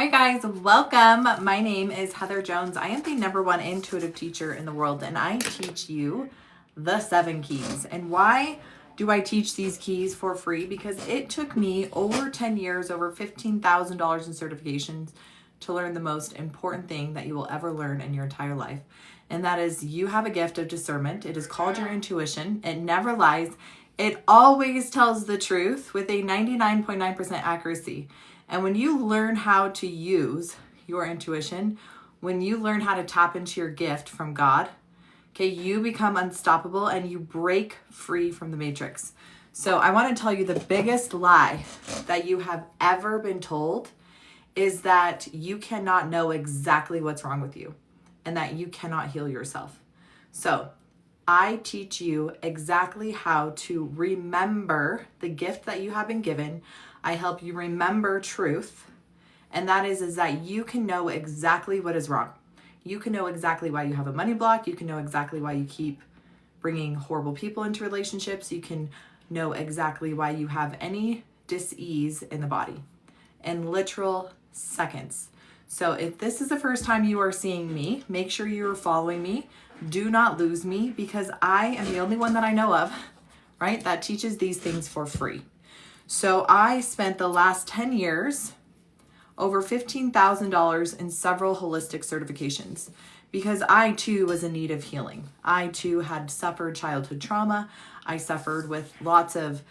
Hi guys, welcome. My name is Heather Jones. I am the #1 intuitive teacher in the world, and I teach you the 7 keys. And why do I teach these keys for free? Because it took me over 10 years, over $15,000 in certifications to learn the most important thing that you will ever learn in your entire life. And that is, you have a gift of discernment. It is called your intuition. It never lies. It always tells the truth with a 99.9% accuracy. And when you learn how to use your intuition, when you learn how to tap into your gift from God, okay, you become unstoppable and you break free from the matrix. So I want to tell you the biggest lie that you have ever been told is that you cannot know exactly what's wrong with you and that you cannot heal yourself. So I teach you exactly how to remember the gift that you have been given. I help you remember truth, and that is that you can know exactly what is wrong. You can know exactly why you have a money block. You can know exactly why you keep bringing horrible people into relationships. You can know exactly why you have any dis-ease in the body in literal seconds. So if this is the first time you are seeing me, make sure you are following me. Do not lose me, because I am the only one that I know of, right, that teaches these things for free. So I spent the last 10 years, over $15,000 in several holistic certifications, because I too was in need of healing. I too had suffered childhood trauma. I suffered with lots of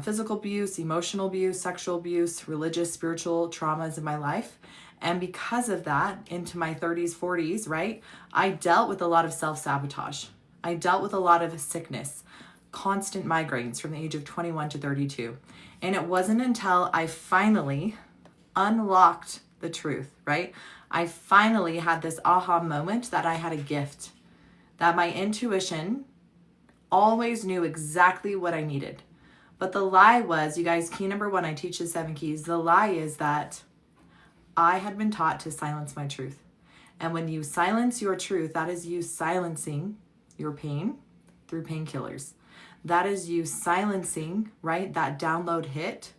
physical abuse, emotional abuse, sexual abuse, religious, spiritual traumas in my life. And because of that, into my 30s, 40s, right, I dealt with a lot of self-sabotage. I dealt with a lot of sickness, constant migraines from the age of 21 to 32. And it wasn't until I finally unlocked the truth, right? I finally had this aha moment that I had a gift, that my intuition always knew exactly what I needed. But the lie was, you guys, key #1, I teach the 7 keys. The lie is that I had been taught to silence my truth. And when you silence your truth, that is you silencing your pain through painkillers. That is you silencing, right, that download hit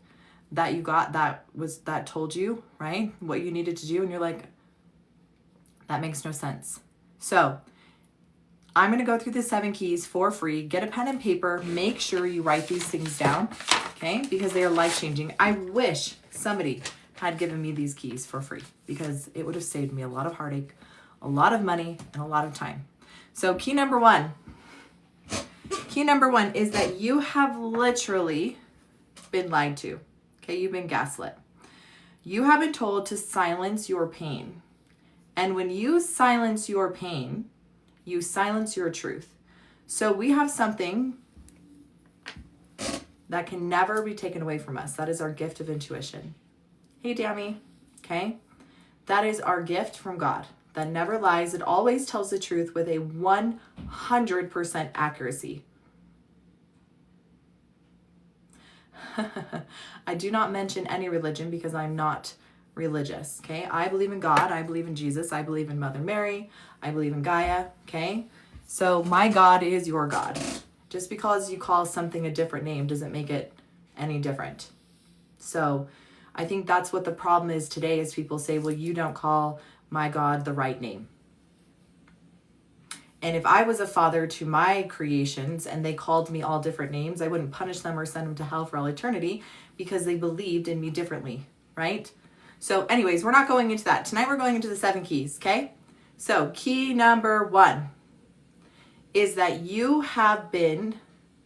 that you got that told you, right, what you needed to do. And you're like, that makes no sense. So I'm going to go through the 7 keys for free. Get a pen and paper. Make sure you write these things down, okay, because they are life-changing. I wish somebody had given me these keys for free, because it would have saved me a lot of heartache, a lot of money, and a lot of time. So key number one is that you have literally been lied to. Okay, you've been gaslit. You have been told to silence your pain. And when you silence your pain, you silence your truth. So we have something that can never be taken away from us. That is our gift of intuition. Hey, Dammy. Okay? That is our gift from God that never lies. It always tells the truth with a 100% accuracy. I do not mention any religion because I'm not religious, okay? I believe in God. I believe in Jesus. I believe in Mother Mary. I believe in Gaia, okay? So my God is your God. Just because you call something a different name doesn't make it any different. So I think that's what the problem is today, is people say, well, you don't call my God the right name. And if I was a father to my creations and they called me all different names, I wouldn't punish them or send them to hell for all eternity, because they believed in me differently, right? So anyways, we're not going into that. Tonight we're going into the 7 keys, okay? So key number 1 is that you have been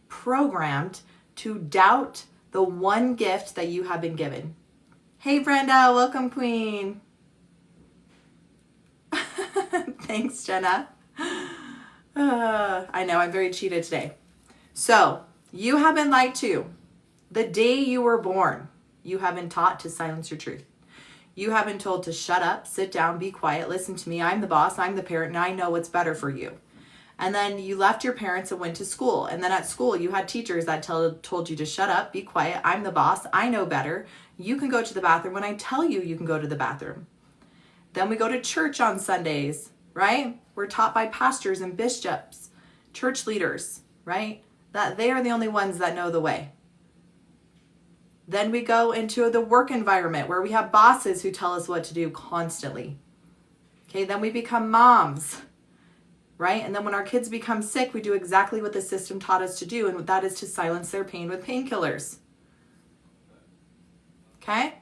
programmed to doubt the one gift that you have been given. Hey, Brenda, welcome, Queen. Thanks, Jenna. I know, I'm very cheated today. So you have been lied to. The day you were born, you have been taught to silence your truth. You have been told to shut up, sit down, be quiet, listen to me. I'm the boss, I'm the parent, and I know what's better for you. And then you left your parents and went to school. And then at school, you had teachers that told you to shut up, be quiet. I'm the boss, I know better. You can go to the bathroom when I tell you you can go to the bathroom. Then we go to church on Sundays, right? We're taught by pastors and bishops, church leaders, right? That they are the only ones that know the way. Then we go into the work environment where we have bosses who tell us what to do constantly. Okay, then we become moms, right? And then when our kids become sick, we do exactly what the system taught us to do, and that is to silence their pain with painkillers. Okay?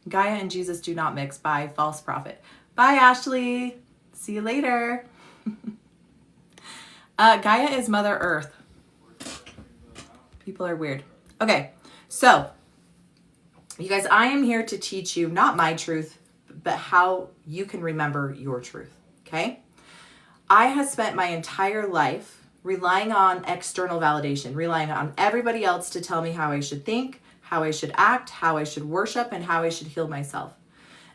Gaia and Jesus do not mix. Bye, false prophet. Bye, Ashley. See you later. Gaia is Mother Earth. People are weird. Okay, so you guys, I am here to teach you not my truth, but how you can remember your truth. Okay? I have spent my entire life relying on external validation, relying on everybody else to tell me how I should think, how I should act, how I should worship, and how I should heal myself.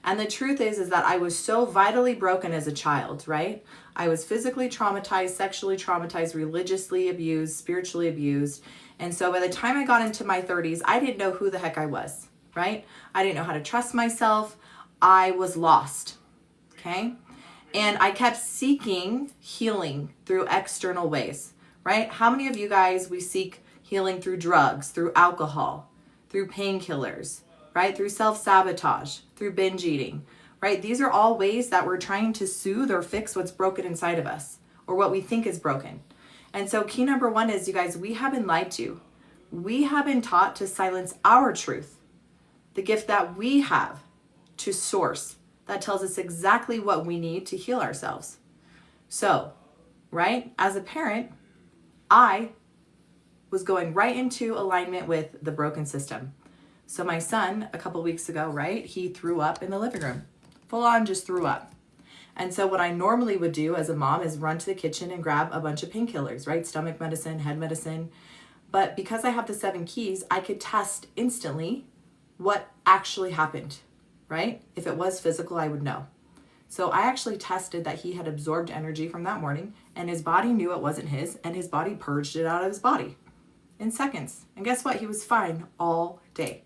And the truth is that I was so vitally broken as a child, right? I was physically traumatized, sexually traumatized, religiously abused, spiritually abused. And so by the time I got into my 30s, I didn't know who the heck I was, right? I didn't know how to trust myself. I was lost, okay? And I kept seeking healing through external ways, right? How many of you guys, we seek healing through drugs, through alcohol, through painkillers, right? Through self-sabotage, through binge eating, right? These are all ways that we're trying to soothe or fix what's broken inside of us or what we think is broken. And so key number one is, you guys, we have been lied to. We have been taught to silence our truth, the gift that we have to source that tells us exactly what we need to heal ourselves. So, right, as a parent, I was going right into alignment with the broken system. So my son, a couple weeks ago, right, he threw up in the living room. Full on just threw up. And so what I normally would do as a mom is run to the kitchen and grab a bunch of painkillers, right? Stomach medicine, head medicine. But because I have the 7 keys, I could test instantly what actually happened, right? If it was physical, I would know. So I actually tested that he had absorbed energy from that morning, and his body knew it wasn't his, and his body purged it out of his body in seconds. And guess what? He was fine all day.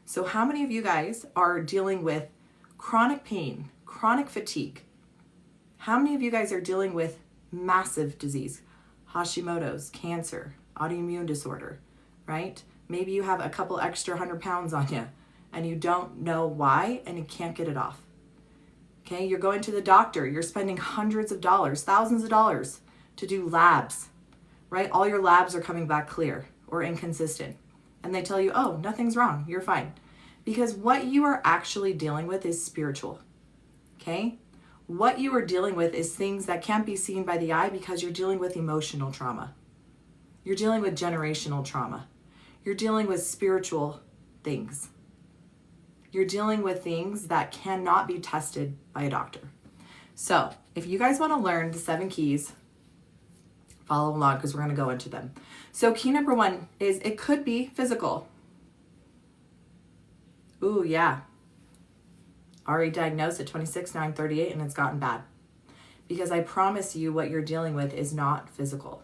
So how many of you guys are dealing with chronic pain, chronic fatigue? How many of you guys are dealing with massive disease, Hashimoto's, cancer, autoimmune disorder, right? Maybe you have a couple extra 100 pounds on you and you don't know why and you can't get it off. Okay, you're going to the doctor, you're spending hundreds of dollars, thousands of dollars to do labs, right? All your labs are coming back clear or inconsistent. And they tell you, oh, nothing's wrong, you're fine. Because what you are actually dealing with is spiritual, okay? What you are dealing with is things that can't be seen by the eye because you're dealing with emotional trauma. You're dealing with generational trauma. You're dealing with spiritual things. You're dealing with things that cannot be tested by a doctor. So if you guys want to learn the 7 keys, follow along because we're going to go into them. So key number 1 is it could be physical. Ooh, yeah. Already diagnosed at 26, now I'm 38, and it's gotten bad. Because I promise you what you're dealing with is not physical.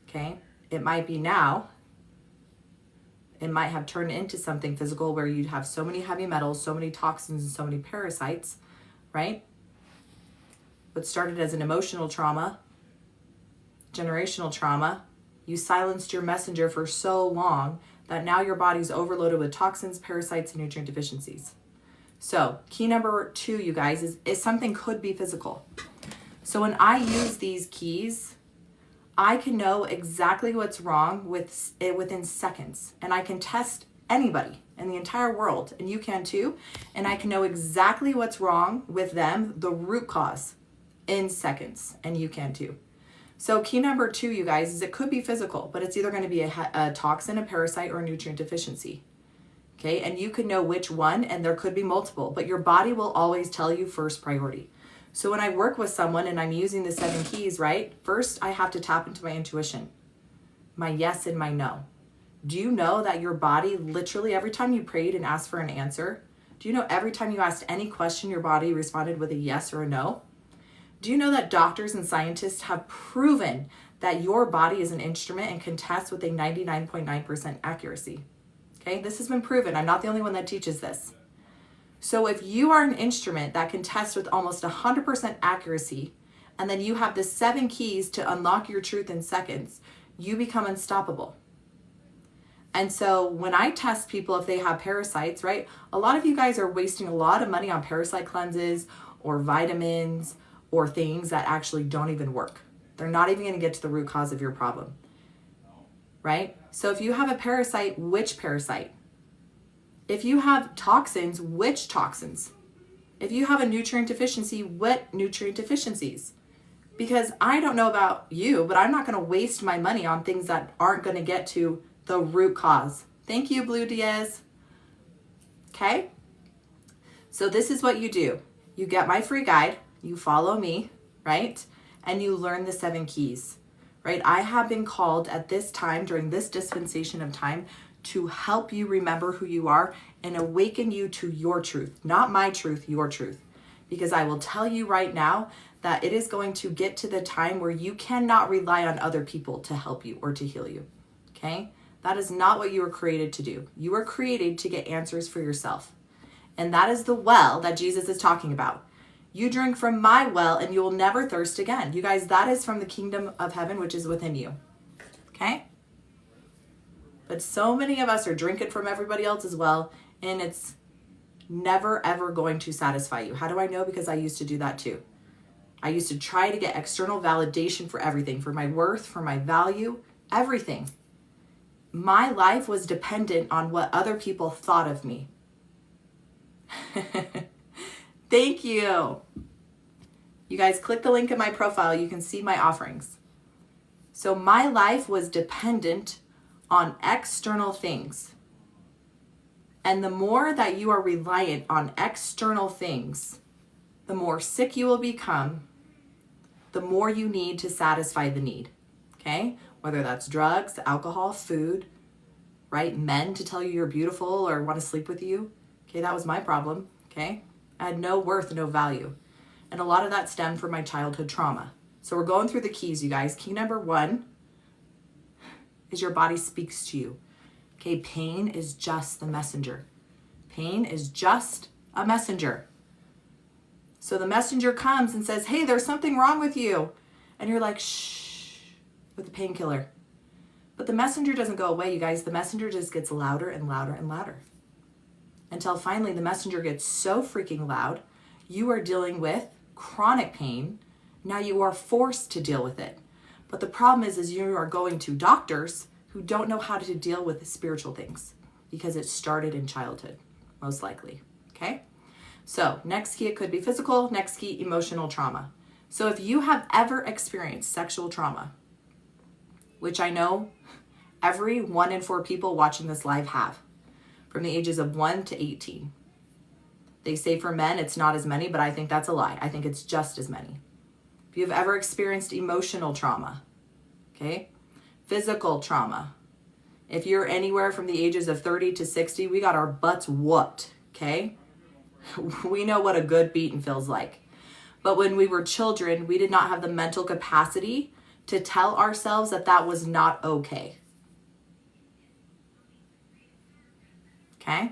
Okay? It might be now. It might have turned into something physical where you'd have so many heavy metals, so many toxins, and so many parasites, right? What started as an emotional trauma, generational trauma, you silenced your messenger for so long that now your body's overloaded with toxins, parasites, and nutrient deficiencies. So key number 2, you guys, is something could be physical. So when I use these keys, I can know exactly what's wrong with it within seconds. And I can test anybody in the entire world, and you can too. And I can know exactly what's wrong with them, the root cause, in seconds, and you can too. So key number 2, you guys, is it could be physical, but it's either going to be a toxin, a parasite, or a nutrient deficiency. Okay, and you could know which one, and there could be multiple, but your body will always tell you first priority. So when I work with someone and I'm using the 7 keys, right, first I have to tap into my intuition, my yes and my no. Do you know that your body, literally every time you prayed and asked for an answer, do you know every time you asked any question, your body responded with a yes or a no? Do you know that doctors and scientists have proven that your body is an instrument and can test with a 99.9% accuracy? Okay, this has been proven. I'm not the only one that teaches this. So if you are an instrument that can test with almost 100% accuracy, and then you have the 7 keys to unlock your truth in seconds, you become unstoppable. And so when I test people if they have parasites, right? A lot of you guys are wasting a lot of money on parasite cleanses or vitamins or things that actually don't even work. They're not even going to get to the root cause of your problem, right? So if you have a parasite, which parasite? If you have toxins, which toxins? If you have a nutrient deficiency, what nutrient deficiencies? Because I don't know about you, but I'm not going to waste my money on things that aren't going to get to the root cause. Thank you, Blue Diaz. Okay? So this is what you do. You get my free guide, you follow me, right? And you learn the 7 keys, right? I have been called at this time, during this dispensation of time, to help you remember who you are and awaken you to your truth, not my truth, your truth. Because I will tell you right now that it is going to get to the time where you cannot rely on other people to help you or to heal you, okay? That is not what you were created to do. You were created to get answers for yourself. And that is the well that Jesus is talking about. You drink from my well and you will never thirst again. You guys, that is from the kingdom of heaven, which is within you, okay? But so many of us are drinking from everybody else as well, and it's never, ever going to satisfy you. How do I know? Because I used to do that too. I used to try to get external validation for everything, for my worth, for my value, everything. My life was dependent on what other people thought of me. Thank you. You guys, click the link in my profile. You can see my offerings. So my life was dependent on external things. And the more that you are reliant on external things, the more sick you will become, the more you need to satisfy the need, okay? Whether that's drugs, alcohol, food, right? Men to tell you you're beautiful or want to sleep with you. Okay, that was my problem, okay? I had no worth, no value. And a lot of that stemmed from my childhood trauma. So we're going through the keys, you guys. Key number 1 is your body speaks to you. Okay, pain is just the messenger. Pain is just a messenger. So the messenger comes and says, hey, there's something wrong with you. And you're like, shh, with the painkiller. But the messenger doesn't go away, you guys. The messenger just gets louder and louder and louder. Until finally the messenger gets so freaking loud, you are dealing with chronic pain. Now you are forced to deal with it. But the problem is you are going to doctors who don't know how to deal with spiritual things because it started in childhood, most likely, okay? So next key, it could be physical. Next key, emotional trauma. So if you have ever experienced sexual trauma, which I know every 1 in 4 people watching this live have, from the ages of 1 to 18. They say for men, it's not as many, but I think that's a lie. I think it's just as many. If you've ever experienced emotional trauma, okay? Physical trauma. If you're anywhere from the ages of 30 to 60, we got our butts whooped, okay? We know what a good beating feels like. But when we were children, we did not have the mental capacity to tell ourselves that that was not okay. Okay?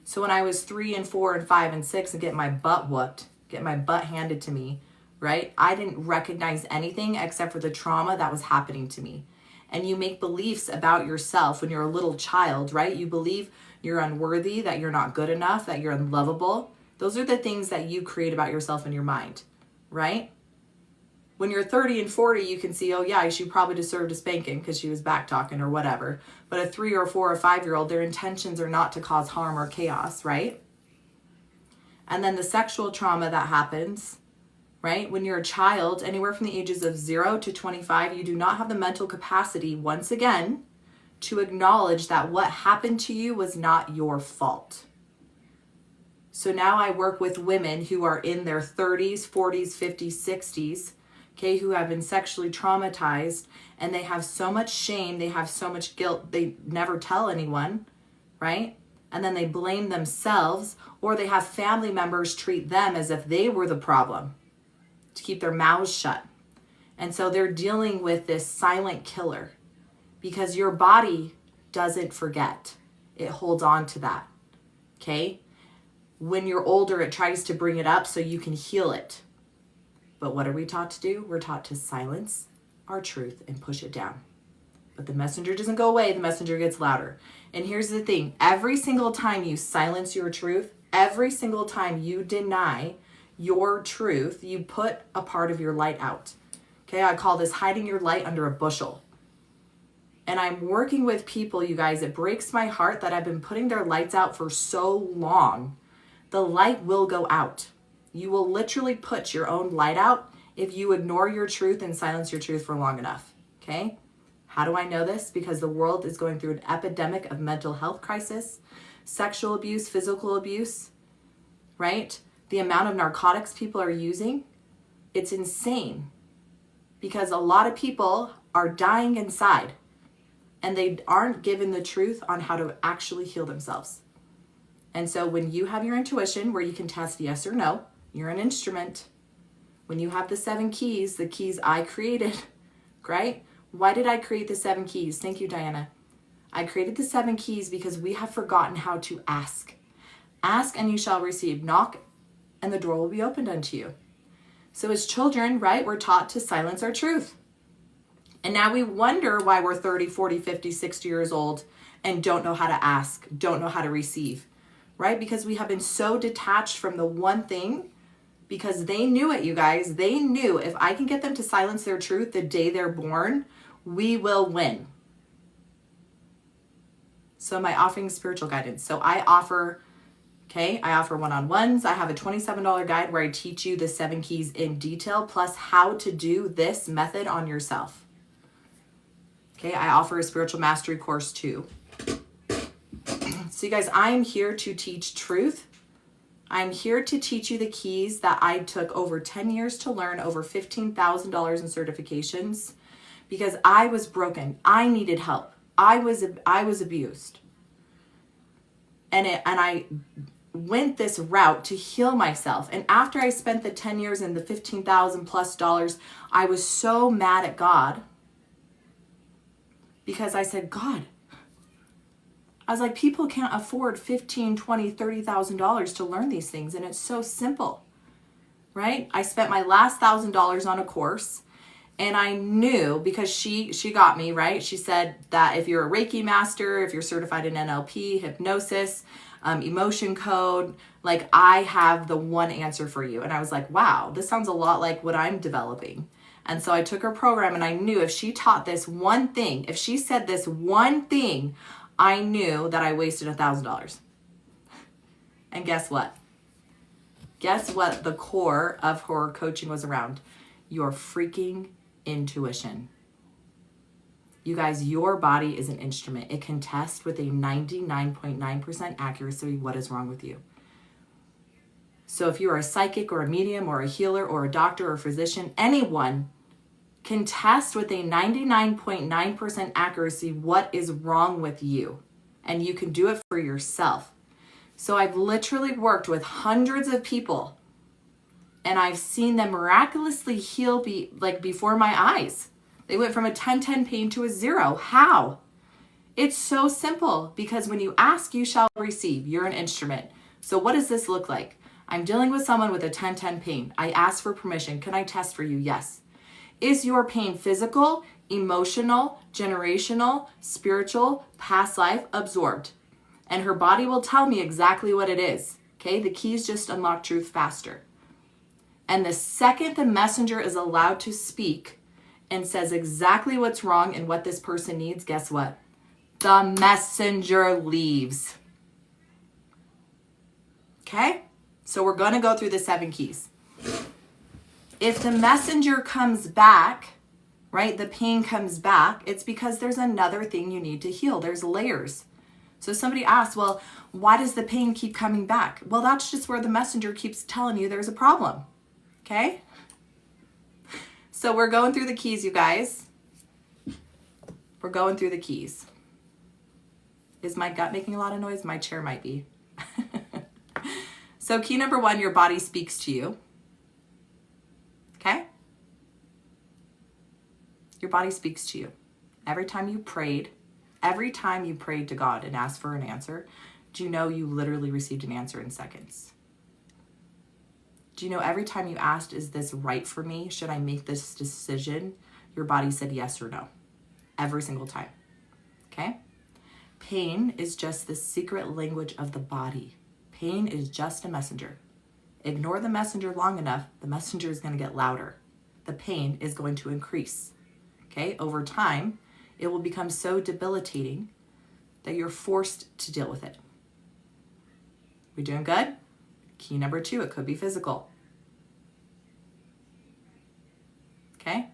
So when I was 3 and 4 and 5 and 6 and getting my butt whooped, getting my butt handed to me, right? I didn't recognize anything except for the trauma that was happening to me. And you make beliefs about yourself when you're a little child, right? You believe you're unworthy, that you're not good enough, that you're unlovable. Those are the things that you create about yourself in your mind, right? When you're 30 and 40, you can see, oh yeah, she probably deserved a spanking because she was back talking or whatever. But a 3 or 4 or 5-year-old, their intentions are not to cause harm or chaos, right? And then the sexual trauma that happens, right? When you're a child, anywhere from the ages of 0 to 25, you do not have the mental capacity, once again, to acknowledge that what happened to you was not your fault. So now I work with women who are in their 30s, 40s, 50s, 60s, okay, who have been sexually traumatized, and they have so much shame, they have so much guilt, they never tell anyone, right? And then they blame themselves, or they have family members treat them as if they were the problem to keep their mouths shut. And so they're dealing with this silent killer because your body doesn't forget. It holds on to that, okay? When you're older, it tries to bring it up so you can heal it. But what are we taught to do? We're taught to silence our truth and push it down. But the messenger doesn't go away. The messenger gets louder. And here's the thing. Every single time you silence your truth, every single time you deny your truth, you put a part of your light out. Okay, I call this hiding your light under a bushel. And I'm working with people, you guys, it breaks my heart that I've been putting their lights out for so long. The light will go out. You will literally put your own light out if you ignore your truth and silence your truth for long enough. Okay? How do I know this? Because the world is going through an epidemic of mental health crisis, sexual abuse, physical abuse, right? The amount of narcotics people are using, it's insane. Because a lot of people are dying inside and they aren't given the truth on how to actually heal themselves. And so when you have your intuition where you can test yes or no, you're an instrument. When you have the 7 keys, the keys I created, right? Why did I create the 7 keys? Thank you, Diana. I created the 7 keys because we have forgotten how to ask. Ask and you shall receive. Knock and the door will be opened unto you. So as children, right, we're taught to silence our truth. And now we wonder why we're 30, 40, 50, 60 years old and don't know how to ask, don't know how to receive, right? Because we have been so detached from the one thing because they knew it, you guys. They knew if I can get them to silence their truth the day they're born, we will win. So am I offering spiritual guidance? So I offer, I offer one-on-ones. I have a $27 guide where I teach you the 7 keys in detail, plus how to do this method on yourself. Okay, I offer a spiritual mastery course too. So you guys, I'm here to teach truth. I'm here to teach you the keys that I took over 10 years to learn, over $15,000 in certifications, because I was broken. I needed help. I was abused. And I went this route to heal myself. And after I spent the 10 years and the $15,000 plus dollars, I was so mad at God because I said, God, I was like, people can't afford $15,000, $20,000, $30,000 to learn these things. And it's so simple, right? I spent my last $1,000 on a course. And I knew, because she got me, right? She said that if you're a Reiki master, if you're certified in NLP, hypnosis, emotion code, like I have the one answer for you. And I was like, wow, this sounds a lot like what I'm developing. And so I took her program and I knew if she taught this one thing, if she said this one thing, I knew that I wasted $1,000. And guess what? Guess what the core of her coaching was around? Your freaking intuition. You guys, your body is an instrument. It can test with a 99.9% accuracy what is wrong with you. So if you are a psychic or a medium or a healer or a doctor or a physician, anyone can test with a 99.9% accuracy what is wrong with you. And you can do it for yourself. So I've literally worked with hundreds of people and I've seen them miraculously heal before my eyes. They went from a 10-10 pain to a 0. How? It's so simple, because when you ask, you shall receive. You're an instrument. So what does this look like? I'm dealing with someone with a 10-10 pain. I ask for permission. Can I test for you? Yes. Is your pain physical, emotional, generational, spiritual, past life, absorbed? And her body will tell me exactly what it is. Okay, the keys just unlock truth faster. And the second the messenger is allowed to speak and says exactly what's wrong and what this person needs, guess what? The messenger leaves. Okay? So we're going to go through the 7 keys. If the messenger comes back, right, the pain comes back, it's because there's another thing you need to heal. There's layers. So somebody asks, well, why does the pain keep coming back? Well, that's just where the messenger keeps telling you there's a problem. Okay? So we're going through the keys, you guys. We're going through the keys. Is my gut making a lot of noise? My chair might be. So key number 1, your body speaks to you. Okay? Your body speaks to you. Every time you prayed to God and asked for an answer, do you know you literally received an answer in seconds? Do you know every time you asked, is this right for me? Should I make this decision? Your body said yes or no. every single time. Okay? Pain is just the secret language of the body. Pain is just a messenger. Ignore the messenger long enough, the messenger is going to get louder. The pain is going to increase. Okay? Over time, it will become so debilitating that you're forced to deal with it. We doing good? Key number 2, it could be physical. Okay?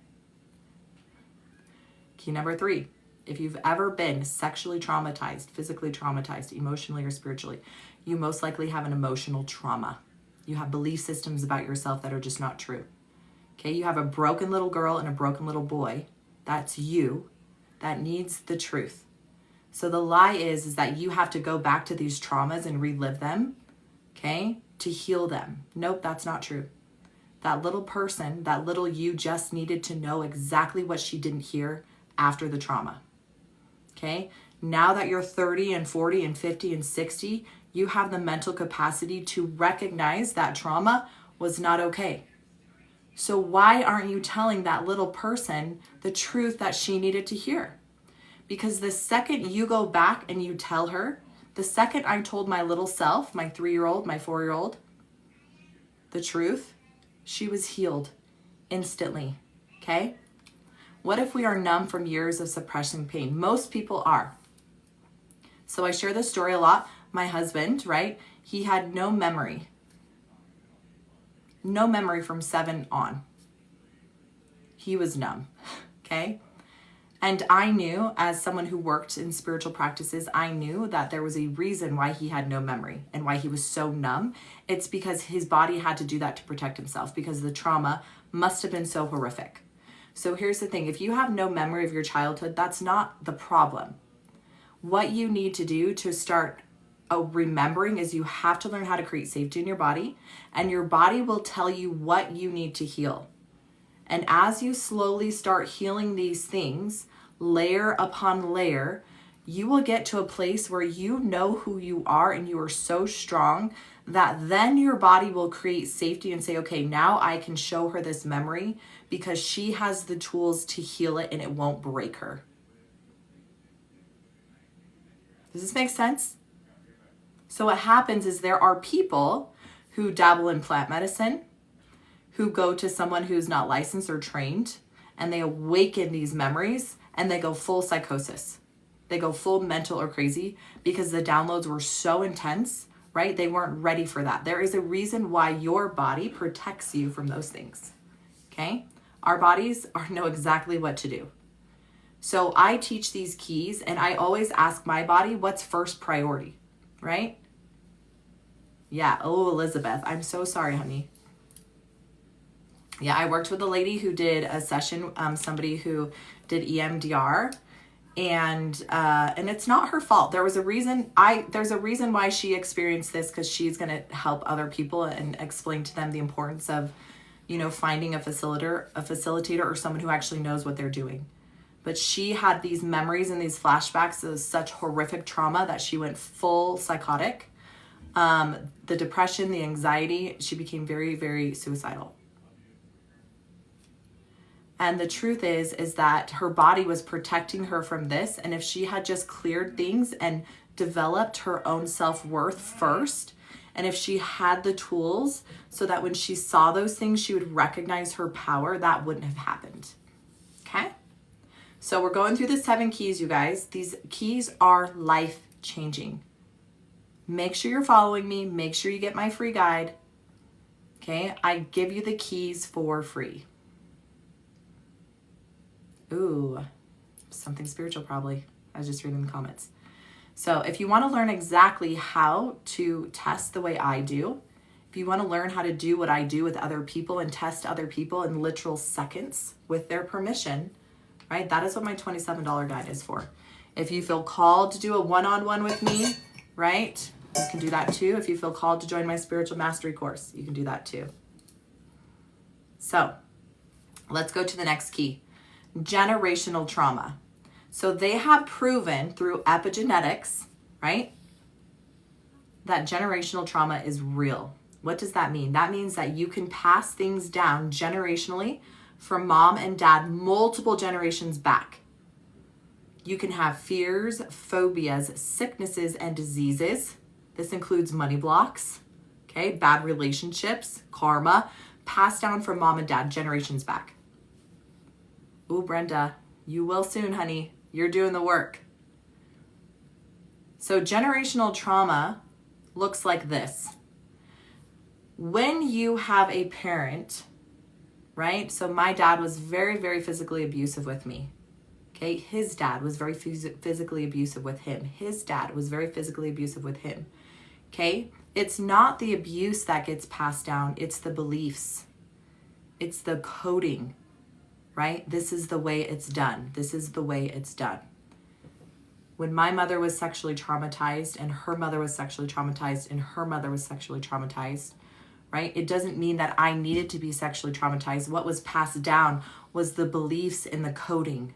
Key number 3, if you've ever been sexually traumatized, physically traumatized, emotionally or spiritually, you most likely have an emotional trauma. You have belief systems about yourself that are just not true. Okay? You have a broken little girl and a broken little boy. That's you. That needs the truth. So the lie is that you have to go back to these traumas and relive them, okay, to heal them. Nope, that's not true. That little person, that little you just needed to know exactly what she didn't hear after the trauma, okay? Now that you're 30 and 40 and 50 and 60, you have the mental capacity to recognize that trauma was not okay. So why aren't you telling that little person the truth that she needed to hear? Because the second you go back and you tell her, the second I told my little self, my 3-year-old, my 4-year-old, the truth, she was healed instantly, okay? What if we are numb from years of suppressing pain? Most people are. So I share this story a lot. My husband, right? He had no memory. No memory from 7 on. He was numb, okay? And I knew, as someone who worked in spiritual practices, I knew that there was a reason why he had no memory and why he was so numb. It's because his body had to do that to protect himself, because the trauma must have been so horrific. So here's the thing. If you have no memory of your childhood, that's not the problem. What you need to do to start remembering is you have to learn how to create safety in your body, and your body will tell you what you need to heal. And as you slowly start healing these things, layer upon layer, you will get to a place where you know who you are and you are so strong that then your body will create safety and say, okay, now I can show her this memory because she has the tools to heal it and it won't break her. Does this make sense? So what happens is there are people who dabble in plant medicine, who go to someone who's not licensed or trained, and they awaken these memories and they go full psychosis. They go full mental or crazy because the downloads were so intense, right? They weren't ready for that. There is a reason why your body protects you from those things, okay? Our bodies know exactly what to do. So I teach these keys and I always ask my body, what's first priority, right? Yeah, oh, Elizabeth, I'm so sorry, honey. Yeah, I worked with a lady who did a session, somebody who did EMDR, and it's not her fault. There's a reason why she experienced this, because she's going to help other people and explain to them the importance of, finding a facilitator or someone who actually knows what they're doing. But she had these memories and these flashbacks of such horrific trauma that she went full psychotic. The depression, the anxiety, she became very, very suicidal. And the truth is that her body was protecting her from this. And if she had just cleared things and developed her own self-worth first, and if she had the tools so that when she saw those things, she would recognize her power, that wouldn't have happened. Okay? So we're going through the 7 keys, you guys. These keys are life-changing. Make sure you're following me. Make sure you get my free guide. Okay? I give you the keys for free. Ooh, something spiritual probably. I was just reading the comments. So if you want to learn exactly how to test the way I do, if you want to learn how to do what I do with other people and test other people in literal seconds with their permission, right? That is what my $27 guide is for. If you feel called to do a one-on-one with me, right? You can do that too. If you feel called to join my spiritual mastery course, you can do that too. So let's go to the next key. Generational trauma. So they have proven through epigenetics, right, that generational trauma is real. What does that mean? That means that you can pass things down generationally from mom and dad multiple generations back. You can have fears, phobias, sicknesses, and diseases. This includes money blocks, okay, bad relationships, karma, passed down from mom and dad generations back. Ooh, Brenda, you will soon, honey. You're doing the work. So generational trauma looks like this. When you have a parent, right? So my dad was very, very physically abusive with me. Okay, his dad was very physically abusive with him. His dad was very physically abusive with him. Okay, it's not the abuse that gets passed down, it's the beliefs. It's the coding, right? This is the way it's done. This is the way it's done. When my mother was sexually traumatized and her mother was sexually traumatized and her mother was sexually traumatized, right? It doesn't mean that I needed to be sexually traumatized. What was passed down was the beliefs and the coding.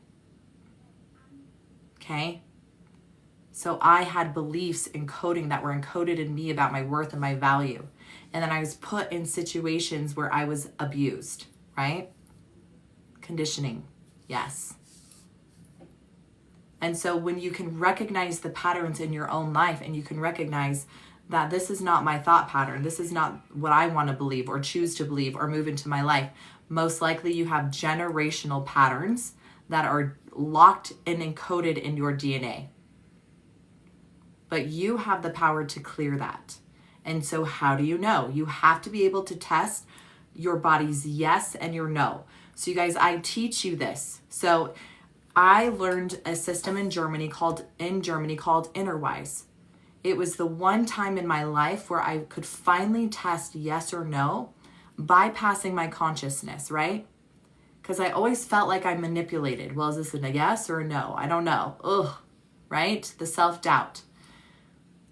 Okay? So I had beliefs and coding that were encoded in me about my worth and my value. And then I was put in situations where I was abused, right? Conditioning, yes. And so when you can recognize the patterns in your own life and you can recognize that this is not my thought pattern, this is not what I want to believe or choose to believe or move into my life, most likely you have generational patterns that are locked and encoded in your DNA. But you have the power to clear that. And so how do you know? You have to be able to test your body's yes and your no. So you guys, I teach you this. So I learned a system in Germany called Innerwise. It was the one time in my life where I could finally test yes or no, bypassing my consciousness, right? Because I always felt like I manipulated. Well, is this a yes or a no? I don't know. Ugh, right? The self-doubt.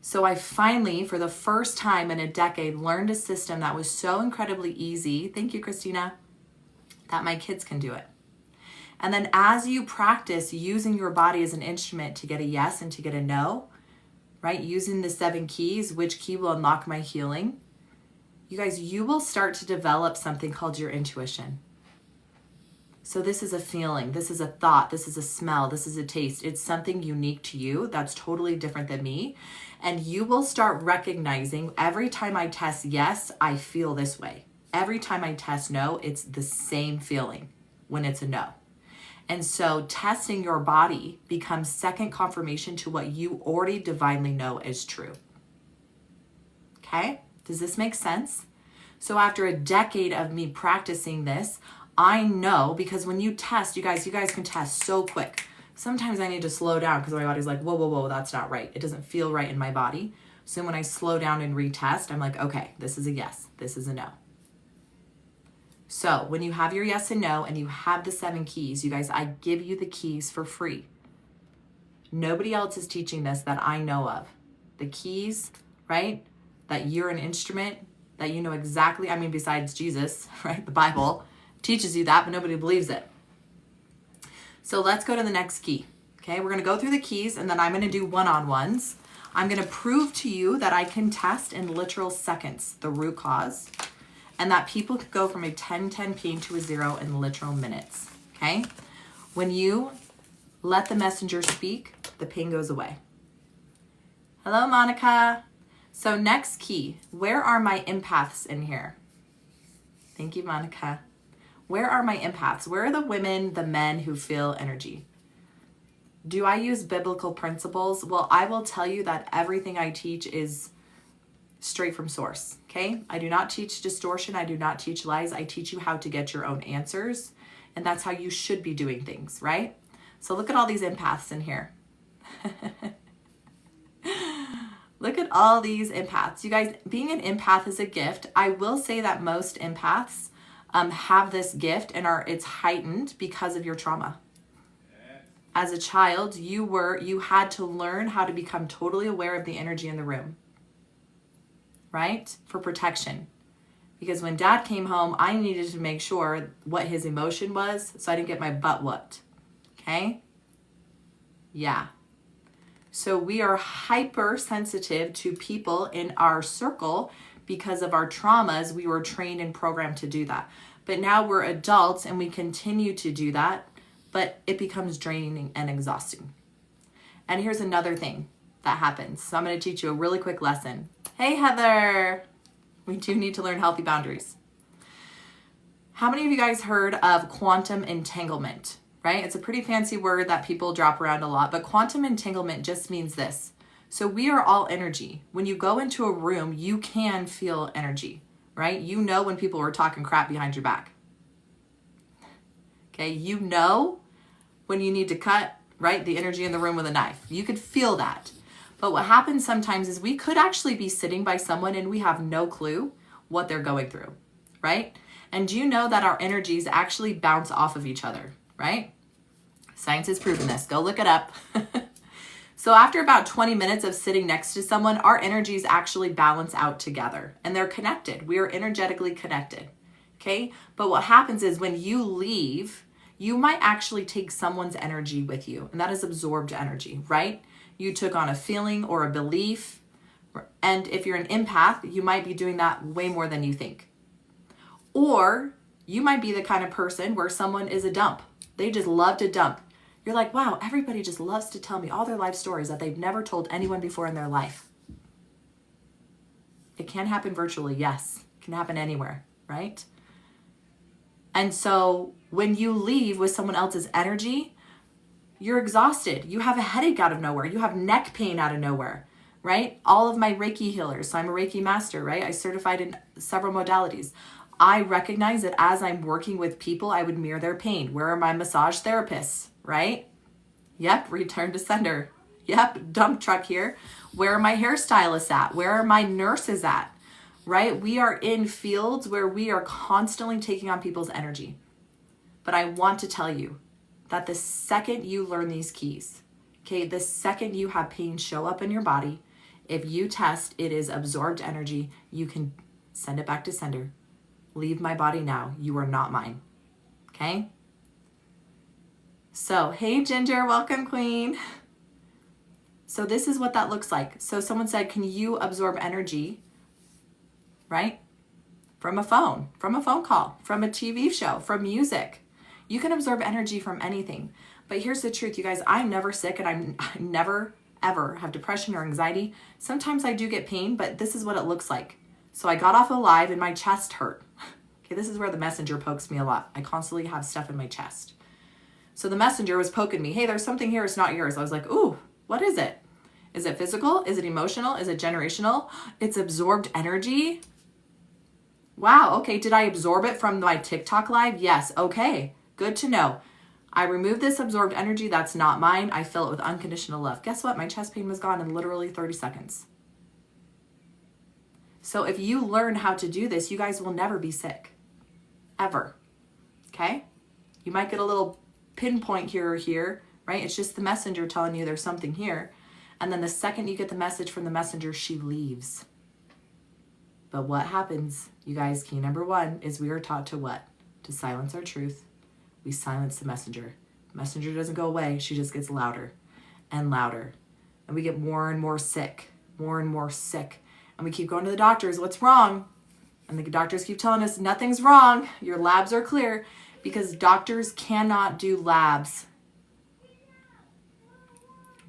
So I finally, for the first time in a decade, learned a system that was so incredibly easy. Thank you, Christina. That my kids can do it. And then as you practice using your body as an instrument to get a yes and to get a no, right? Using the 7 keys, which key will unlock my healing? You guys, you will start to develop something called your intuition. So this is a feeling, this is a thought, this is a smell, this is a taste. It's something unique to you that's totally different than me. And you will start recognizing every time I test yes, I feel this way. Every time I test no, it's the same feeling when it's a no. And so testing your body becomes second confirmation to what you already divinely know is true. Okay? Does this make sense? So after a decade of me practicing this, I know, because when you test, you guys can test so quick. Sometimes I need to slow down because my body's like, whoa, whoa, whoa, that's not right. It doesn't feel right in my body. So when I slow down and retest, I'm like, okay, this is a yes, this is a no. So when you have your yes and no and you have the 7 keys, you guys, I give you the keys for free. Nobody else is teaching this that I know of. The keys, right? That you're an instrument, that you know exactly, I mean, besides Jesus, right? The Bible teaches you that, but nobody believes it. So let's go to the next key. Okay, we're going to go through the keys and then I'm going to do one-on-ones. I'm going to prove to you that I can test in literal seconds the root cause and that people could go from a 10-10 pain to a 0 in literal minutes. Okay, when you let the messenger speak, the pain goes away. Hello, Monica. So next key, where are my empaths in here? Thank you, Monica. Where are my empaths? Where are the women, the men who feel energy? Do I use biblical principles? Well, I will tell you that everything I teach is straight from source, okay? I do not teach distortion. I do not teach lies. I teach you how to get your own answers, and that's how you should be doing things, right? So look at all these empaths in here. Look at all these empaths. You guys, being an empath is a gift. I will say that most empaths have this gift and it's heightened because of your trauma. As a child, you had to learn how to become totally aware of the energy in the room, right? For protection. Because when dad came home, I needed to make sure what his emotion was so I didn't get my butt whooped. Okay? Yeah. So we are hypersensitive to people in our circle because of our traumas. We were trained and programmed to do that. But now we're adults and we continue to do that, but it becomes draining and exhausting. And here's another thing that happens. So I'm going to teach you a really quick lesson. Hey, Heather. We do need to learn healthy boundaries. How many of you guys heard of quantum entanglement, right? It's a pretty fancy word that people drop around a lot, but quantum entanglement just means this. So we are all energy. When you go into a room, you can feel energy, right? You know when people are talking crap behind your back. Okay, you know when you need to cut, right, the energy in the room with a knife. You could feel that. But what happens sometimes is we could actually be sitting by someone and we have no clue what they're going through, right? And do you know that our energies actually bounce off of each other, right? Science has proven this. Go look it up. So after about 20 minutes of sitting next to someone, our energies actually balance out together and they're connected. We are energetically connected, okay? But what happens is when you leave, you might actually take someone's energy with you, and that is absorbed energy, right? You took on a feeling or a belief, and if you're an empath, you might be doing that way more than you think. Or you might be the kind of person where someone is a dump. They just love to dump. You're like, wow, everybody just loves to tell me all their life stories that they've never told anyone before in their life. It can happen virtually, yes. It can happen anywhere, right? And so when you leave with someone else's energy, you're exhausted. You have a headache out of nowhere. You have neck pain out of nowhere, right? All of my Reiki healers, so I'm a Reiki master, right? I certified in several modalities. I recognize that as I'm working with people, I would mirror their pain. Where are my massage therapists, right? Yep, return to sender. Yep, dump truck here. Where are my hairstylists at? Where are my nurses at? Right? We are in fields where we are constantly taking on people's energy. But I want to tell you that the second you learn these keys, okay, the second you have pain show up in your body, if you test it is absorbed energy, you can send it back to sender. Leave my body now. You are not mine. Okay? So, hey Ginger, welcome Queen. So this is what that looks like. So someone said, can you absorb energy, right? From a phone call, from a TV show, from music. You can absorb energy from anything. But here's the truth, you guys, I'm never sick and I never, ever have depression or anxiety. Sometimes I do get pain, but this is what it looks like. So I got off a live and my chest hurt. Okay, this is where the messenger pokes me a lot. I constantly have stuff in my chest. So the messenger was poking me. Hey, there's something here. It's not yours. I was like, ooh, what is it? Is it physical? Is it emotional? Is it generational? It's absorbed energy. Wow. Okay. Did I absorb it from my TikTok live? Yes. Okay. Good to know. I removed this absorbed energy. That's not mine. I fill it with unconditional love. Guess what? My chest pain was gone in literally 30 seconds. So if you learn how to do this, you guys will never be sick. Ever. Okay? You might get a little pinpoint here or here, right? It's just the messenger telling you there's something here. And then the second you get the message from the messenger, she leaves. But what happens, you guys, key number one is we are taught to what? To silence our truth. We silence the messenger. The messenger doesn't go away. She just gets louder and louder. And we get more and more sick, more and more sick. And we keep going to the doctors. What's wrong? And the doctors keep telling us nothing's wrong. Your labs are clear, because doctors cannot do labs.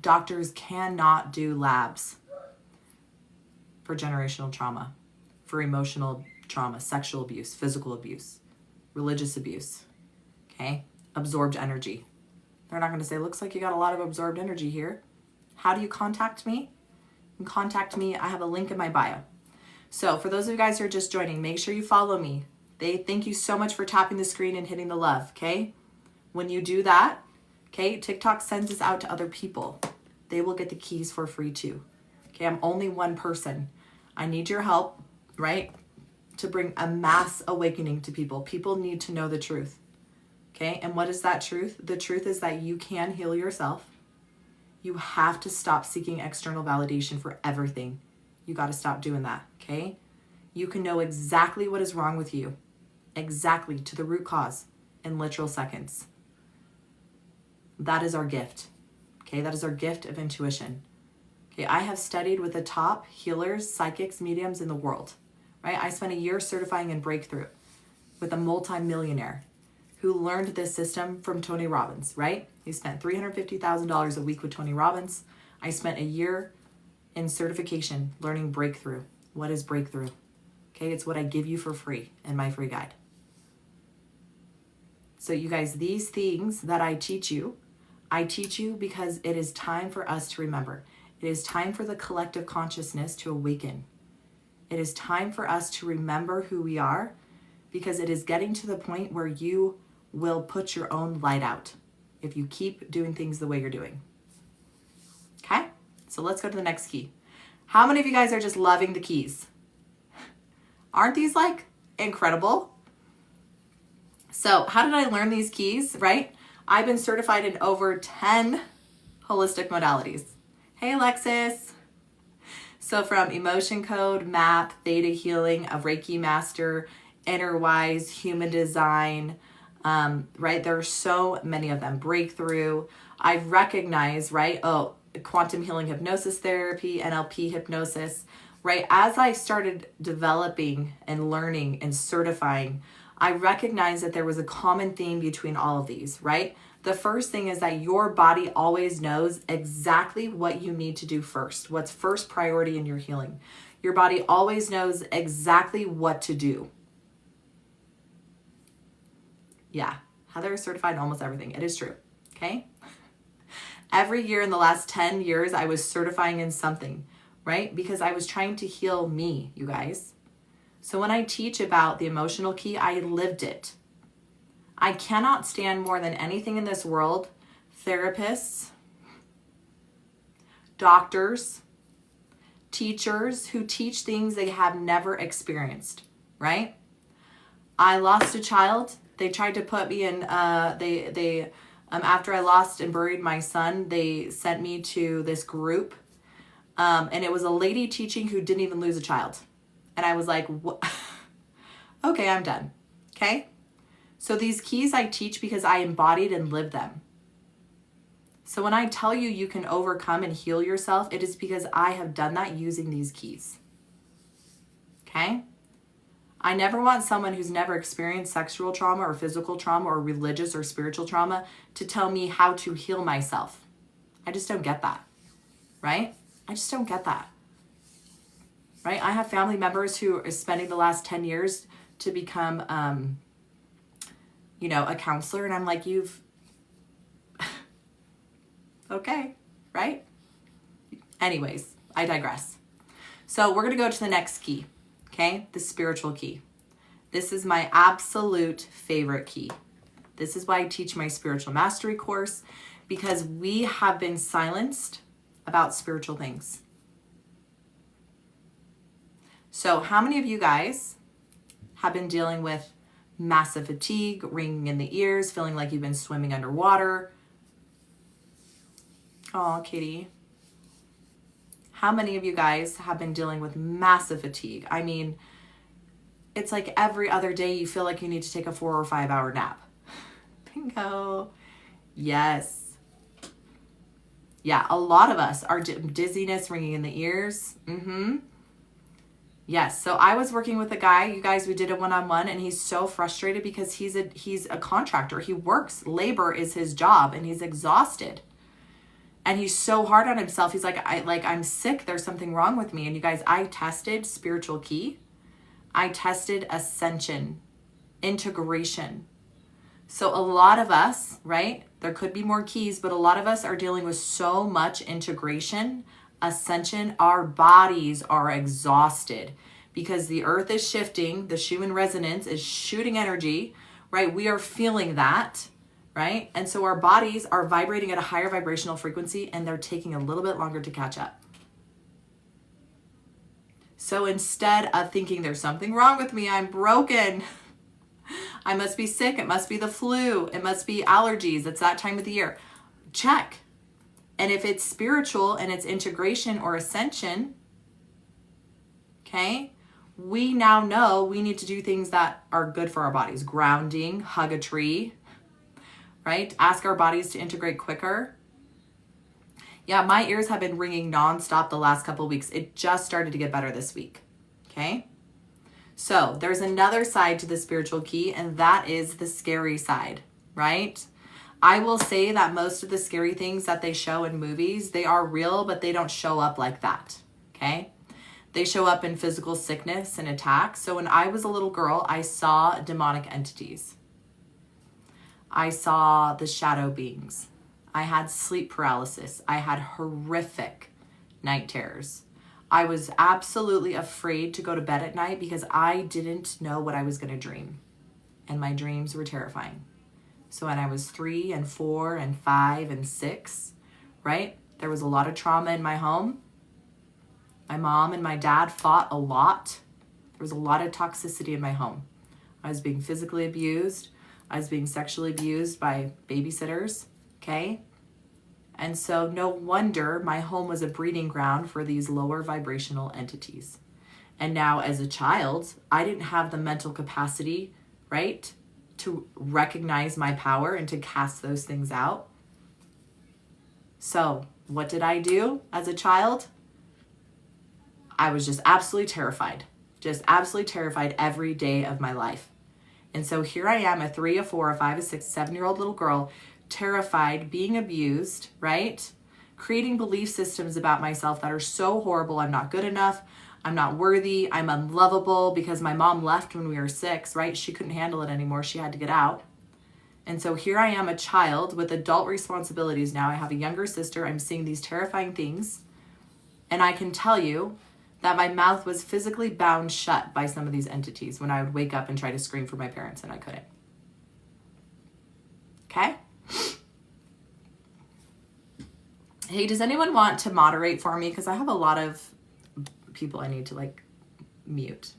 Doctors cannot do labs for generational trauma, for emotional trauma, sexual abuse, physical abuse, religious abuse, okay? Absorbed energy. They're not going to say, looks like you got a lot of absorbed energy here. How do you contact me? You can contact me. I have a link in my bio. So for those of you guys who are just joining, make sure you follow me. Thank you so much for tapping the screen and hitting the love, okay? When you do that, okay, TikTok sends this out to other people. They will get the keys for free too. Okay, I'm only one person. I need your help, right? To bring a mass awakening to people. People need to know the truth, okay? And what is that truth? The truth is that you can heal yourself. You have to stop seeking external validation for everything. You got to stop doing that, okay? You can know exactly what is wrong with you. Exactly, to the root cause in literal seconds. That is our gift. Okay, that is our gift of intuition. Okay, I have studied with the top healers, psychics, mediums in the world, right? I spent a year certifying in breakthrough with a multi-millionaire who learned this system from Tony Robbins, right? He spent $350,000 a week with Tony Robbins. I spent a year in certification learning breakthrough. What is breakthrough? Okay, it's what I give you for free in my free guide. So you guys, these things that I teach you because it is time for us to remember. It is time for the collective consciousness to awaken. It is time for us to remember who we are, because it is getting to the point where you will put your own light out if you keep doing things the way you're doing. Okay? So let's go to the next key. How many of you guys are just loving the keys? Aren't these like incredible? So how did I learn these keys, right? I've been certified in over 10 holistic modalities. Hey, Alexis. So from Emotion Code, MAP, Theta Healing, a Reiki Master, Inner Wise, Human Design, right? There are so many of them. Breakthrough. I've recognized, right? Oh, quantum healing hypnosis therapy, NLP hypnosis, right? As I started developing and learning and certifying, I recognized that there was a common theme between all of these, right? The first thing is that your body always knows exactly what you need to do first, what's first priority in your healing. Your body always knows exactly what to do. Yeah, Heather is certified in almost everything. It is true, okay? Every year in the last 10 years, I was certifying in something, right? Because I was trying to heal me, you guys. So when I teach about the emotional key, I lived it. I cannot stand more than anything in this world, therapists, doctors, teachers who teach things they have never experienced, right? I lost a child. They tried to put me in, after I lost and buried my son, they sent me to this group. And it was a lady teaching who didn't even lose a child. And I was like, okay, I'm done. Okay. So these keys I teach because I embodied and lived them. So when I tell you you can overcome and heal yourself, it is because I have done that using these keys. Okay. I never want someone who's never experienced sexual trauma or physical trauma or religious or spiritual trauma to tell me how to heal myself. I just don't get that, right? I just don't get that, right? I have family members who are spending the last 10 years to become, a counselor. And I'm like, okay, right? Anyways, I digress. So we're going to go to the next key. Okay, the spiritual key. This is my absolute favorite key. This is why I teach my spiritual mastery course, because we have been silenced about spiritual things. So how many of you guys have been dealing with massive fatigue, ringing in the ears, feeling like you've been swimming underwater? Oh, Katie. How many of you guys have been dealing with massive fatigue? I mean, it's like every other day you feel like you need to take a 4 or 5 hour nap. Bingo. Yes. Yeah, a lot of us are dizziness, ringing in the ears. Yes, so I was working with a guy, you guys, we did a one-on-one, and he's so frustrated because he's a contractor. He works, labor is his job, and he's exhausted. And he's so hard on himself. He's like, I'm sick. There's something wrong with me. And you guys, I tested spiritual key. I tested ascension, integration. So a lot of us, right? There could be more keys, but a lot of us are dealing with so much integration, ascension. Our bodies are exhausted because the earth is shifting. The Schumann resonance is shooting energy, right? We are feeling that. Right? And so our bodies are vibrating at a higher vibrational frequency, and they're taking a little bit longer to catch up. So instead of thinking there's something wrong with me, I'm broken, I must be sick, it must be the flu, it must be allergies, it's that time of the year. Check. And if it's spiritual and it's integration or ascension, okay, we now know we need to do things that are good for our bodies. Grounding, hug a tree, right? Ask our bodies to integrate quicker. Yeah, my ears have been ringing nonstop the last couple of weeks. It just started to get better this week. Okay. So there's another side to the spiritual key, and that is the scary side, right? I will say that most of the scary things that they show in movies, they are real, but they don't show up like that, okay? They show up in physical sickness and attacks. So when I was a little girl, I saw demonic entities. I saw the shadow beings. I had sleep paralysis. I had horrific night terrors. I was absolutely afraid to go to bed at night because I didn't know what I was going to dream. And my dreams were terrifying. So when I was 3 and 4 and 5 and 6, right? There was a lot of trauma in my home. My mom and my dad fought a lot. There was a lot of toxicity in my home. I was being physically abused. I was being sexually abused by babysitters, okay? And so no wonder my home was a breeding ground for these lower vibrational entities. And now as a child, I didn't have the mental capacity, right, to recognize my power and to cast those things out. So what did I do as a child? I was just absolutely terrified every day of my life. And so here I am, a 3, a 4, a 5, a 6, 7-year-old little girl, terrified, being abused, right? Creating belief systems about myself that are so horrible. I'm not good enough. I'm not worthy. I'm unlovable because my mom left when we were 6, right? She couldn't handle it anymore. She had to get out. And so here I am, a child with adult responsibilities now. I have a younger sister. I'm seeing these terrifying things. And I can tell you that my mouth was physically bound shut by some of these entities when I would wake up and try to scream for my parents and I couldn't. Okay? Hey, does anyone want to moderate for me? Because I have a lot of people I need to like mute.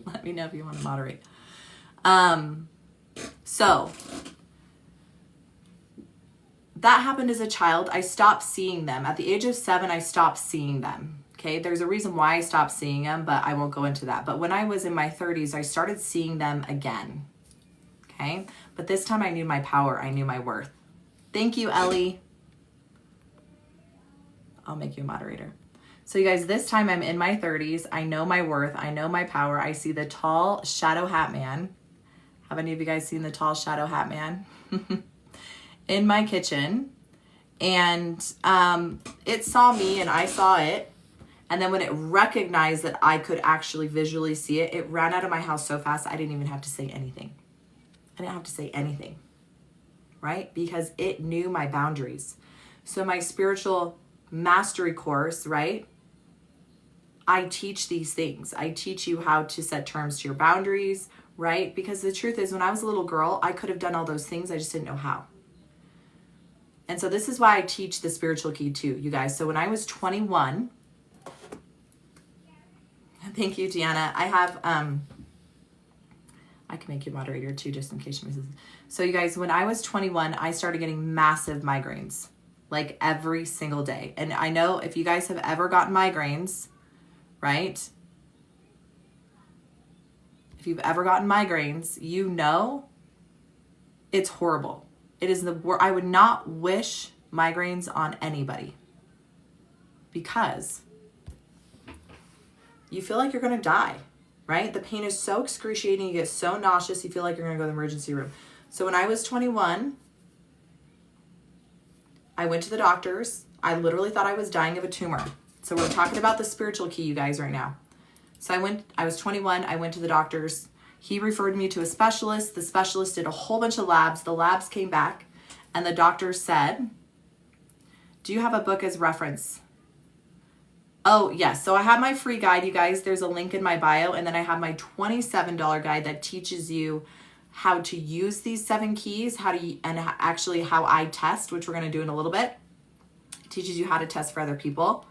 Let me know if you want to moderate. So that happened as a child. I stopped seeing them. At the age of 7, I stopped seeing them. Okay, there's a reason why I stopped seeing them, but I won't go into that. But when I was in my 30s, I started seeing them again. Okay, but this time I knew my power. I knew my worth. Thank you, Ellie. I'll make you a moderator. So you guys, this time I'm in my 30s. I know my worth. I know my power. I see the tall shadow hat man. Have any of you guys seen the tall shadow hat man? In my kitchen. And it saw me and I saw it. And then when it recognized that I could actually visually see it, it ran out of my house so fast I didn't even have to say anything. I didn't have to say anything, right? Because it knew my boundaries. So my spiritual mastery course, right? I teach these things. I teach you how to set terms to your boundaries, right? Because the truth is, when I was a little girl, I could have done all those things. I just didn't know how. And so this is why I teach the spiritual key too, you guys. So when I was 21, thank you, Deanna. I have, I can make you a moderator too, just in case you miss it. So you guys, when I was 21, I started getting massive migraines, like every single day. And I know if you guys have ever gotten migraines, right? If you've ever gotten migraines, you know it's horrible. It is the worst. I would not wish migraines on anybody because you feel like you're going to die, right? The pain is so excruciating. You get so nauseous. You feel like you're going to go to the emergency room. So when I was 21, I went to the doctors. I literally thought I was dying of a tumor. So we're talking about the spiritual key, you guys, right now. So I was 21. I went to the doctors. He referred me to a specialist. The specialist did a whole bunch of labs. The labs came back and the doctor said, do you have a book as reference? Oh, yes. So I have my free guide, you guys. There's a link in my bio. And then I have my $27 guide that teaches you how to use these 7 keys, and actually how I test, which we're going to do in a little bit. It teaches you how to test for other people.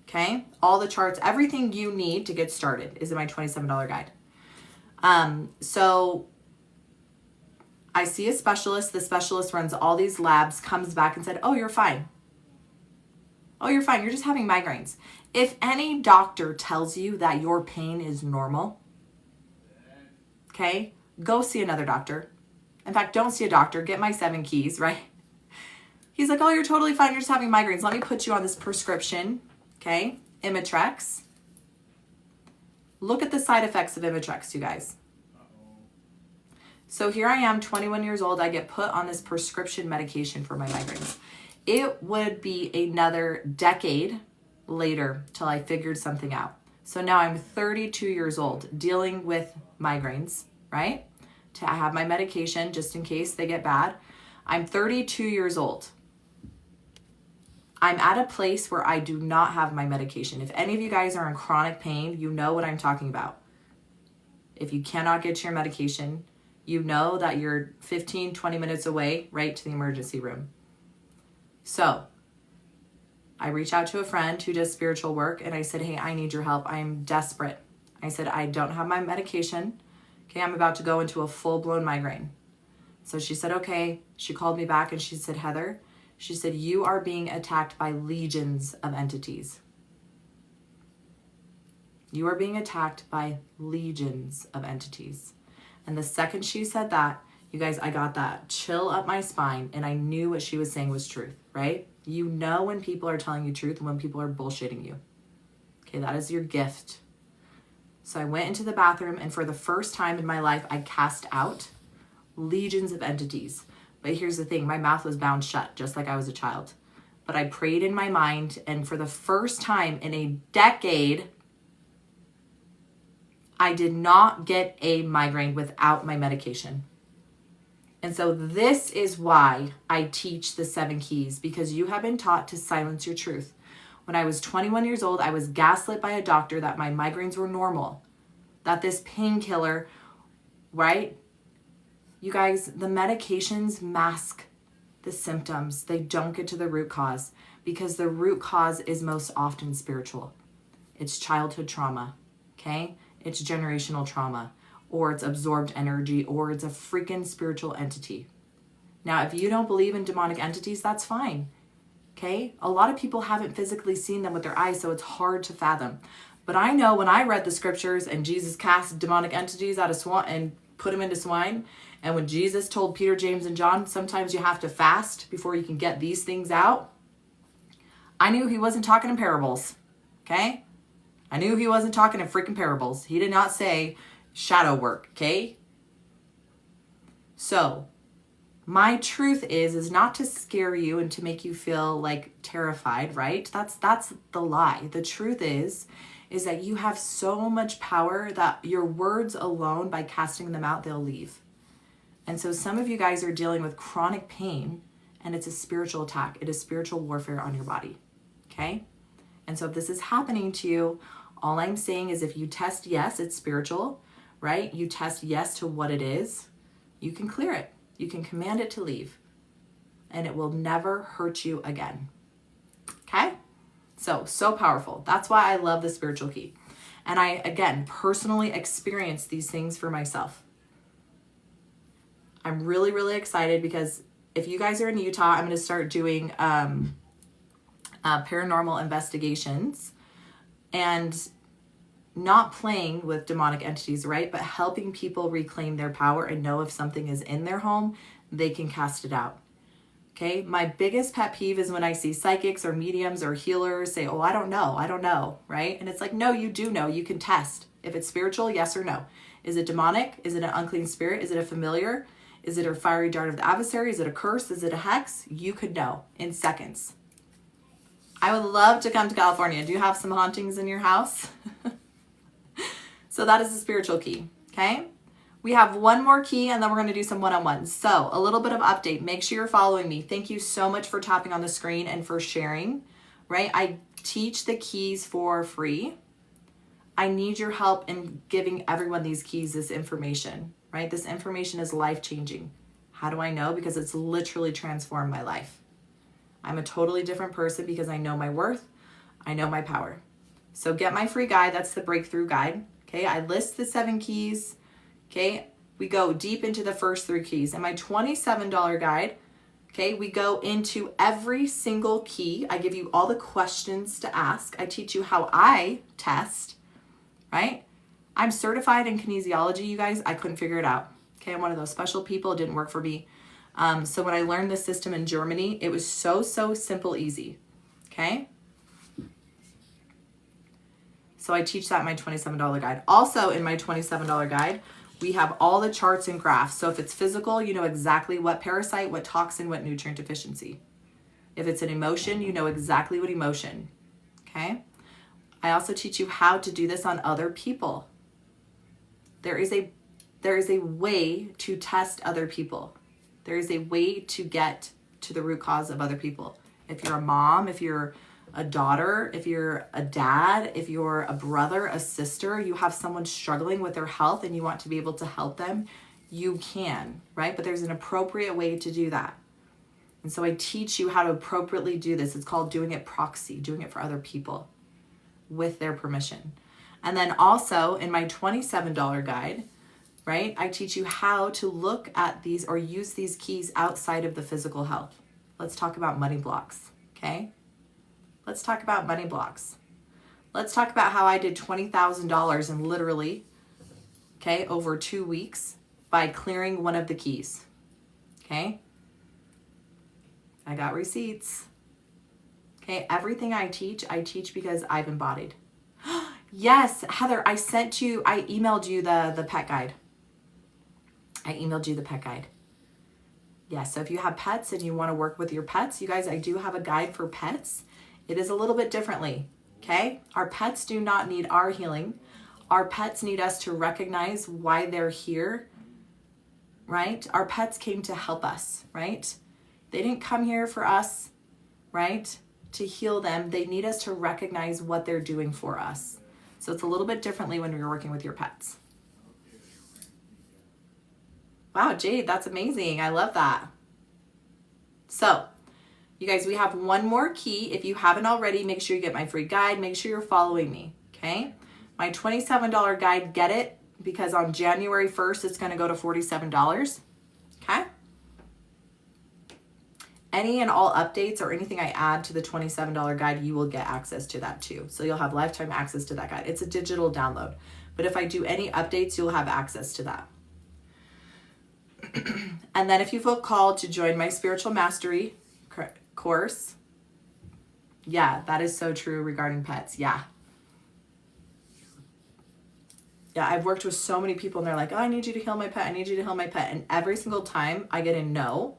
Okay. All the charts, everything you need to get started is in my $27 guide. So I see a specialist. The specialist runs all these labs, comes back and said, oh, you're fine. Oh, you're fine. You're just having migraines. If any doctor tells you that your pain is normal, okay, go see another doctor. In fact, don't see a doctor. Get my 7 keys, right? He's like, oh, you're totally fine. You're just having migraines. Let me put you on this prescription, okay, Imitrex. Look at the side effects of Imitrex, you guys. So here I am, 21 years old. I get put on this prescription medication for my migraines. It would be another decade later till I figured something out. So now I'm 32 years old dealing with migraines, right? To have my medication just in case they get bad. I'm 32 years old. I'm at a place where I do not have my medication. If any of you guys are in chronic pain, you know what I'm talking about. If you cannot get your medication, you know that you're 15, 20 minutes away, right to the emergency room. So I reach out to a friend who does spiritual work and I said, hey, I need your help. I am desperate. I said, I don't have my medication. Okay, I'm about to go into a full-blown migraine. So she said, okay. She called me back and she said, Heather, she said, you are being attacked by legions of entities. You are being attacked by legions of entities. And the second she said that, you guys, I got that chill up my spine and I knew what she was saying was truth, right? You know when people are telling you truth and when people are bullshitting you. Okay, that is your gift. So I went into the bathroom and for the first time in my life, I cast out legions of entities. But here's the thing, my mouth was bound shut just like I was a child. But I prayed in my mind and for the first time in a decade, I did not get a migraine without my medication. And so this is why I teach the 7 keys, because you have been taught to silence your truth. When I was 21 years old, I was gaslit by a doctor that my migraines were normal, that this painkiller, right? You guys, the medications mask the symptoms. They don't get to the root cause because the root cause is most often spiritual. It's childhood trauma, okay? It's generational trauma, or it's absorbed energy, or it's a freaking spiritual entity. Now, if you don't believe in demonic entities, that's fine, okay? A lot of people haven't physically seen them with their eyes, so it's hard to fathom. But I know when I read the scriptures and Jesus cast demonic entities out of swine and put them into swine, and when Jesus told Peter, James, and John, sometimes you have to fast before you can get these things out, I knew he wasn't talking in parables, okay? I knew he wasn't talking in freaking parables. He did not say shadow work, okay? So, my truth is not to scare you and to make you feel like terrified, right? That's the lie. The truth is that you have so much power that your words alone, by casting them out, they'll leave. And so some of you guys are dealing with chronic pain and it's a spiritual attack. It is spiritual warfare on your body, okay? And so if this is happening to you, all I'm saying is if you test yes, it's spiritual, right? You test yes to what it is, you can clear it. You can command it to leave and it will never hurt you again, okay? So powerful. That's why I love the spiritual key. And I, again, personally experienced these things for myself. I'm really, really excited because if you guys are in Utah, I'm going to start doing paranormal investigations and not playing with demonic entities, right? But helping people reclaim their power and know if something is in their home, they can cast it out. Okay, my biggest pet peeve is when I see psychics or mediums or healers say, oh, I don't know, right? And it's like, no, you do know. You can test. If it's spiritual, yes or no. Is it demonic? Is it an unclean spirit? Is it a familiar? Is it a fiery dart of the adversary? Is it a curse? Is it a hex? You could know in seconds. I would love to come to California. Do you have some hauntings in your house? So that is the spiritual key, okay? We have one more key and then we're going to do some one-on-ones. So a little bit of update. Make sure you're following me. Thank you so much for tapping on the screen and for sharing, right? I teach the keys for free. I need your help in giving everyone these keys, this information, right? This information is life-changing. How do I know? Because it's literally transformed my life. I'm a totally different person because I know my worth. I know my power. So get my free guide. That's the breakthrough guide. Okay. I list the 7 keys. Okay. We go deep into the first 3 keys. And my $27 guide, okay, we go into every single key. I give you all the questions to ask. I teach you how I test, right? I'm certified in kinesiology, you guys. I couldn't figure it out. Okay, I'm one of those special people. It didn't work for me. So when I learned this system in Germany, it was so simple, easy. Okay. So I teach that in my $27 guide. Also in my $27 guide, We have all the charts and graphs. So if it's physical, you know exactly what parasite, what toxin, what nutrient deficiency. If it's an emotion, you know exactly what emotion. Okay? I also teach you how to do this on other people. There is a way to test other people. There is a way to get to the root cause of other people. If you're a mom, if you're a daughter, if you're a dad, if you're a brother, a sister, you have someone struggling with their health and you want to be able to help them, you can, right? But there's an appropriate way to do that. And so I teach you how to appropriately do this. It's called doing it proxy, doing it for other people with their permission. And then also in my $27 guide, right, I teach you how to look at these or use these keys outside of the physical health. Let's talk about money blocks, okay? Let's talk about money blocks. Let's talk about how I did $20,000 in literally, okay, over 2 weeks by clearing one of the keys, okay? I got receipts. Okay, everything I teach because I've embodied. Yes, Heather, I emailed you the pet guide. I emailed you the pet guide. Yes, so if you have pets and you want to work with your pets, you guys, I do have a guide for pets. It is a little bit differently, okay? Our pets do not need our healing. Our pets need us to recognize why they're here, right? Our pets came to help us, right? They didn't come here for us, right, to heal them. They need us to recognize what they're doing for us. So it's a little bit differently when you're working with your pets. Wow, Jade, that's amazing. I love that. So, you guys, we have one more key. If you haven't already, make sure you get my free guide. Make sure you're following me, okay? My $27 guide, get it, because on January 1st, it's going to go to $47, okay? Any and all updates or anything I add to the $27 guide, you will get access to that too. So you'll have lifetime access to that guide. It's a digital download. But if I do any updates, you'll have access to that. And then if you feel called to join my spiritual mastery course, yeah, that is so true regarding pets. Yeah, I've worked with so many people and they're like, oh, I need you to heal my pet. I need you to heal my pet. And every single time I get a no.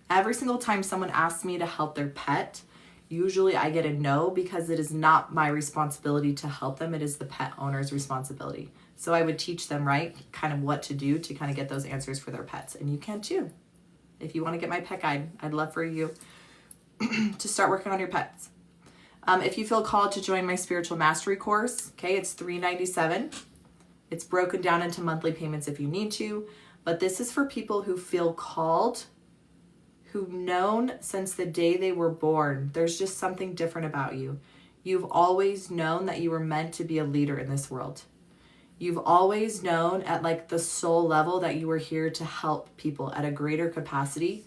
Every single time someone asks me to help their pet, usually I get a no because it is not my responsibility to help them. It is the pet owner's responsibility. So I would teach them, right, kind of what to do to kind of get those answers for their pets. And you can too. If you want to get my pet guide, I'd love for you to start working on your pets. If you feel called to join my spiritual mastery course, okay, it's $397. It's broken down into monthly payments if you need to. But this is for people who feel called, who've known since the day they were born. There's just something different about you. You've always known that you were meant to be a leader in this world. You've always known at like the soul level that you were here to help people at a greater capacity.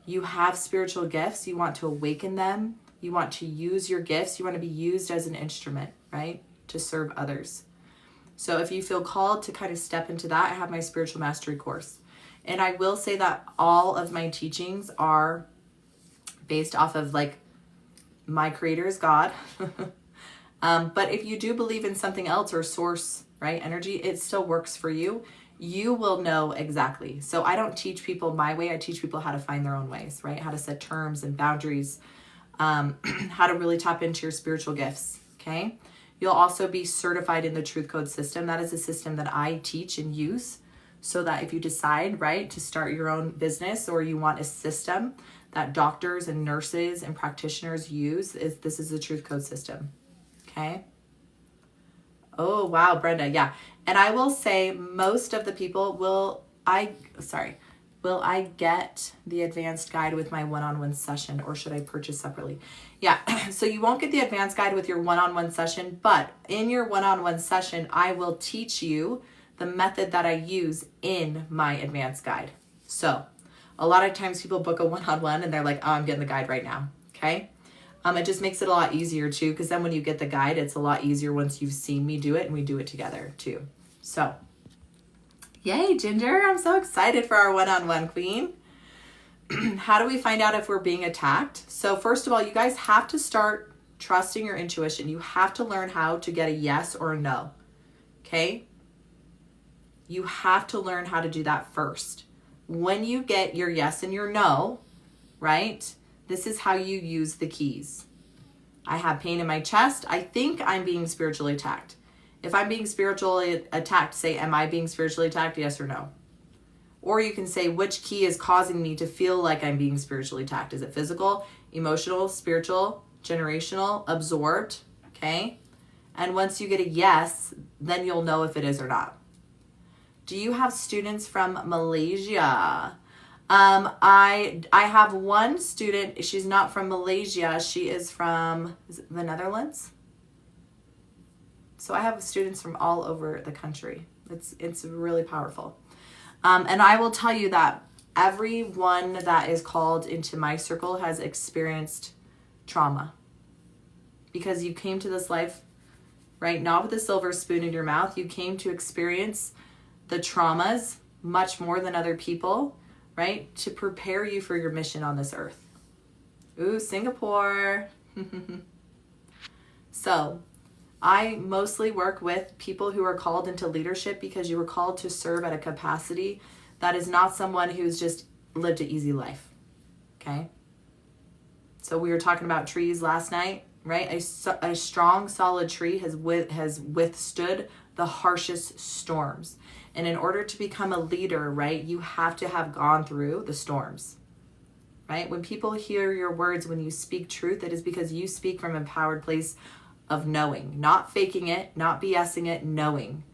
You have spiritual gifts. You want to awaken them. You want to use your gifts. You want to be used as an instrument, right? To serve others. So if you feel called to kind of step into that, I have my spiritual mastery course. And I will say that all of my teachings are based off of like my creator is God. But if you do believe in something else or source, right, energy, it still works for you. You will know exactly. So I don't teach people my way. I teach people how to find their own ways, right? How to set terms and boundaries, how to really tap into your spiritual gifts, okay? You'll also be certified in the Truth Code system. That is a system that I teach and use so that if you decide, right, to start your own business or you want a system that doctors and nurses and practitioners use, this is the Truth Code system. Okay. Oh, wow, Brenda. Yeah. And I will say most of the people will I get the advanced guide with my one-on-one session or should I purchase separately? Yeah. So you won't get the advanced guide with your one-on-one session, but in your one-on-one session, I will teach you the method that I use in my advanced guide. So a lot of times people book a one-on-one and they're like, oh, I'm getting the guide right now. Okay. It just makes it a lot easier too, because then when you get the guide, it's a lot easier once you've seen me do it and we do it together too. So, yay, Ginger. I'm so excited for our one-on-one queen. How do we find out if we're being attacked? So first of all, you guys have to start trusting your intuition. You have to learn how to get a yes or a no. Okay? You have to learn how to do that first. When you get your yes and your no, right? This is how you use the keys. I have pain in my chest. I think I'm being spiritually attacked. If I'm being spiritually attacked, say, am I being spiritually attacked? Yes or no? Or you can say, which key is causing me to feel like I'm being spiritually attacked? Is it physical, emotional, spiritual, generational, absorbed? Okay. And once you get a yes, then you'll know if it is or not. Do you have students from Malaysia? I have one student. She's not from Malaysia. She is from the Netherlands. So I have students from all over the country. It's really powerful. And I will tell you that everyone that is called into my circle has experienced trauma. Because you came to this life, right? Not with a silver spoon in your mouth. You came to experience the traumas much more than other people, right? To prepare you for your mission on this earth. Ooh, Singapore. So I mostly work with people who are called into leadership because you were called to serve at a capacity that is not someone who's just lived an easy life. Okay. So we were talking about trees last night, right? A strong, solid tree has withstood the harshest storms. And in order to become a leader, right, you have to have gone through the storms, right? When people hear your words, when you speak truth, it is because you speak from an empowered place of knowing, not faking it, not BSing it, knowing.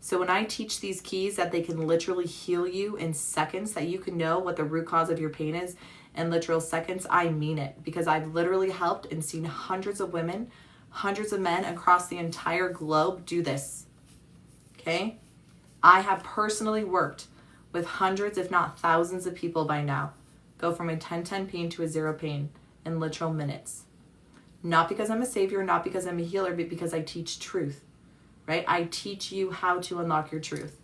So when I teach these keys that they can literally heal you in seconds, that you can know what the root cause of your pain is in literal seconds, I mean it, because I've literally helped and seen hundreds of women, hundreds of men across the entire globe do this. Okay? I have personally worked with hundreds, if not thousands of people by now, go from a 10-10 pain to a 0 pain in literal minutes. Not because I'm a savior, not because I'm a healer, but because I teach truth, right? I teach you how to unlock your truth.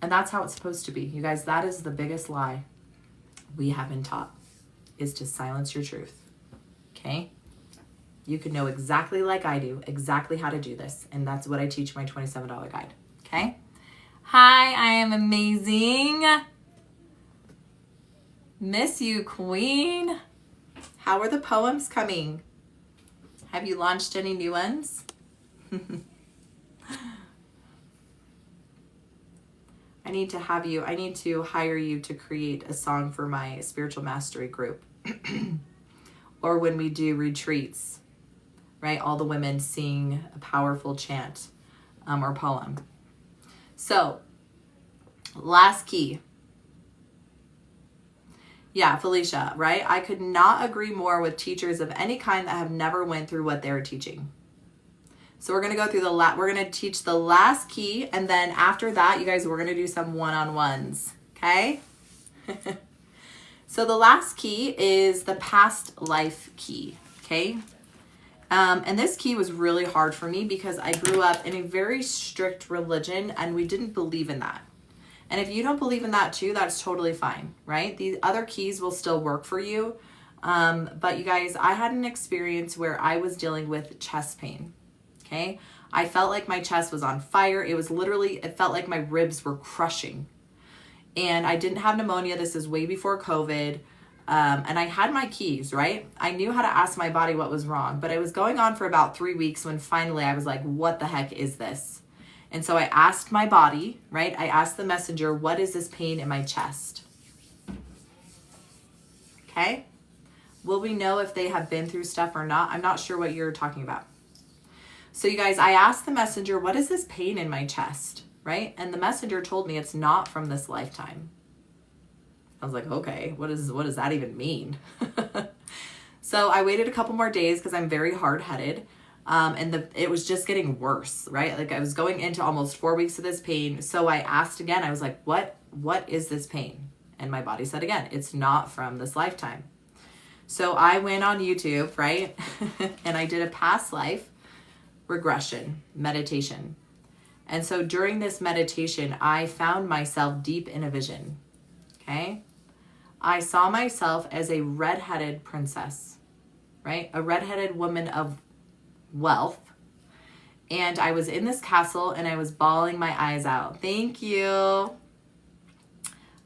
And that's how it's supposed to be. You guys, that is the biggest lie we have been taught, is to silence your truth, okay? You can know exactly like I do, exactly how to do this. And that's what I teach my $27 guide, okay? Hi, I am amazing. Miss you, queen. How are the poems coming? Have you launched any new ones? I need to hire you to create a song for my spiritual mastery group. Or when we do retreats, right? All the women sing a powerful chant or poem. So, last key. Yeah, Felicia, right? I could not agree more with teachers of any kind that have never went through what they're teaching. So we're going to go through we're going to teach the last key, and then after that, you guys, we're going to do some one-on-ones, okay? So the last key is the past life key, okay? And this key was really hard for me because I grew up in a very strict religion and we didn't believe in that. And if you don't believe in that too, that's totally fine, right? These other keys will still work for you. But you guys, I had an experience where I was dealing with chest pain, okay? I felt like my chest was on fire. It felt like my ribs were crushing. And I didn't have pneumonia. This is way before COVID. And I had my keys, right? I knew how to ask my body what was wrong, but it was going on for about 3 weeks when finally I was like, what the heck is this? And so I asked my body, right? I asked the messenger, what is this pain in my chest? Okay. Will we know if they have been through stuff or not? I'm not sure what you're talking about. So you guys, I asked the messenger, what is this pain in my chest, right? And the messenger told me it's not from this lifetime. I was like, okay, what does that even mean? So I waited a couple more days because I'm very hard-headed. And it was just getting worse, right? Like I was going into almost 4 weeks of this pain. So I asked again, I was like, what is this pain? And my body said again, it's not from this lifetime. So I went on YouTube, right? And I did a past life regression meditation. And so during this meditation, I found myself deep in a vision, okay? I saw myself as a redheaded princess, right? A redheaded woman of wealth. And I was in this castle and I was bawling my eyes out. Thank you.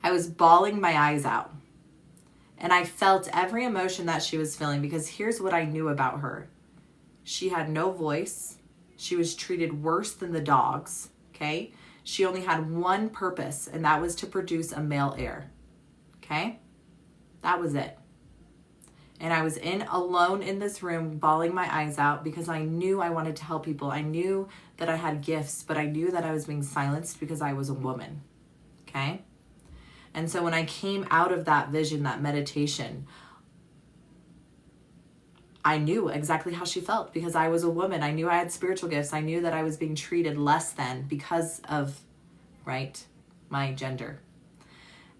I was bawling my eyes out. And I felt every emotion that she was feeling, because here's what I knew about her. She had no voice. She was treated worse than the dogs, okay? She only had one purpose, and that was to produce a male heir, okay? That was it. And I was alone in this room, bawling my eyes out, because I knew I wanted to help people. I knew that I had gifts, but I knew that I was being silenced because I was a woman, okay? And so when I came out of that vision, that meditation, I knew exactly how she felt, because I was a woman. I knew I had spiritual gifts. I knew that I was being treated less than because of, right, my gender.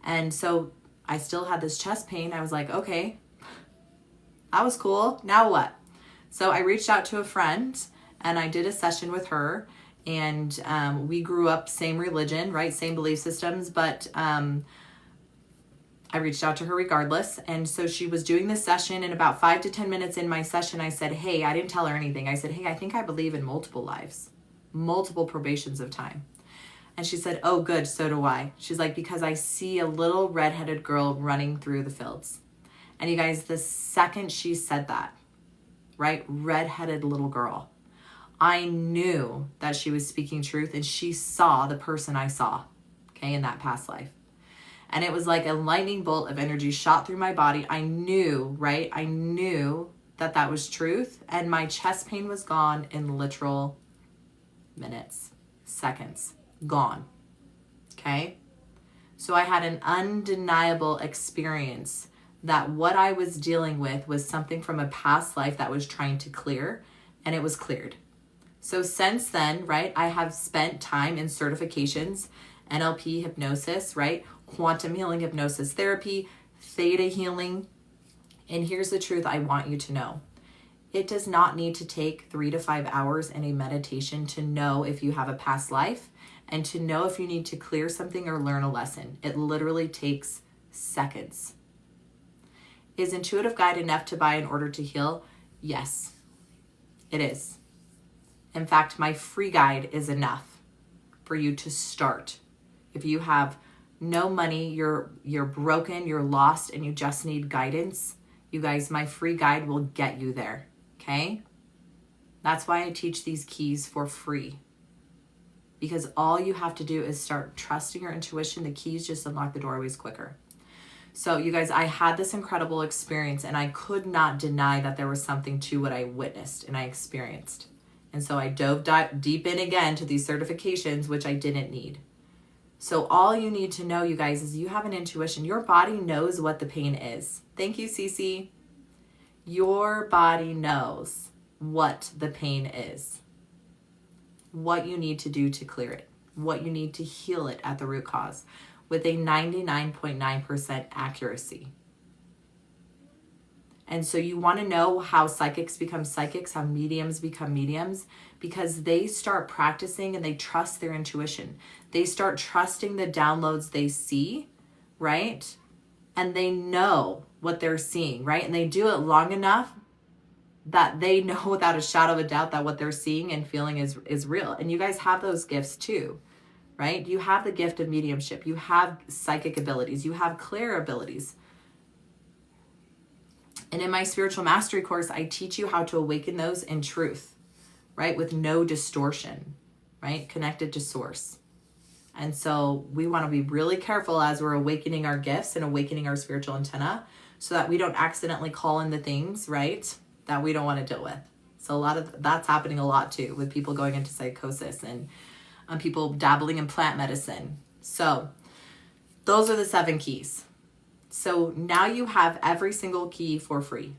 And so I still had this chest pain. I was like, okay, that was cool. Now what? So I reached out to a friend and I did a session with her, and we grew up same religion, right? Same belief systems, but I reached out to her regardless. And so she was doing this session, and about 5 to 10 minutes in my session, I said, hey, I didn't tell her anything. I said, hey, I think I believe in multiple lives, multiple probations of time. And she said, oh, good, so do I. She's like, because I see a little redheaded girl running through the fields. And you guys, the second she said that, right, redheaded little girl, I knew that she was speaking truth, and she saw the person I saw, okay, in that past life. And it was like a lightning bolt of energy shot through my body. I knew, right? I knew that that was truth. And my chest pain was gone in literal minutes, seconds, gone. Okay? So I had an undeniable experience that what I was dealing with was something from a past life that was trying to clear, and it was cleared. So since then, right, I have spent time in certifications, NLP hypnosis, right? Quantum healing hypnosis therapy, theta healing. And here's the truth I want you to know. It does not need to take 3 to 5 hours in a meditation to know if you have a past life and to know if you need to clear something or learn a lesson. It literally takes seconds. Is intuitive guide enough to buy in order to heal? Yes, it is. In fact, my free guide is enough for you to start. If you have no money, you're broken, you're lost, and you just need guidance, you guys, my free guide will get you there, okay? That's why I teach these keys for free, because all you have to do is start trusting your intuition. The keys just unlock the doorways quicker. So you guys, I had this incredible experience, and I could not deny that there was something to what I witnessed and I experienced. And so I dove deep in again to these certifications, which I didn't need. So all you need to know, you guys, is you have an intuition. Your body knows what the pain is. Thank you, Cece. Your body knows what the pain is, what you need to do to clear it, what you need to heal it at the root cause with a 99.9% accuracy. And so you want to know how psychics become psychics, how mediums become mediums, because they start practicing and they trust their intuition. They start trusting the downloads they see, right? And they know what they're seeing, right? And they do it long enough that they know without a shadow of a doubt that what they're seeing and feeling is real. And you guys have those gifts too, right? You have the gift of mediumship. You have psychic abilities. You have clair abilities. And in my spiritual mastery course, I teach you how to awaken those in truth, right? With no distortion, right? Connected to source. And so we want to be really careful as we're awakening our gifts and awakening our spiritual antenna so that we don't accidentally call in the things, right, that we don't want to deal with. So a lot of that's happening a lot too, with people going into psychosis and people dabbling in plant medicine. So those are the 7 keys. So now you have every single key for free.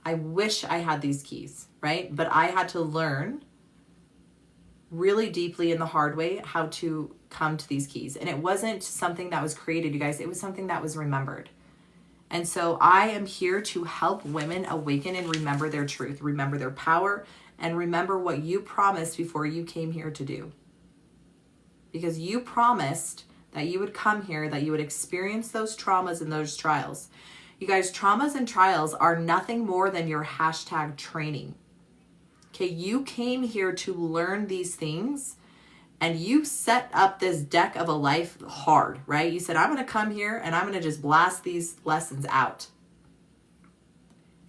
I wish I had these keys, right? But I had to learn really deeply in the hard way how to come to these keys. And it wasn't something that was created, you guys. It was something that was remembered. And so I am here to help women awaken and remember their truth, remember their power, and remember what you promised before you came here to do. Because you promised that you would come here, that you would experience those traumas and those trials. You guys, traumas and trials are nothing more than your hashtag training. Okay, you came here to learn these things, and you set up this deck of a life hard, right? You said, I'm going to come here and I'm going to just blast these lessons out.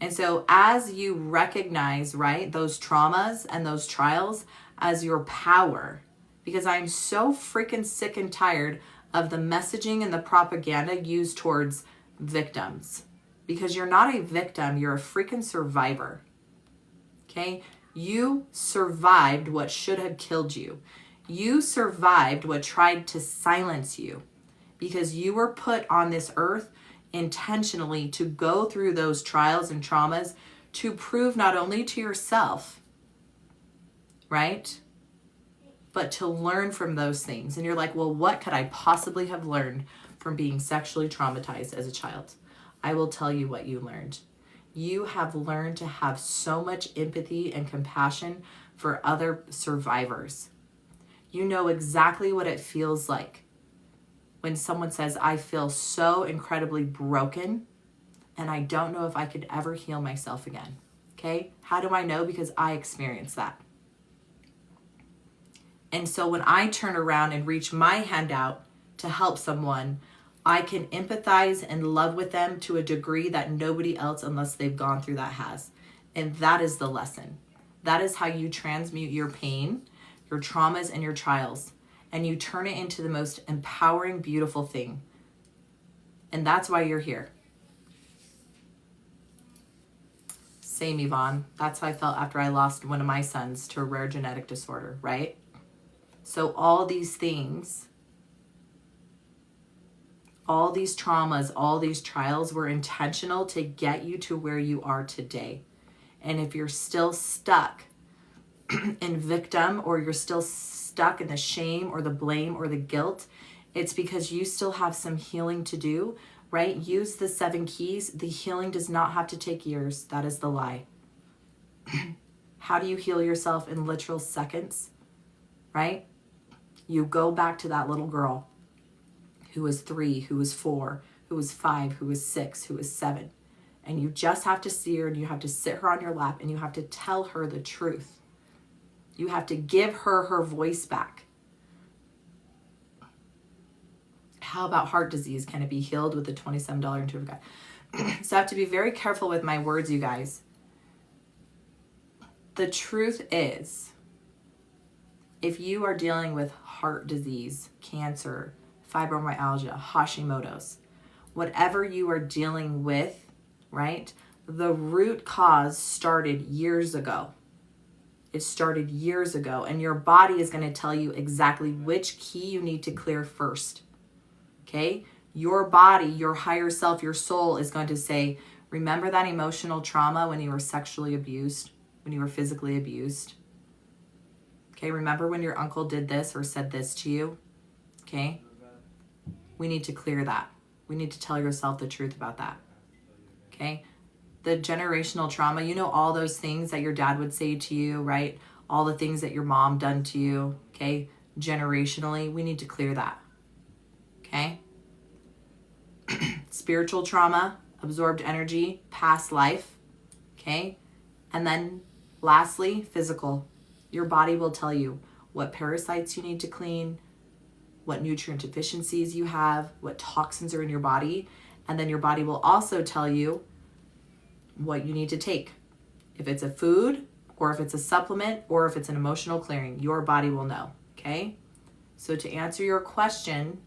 And so as you recognize, right, those traumas and those trials as your power, because I'm so freaking sick and tired of the messaging and the propaganda used towards victims. Because you're not a victim, you're a freaking survivor. Okay? You survived what should have killed you. You survived what tried to silence you, because you were put on this earth intentionally to go through those trials and traumas to prove not only to yourself, right, but to learn from those things. And you're like, well, what could I possibly have learned from being sexually traumatized as a child? I will tell you what you learned. You have learned to have so much empathy and compassion for other survivors. You know exactly what it feels like when someone says, I feel so incredibly broken and I don't know if I could ever heal myself again. Okay? How do I know? Because I experienced that. And so when I turn around and reach my hand out to help someone, I can empathize and love with them to a degree that nobody else, unless they've gone through that, has. And that is the lesson. That is how you transmute your pain, your traumas, and your trials. And you turn it into the most empowering, beautiful thing. And that's why you're here. Same, Yvonne. That's how I felt after I lost one of my sons to a rare genetic disorder, right? So all these things, all these traumas, all these trials were intentional to get you to where you are today. And if you're still stuck in victim, or you're still stuck in the shame or the blame or the guilt, it's because you still have some healing to do, right? Use the 7 keys. The healing does not have to take years. That is the lie. How do you heal yourself in literal seconds, right? You go back to that little girl who was 3, who was 4, who was 5, who was 6, who was 7. And you just have to see her, and you have to sit her on your lap, and you have to tell her the truth. You have to give her her voice back. How about heart disease? Can it be healed with a $27 Intuitive Guide? So I have to be very careful with my words, you guys. The truth is, if you are dealing with heart disease, cancer, fibromyalgia, Hashimoto's, whatever you are dealing with, right? The root cause started years ago. It started years ago, and your body is going to tell you exactly which key you need to clear first. Okay? Your body, your higher self, your soul is going to say, remember that emotional trauma when you were sexually abused, when you were physically abused? Okay, remember when your uncle did this or said this to you? Okay? We need to clear that. We need to tell yourself the truth about that. Okay? The generational trauma, you know, all those things that your dad would say to you, right? All the things that your mom done to you, okay? Generationally, we need to clear that. Okay? Spiritual trauma, absorbed energy, past life, okay? And then lastly, physical. Your body will tell you what parasites you need to clean, what nutrient deficiencies you have, what toxins are in your body, and then your body will also tell you what you need to take. If it's a food, or if it's a supplement, or if it's an emotional clearing, your body will know, okay? So to answer your question,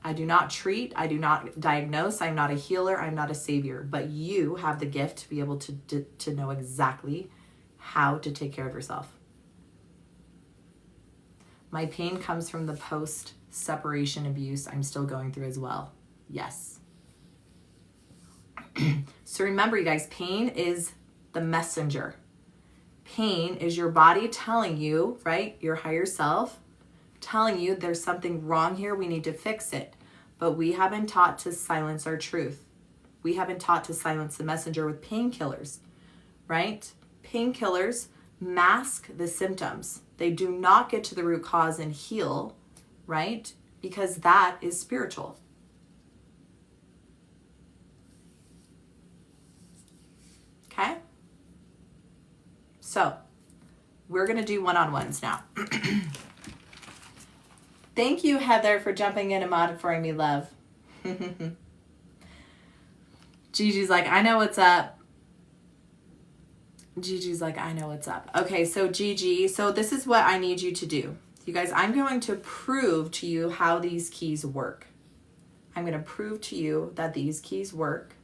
I do not treat, I do not diagnose, I'm not a healer, I'm not a savior, but you have the gift to be able to know exactly how to take care of yourself. My pain comes from the post-separation abuse I'm still going through as well. Yes. So remember, you guys, pain is the messenger. Pain is your body telling you, right, your higher self, telling you there's something wrong here, we need to fix it. But we have been taught to silence our truth. We have been taught to silence the messenger with painkillers, right? Painkillers mask the symptoms. They do not get to the root cause and heal, right? Because that is spiritual. Okay? So So we're going to do one-on-ones now. Thank you, Heather, for jumping in and modifying me, love. Gigi's like, I know what's up. Gigi's like, I know what's up. Okay, so Gigi, so this is what I need you to do. You guys, I'm going to prove to you how these keys work. I'm going to prove to you that these keys work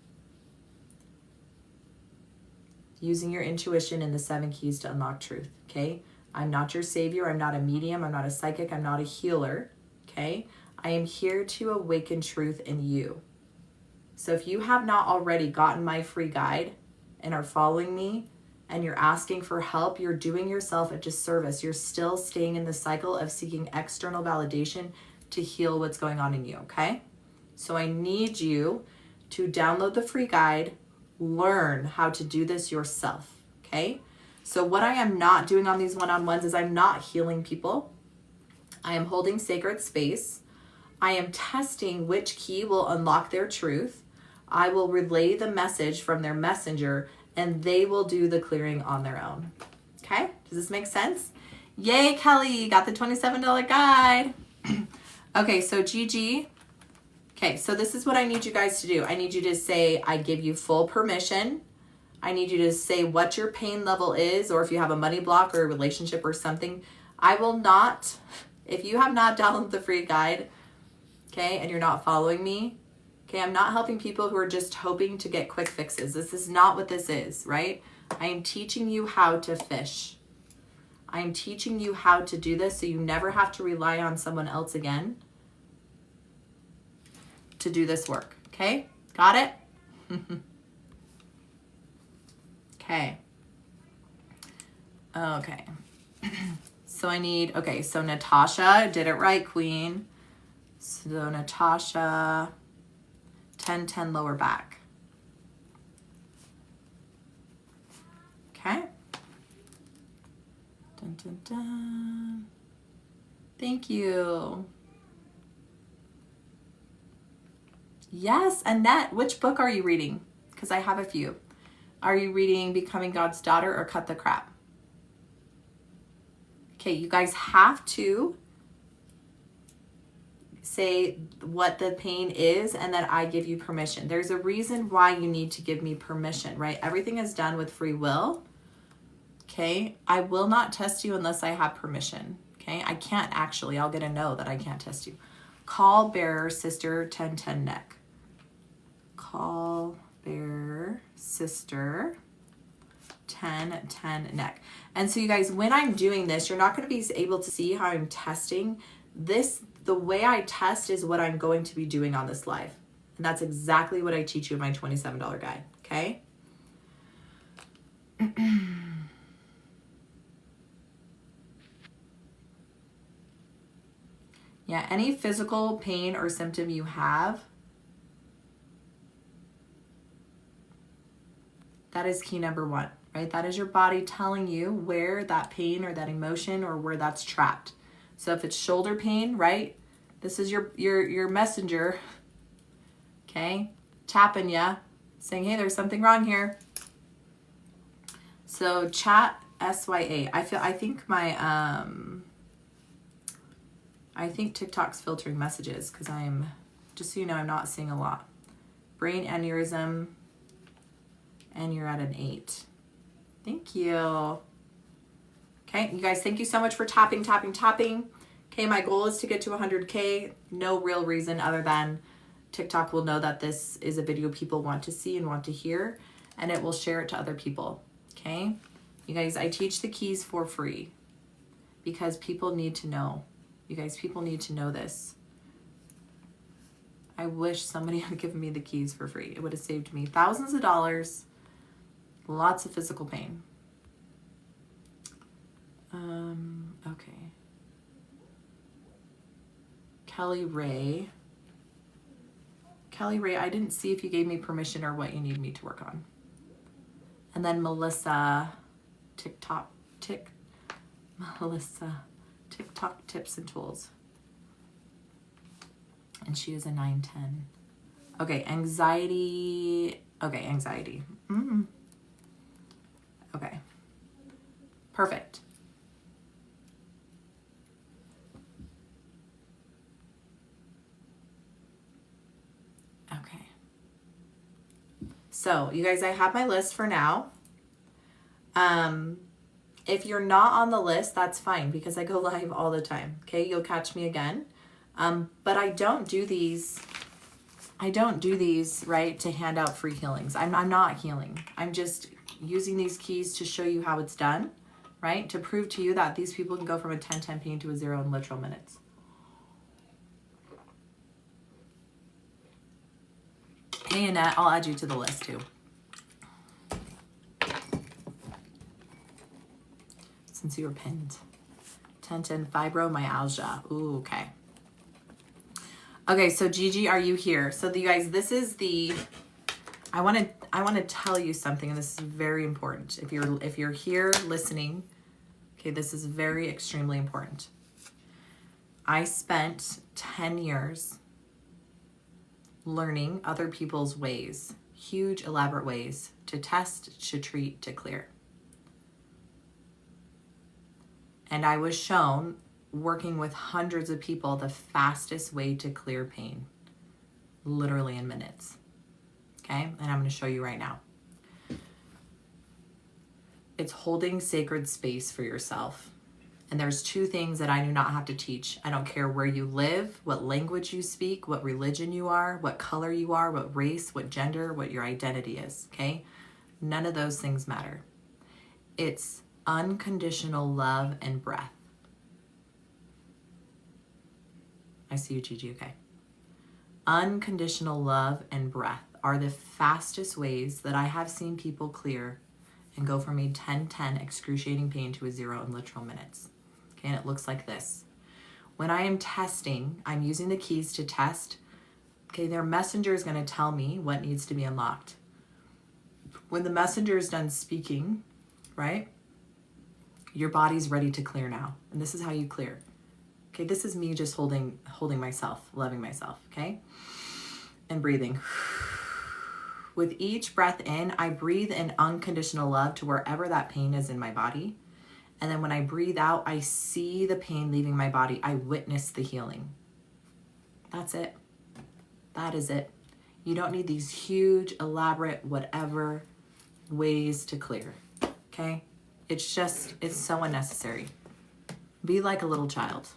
using your intuition and the 7 keys to unlock truth, okay? I'm not your savior. I'm not a medium. I'm not a psychic. I'm not a healer, okay? I am here to awaken truth in you. So if you have not already gotten my free guide and are following me and you're asking for help, you're doing yourself a disservice. You're still staying in the cycle of seeking external validation to heal what's going on in you, okay? So I need you to download the free guide, learn how to do this yourself, okay? So what I am not doing on these one-on-ones is I'm not healing people. I am holding sacred space. I am testing which key will unlock their truth. I will relay the message from their messenger and they will do the clearing on their own. Okay? Does this make sense? Yay, Kelly, got the $27 guide. Okay, so Gigi. Okay, so this is what I need you guys to do. I need you to say, I give you full permission. I need you to say what your pain level is, or if you have a money block or a relationship or something. I will not, if you have not downloaded the free guide, okay, and you're not following me, okay, I'm not helping people who are just hoping to get quick fixes. This is not what this is, right? I am teaching you how to fish. I am teaching you how to do this so you never have to rely on someone else again to do this work, okay? Got it? Okay. Okay. So I need, okay, so Natasha did it right, Queen. So Natasha, 10-10 lower back. Okay. Dun, dun, dun. Thank you. Yes, Annette, which book are you reading? Because I have a few. Are you reading Becoming God's Daughter or Cut the Crap? Okay, you guys have to say what the pain is and that I give you permission. There's a reason why you need to give me permission, right? Everything is done with free will. Okay, I will not test you unless I have permission. Okay, I can't actually. I'll get a no that I can't test you. Call bearer, sister, 10-10 neck. Call bearer, sister, 10-10 neck. And so you guys, when I'm doing this, you're not going to be able to see how I'm testing this. The way I test is what I'm going to be doing on this live. And that's exactly what I teach you in my $27 guide. Okay. Yeah. Any physical pain or symptom you have, that is key number 1, right? That is your body telling you where that pain or that emotion or where that's trapped. So if it's shoulder pain, right? This is your messenger, okay? Tapping ya, saying, hey, there's something wrong here. So chat SYA. I think my, I think TikTok's filtering messages because I'm, just so you know, I'm not seeing a lot. Brain aneurysm, and you're at an 8. Thank you. Okay, you guys, thank you so much for tapping. Okay, my goal is to get to 100K. No real reason other than TikTok will know that this is a video people want to see and want to hear, and it will share it to other people, okay? You guys, I teach the keys for free because people need to know. You guys, people need to know this. I wish somebody had given me the keys for free. It would have saved me thousands of dollars, lots of physical pain. Okay. Kelly Ray, I didn't see if you gave me permission or what you need me to work on. And then Melissa, TikTok tips and tools. And she is a 9-10. Okay, anxiety. Okay, anxiety. Okay. Perfect. Okay. So, you guys, I have my list for now. If you're not on the list, that's fine because I go live all the time. Okay, you'll catch me again. But I don't do these, right, to hand out free healings. I'm not healing. I'm just using these keys to show you how it's done, right? To prove to you that these people can go from a 10-10 pain to a 0 in literal minutes. Hey, Annette, I'll add you to the list too. Since you were pinned. 10-10 fibromyalgia. Ooh, okay. Okay, so Gigi, are you here? So you guys, this is the, I want to tell you something, and this is very important. If you're here listening, okay, this is very extremely important. I spent 10 years learning other people's ways, huge elaborate ways to test, to treat, to clear. And I was shown, working with hundreds of people, the fastest way to clear pain, literally in minutes. Okay, and I'm going to show you right now. It's holding sacred space for yourself. And there's two things that I do not have to teach. I don't care where you live, what language you speak, what religion you are, what color you are, what race, what gender, what your identity is, okay? None of those things matter. It's unconditional love and breath. I see you, Gigi, okay. Unconditional love and breath are the fastest ways that I have seen people clear and go from a 10-10 excruciating pain to a 0 in literal minutes. Okay, and it looks like this. When I am testing, I'm using the keys to test. Okay, their messenger is going to tell me what needs to be unlocked. When the messenger is done speaking, right, your body's ready to clear now. And this is how you clear. Okay, this is me just holding myself, loving myself, okay? And breathing. With each breath in, I breathe in unconditional love to wherever that pain is in my body. And then when I breathe out, I see the pain leaving my body. I witness the healing. That's it. That is it. You don't need these huge, elaborate, whatever ways to clear, okay? It's so unnecessary. Be like a little child.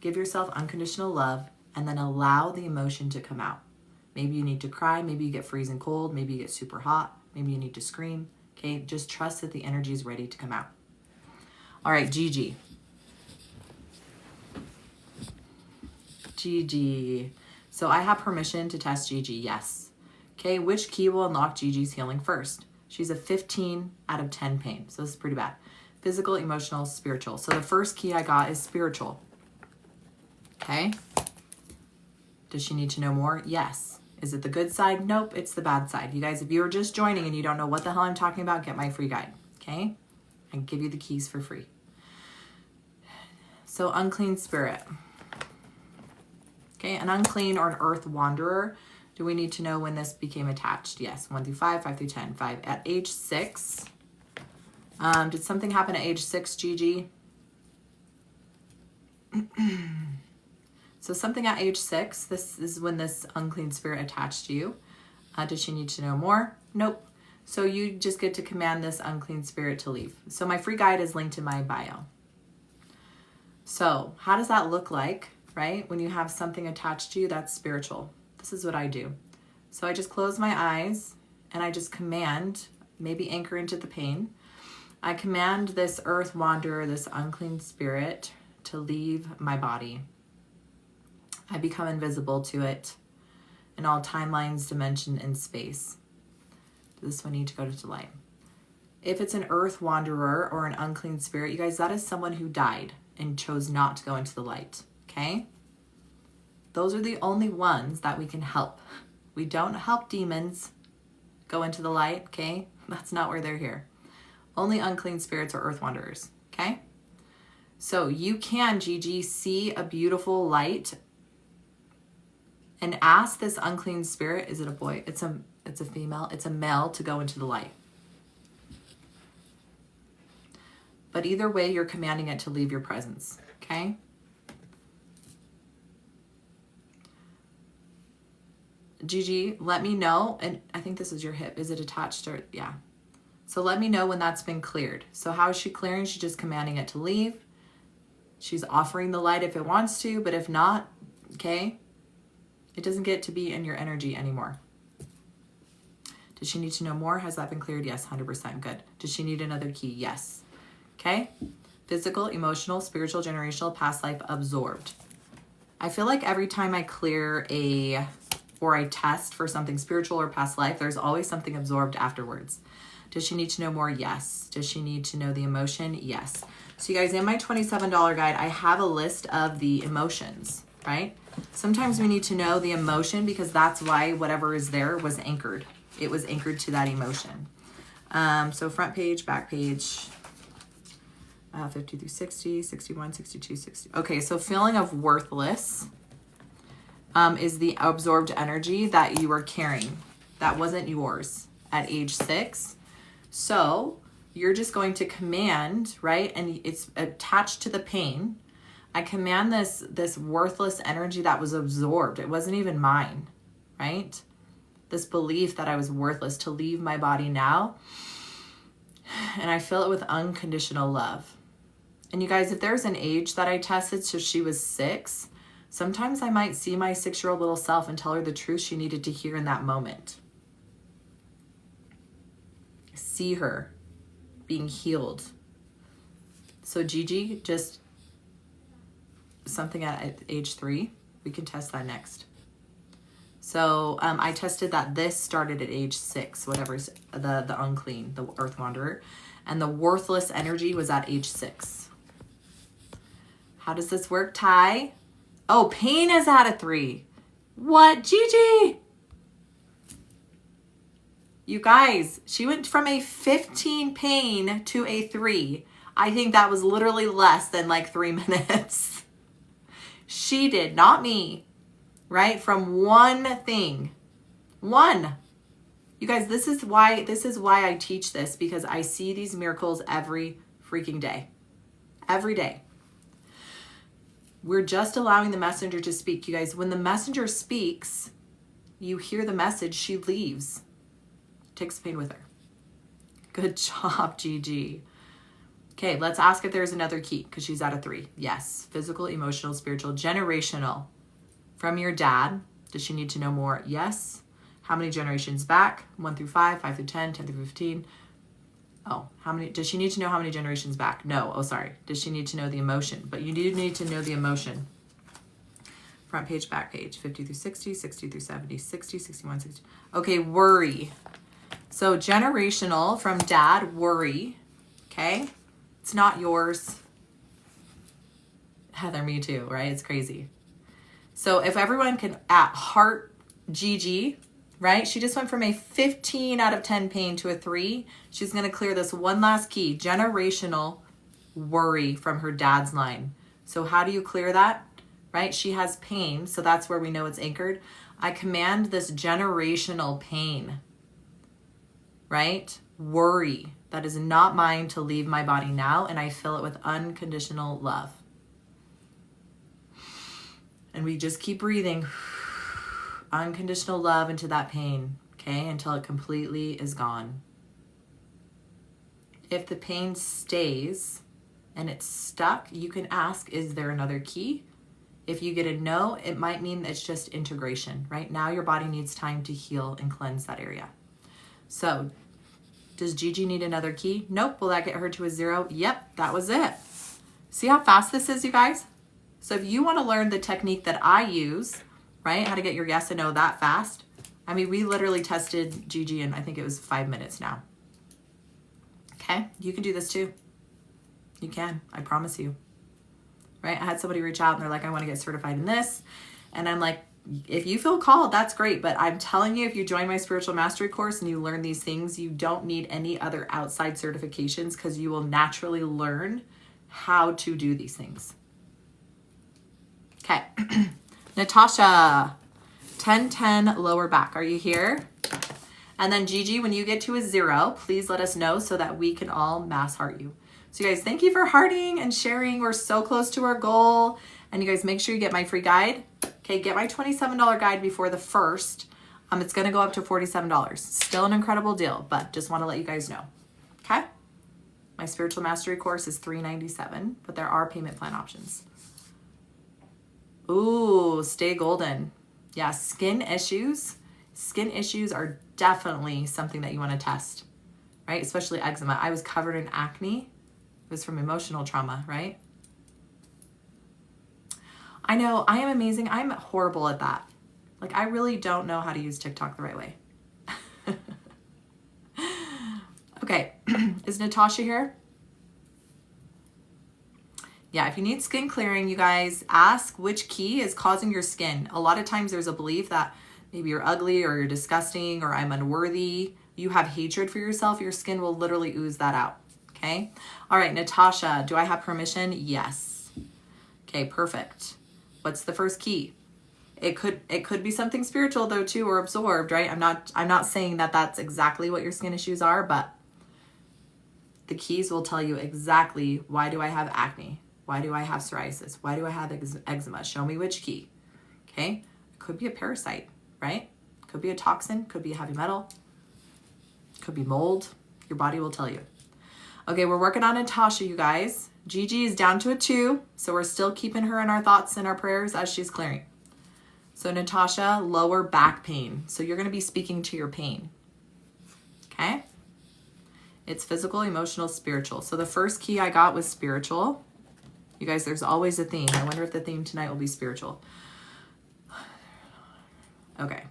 Give yourself unconditional love and then allow the emotion to come out. Maybe you need to cry, maybe you get freezing cold, maybe you get super hot, maybe you need to scream, okay? Just trust that the energy is ready to come out. All right, Gigi. Gigi. So I have permission to test Gigi, yes. Okay, which key will unlock Gigi's healing first? She's a 15 out of 10 pain, so this is pretty bad. Physical, emotional, spiritual. So the first key I got is spiritual. Okay. Does she need to know more? Yes. Is it the good side? Nope, it's the bad side. You guys, if you're just joining and you don't know what the hell I'm talking about, get my free guide, okay? I can give you the keys for free. So unclean spirit. Okay, an unclean or an earth wanderer. Do we need to know when this became attached? Yes, 1 through 5, 5 through 10. 5 at age 6. Did something happen at age 6, Gigi? So something at age 6, this is when this unclean spirit attached to you. Did she need to know more? Nope. So you just get to command this unclean spirit to leave. So my free guide is linked in my bio. So how does that look like, right? When you have something attached to you, that's spiritual. This is what I do. So I just close my eyes and I just command, maybe anchor into the pain. I command this earth wanderer, this unclean spirit, to leave my body. I become invisible to it in all timelines, dimension, and space. Does this one need to go to light? If it's an earth wanderer or an unclean spirit, you guys, that is someone who died and chose not to go into the light, okay? Those are the only ones that we can help. We don't help demons go into the light, okay? That's not where they're here. Only unclean spirits or earth wanderers, okay? So you can, Gigi, see a beautiful light and ask this unclean spirit, is it a boy? It's a female, it's a male, to go into the light. But either way, you're commanding it to leave your presence, okay? Gigi, let me know. And I think this is your hip. Is it attached or, yeah. So let me know when that's been cleared. So how is she clearing? She's just commanding it to leave. She's offering the light if it wants to, but if not, okay, it doesn't get to be in your energy anymore. Does she need to know more? Has that been cleared? Yes, 100% good. Does she need another key? Yes. Okay. Physical, emotional, spiritual, generational, past life, absorbed. I feel like every time I clear or I test for something spiritual or past life, there's always something absorbed afterwards. Does she need to know more? Yes. Does she need to know the emotion? Yes. So you guys, in my $27 guide, I have a list of the emotions, right? Sometimes we need to know the emotion because that's why whatever is there was anchored. It was anchored to that emotion. So front page, back page, 50 through 60, 61, 62, 60. Okay, so feeling of worthless is the absorbed energy that you were carrying. That wasn't yours at age 6. So you're just going to command, right? And it's attached to the pain. I command this worthless energy that was absorbed. It wasn't even mine, right? This belief that I was worthless to leave my body now. And I fill it with unconditional love. And you guys, if there's an age that I tested, so she was 6, sometimes I might see my 6-year-old little self and tell her the truth she needed to hear in that moment. See her being healed. So Gigi, just something at age 3, we can test that next. So I tested that this started at age 6, whatever's the unclean, the earth wanderer, and the worthless energy was at age 6. How does this work, Ty? Oh, pain is at a 3. What, Gigi? You guys, she went from a 15 pain to a 3. I think that was literally less than like 3 minutes. She did, not me. Right? From one thing. One. You guys, this is why I teach this, because I see these miracles every freaking day. Every day. We're just allowing the messenger to speak. You guys, when the messenger speaks, you hear the message, she leaves. Takes the pain with her. Good job, Gigi. Okay, let's ask if there's another key, because she's at a 3. Yes. Physical, emotional, spiritual, generational. From your dad. Does she need to know more? Yes. How many generations back? 1 through 5, 5 through 10, 10 through 15. Oh, how many? Does she need to know how many generations back? No. Oh, sorry. Does she need to know the emotion? But you do need to know the emotion. Front page, back page. 50 through 60, 60 through 70, 60, 61, 60. Okay, worry. So generational from dad, worry. Okay? It's not yours. Heather, me too, right? It's crazy. So if everyone can at heart, Gigi, right? She just went from a 15 out of 10 pain to a 3. She's going to clear this one last key, generational worry from her dad's line. So how do you clear that, right? She has pain, so that's where we know it's anchored. I command this generational pain, right? Worry that is not mine to leave my body now, and I fill it with unconditional love. And we just keep breathing unconditional love into that pain, okay, until it completely is gone. If the pain stays and it's stuck, you can ask, is there another key? If you get a no, it might mean it's just integration. Right now, your body needs time to heal and cleanse that area. So, does Gigi need another key? Nope. Will that get her to a 0? Yep, that was it. See how fast this is, you guys? So if you want to learn the technique that I use, right, how to get your yes and no that fast, I mean, we literally tested Gigi in, I think it was 5 minutes now. Okay, you can do this too. You can, I promise you. Right, I had somebody reach out and they're like, I want to get certified in this. And I'm like, if you feel called, that's great. But I'm telling you, if you join my spiritual mastery course and you learn these things, you don't need any other outside certifications, because you will naturally learn how to do these things. Okay, Natasha, 10-10 lower back. Are you here? And then Gigi, when you get to a 0, please let us know so that we can all mass heart you. So you guys, thank you for hearting and sharing. We're so close to our goal. And you guys, make sure you get my free guide. Okay, get my $27 guide before the 1st. It's going to go up to $47. Still an incredible deal, but just want to let you guys know. Okay? My spiritual mastery course is $397, but there are payment plan options. Ooh, stay golden. Yeah, skin issues. Skin issues are definitely something that you want to test, right? Especially eczema. I was covered in acne. It was from emotional trauma, right? I know, I am amazing. I'm horrible at that. Like, I really don't know how to use TikTok the right way. Okay, is Natasha here? Yeah, if you need skin clearing, you guys, ask which key is causing your skin. A lot of times there's a belief that maybe you're ugly or you're disgusting or I'm unworthy. You have hatred for yourself. Your skin will literally ooze that out. Okay. All right, Natasha, do I have permission? Yes. Okay, perfect. What's the first key? It could be something spiritual though too, or absorbed, right? I'm not saying that that's exactly what your skin issues are, but the keys will tell you exactly, why do I have acne? Why do I have psoriasis? Why do I have eczema? Show me which key. Okay. It could be a parasite, right? Could be a toxin, could be a heavy metal, could be mold. Your body will tell you. Okay, we're working on Natasha, you guys. Gigi is down to a 2, so we're still keeping her in our thoughts and our prayers as she's clearing. So Natasha, lower back pain. So you're going to be speaking to your pain. Okay? It's physical, emotional, spiritual. So the first key I got was spiritual. You guys, there's always a theme. I wonder if the theme tonight will be spiritual. Okay.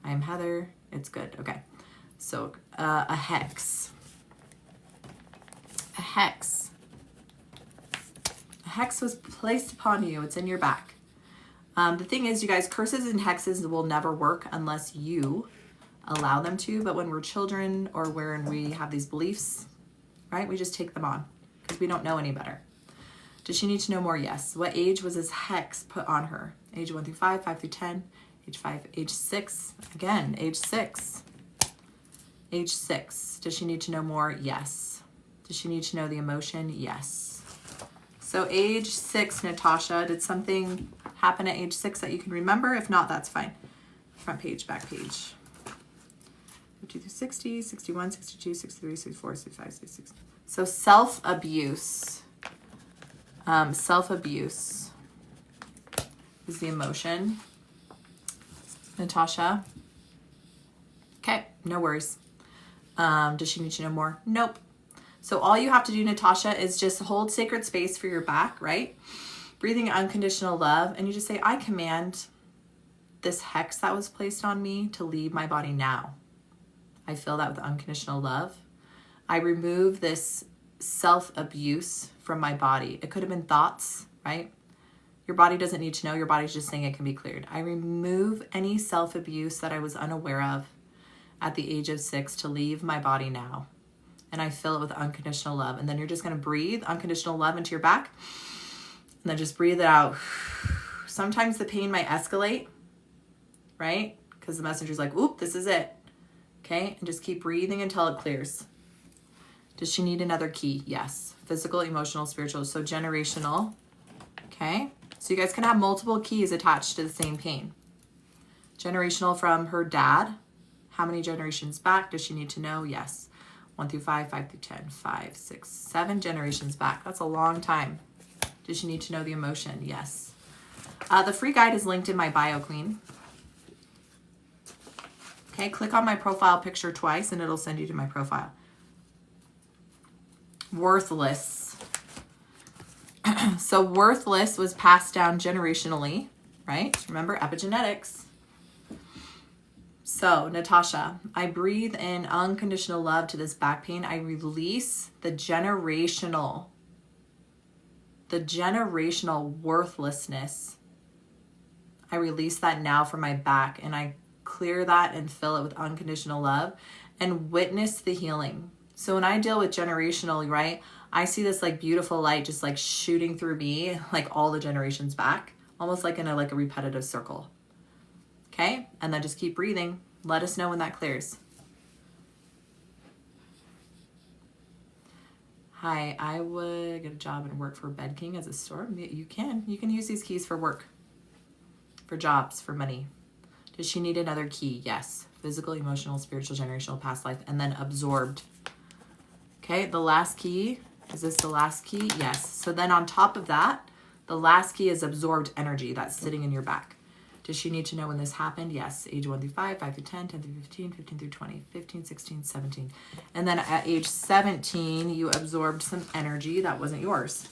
I'm Heather. It's good. Okay. So a hex. A hex. A hex was placed upon you. It's in your back. The thing is, you guys, curses and hexes will never work unless you allow them to. But when we're children or when we have these beliefs, right, we just take them on because we don't know any better. Does she need to know more? Yes. What age was this hex put on her? Age 1 through 5, 5 through 10, age 5, age 6. Again, age 6. Age 6. Does she need to know more? Yes. Does she need to know the emotion? Yes. So age 6, Natasha, did something happen at age 6 that you can remember? If not, that's fine. Front page, back page. 50 through 60, 61, 62, 63, 64, 65, 66. So self-abuse. Self-abuse is the emotion. Natasha. Okay, no worries. Does she need to know more? Nope. So all you have to do, Natasha, is just hold sacred space for your back, right? Breathing unconditional love. And you just say, I command this hex that was placed on me to leave my body now. I fill that with unconditional love. I remove this self-abuse from my body. It could have been thoughts, right? Your body doesn't need to know. Your body's just saying it can be cleared. I remove any self-abuse that I was unaware of at the age of 6 to leave my body now. And I fill it with unconditional love. And then you're just going to breathe unconditional love into your back. And then just breathe it out. Sometimes the pain might escalate, right? Because the messenger's like, oop, this is it. Okay? And just keep breathing until it clears. Does she need another key? Yes. Physical, emotional, spiritual. So generational. Okay? So you guys can have multiple keys attached to the same pain. Generational from her dad. How many generations back does she need to know? Yes. 1 through 5, 5 through 10, 5, 6, 7 generations back. That's a long time. Does she need to know the emotion? Yes. The free guide is linked in my bio, Queen. Okay, click on my profile picture twice and it'll send you to my profile. Worthless. So worthless was passed down generationally, right? Remember epigenetics. So, Natasha, I breathe in unconditional love to this back pain. I release the generational worthlessness. I release that now from my back and I clear that and fill it with unconditional love and witness the healing. So when I deal with generational, right, I see this like beautiful light just like shooting through me, like all the generations back, almost like in a repetitive circle. Okay, and then just keep breathing. Let us know when that clears. Hi, I would get a job and work for Bed King as a store. You can use these keys for work, for jobs, for money. Does she need another key? Yes. Physical, emotional, spiritual, generational, past life, and then absorbed. Okay, the last key. Is this the last key? Yes. So then on top of that, the last key is absorbed energy that's sitting in your back. Does she need to know when this happened? Yes. Age 1 through 5, 5 through 10, 10 through 15, 15 through 20, 15, 16, 17. And then at age 17, you absorbed some energy that wasn't yours.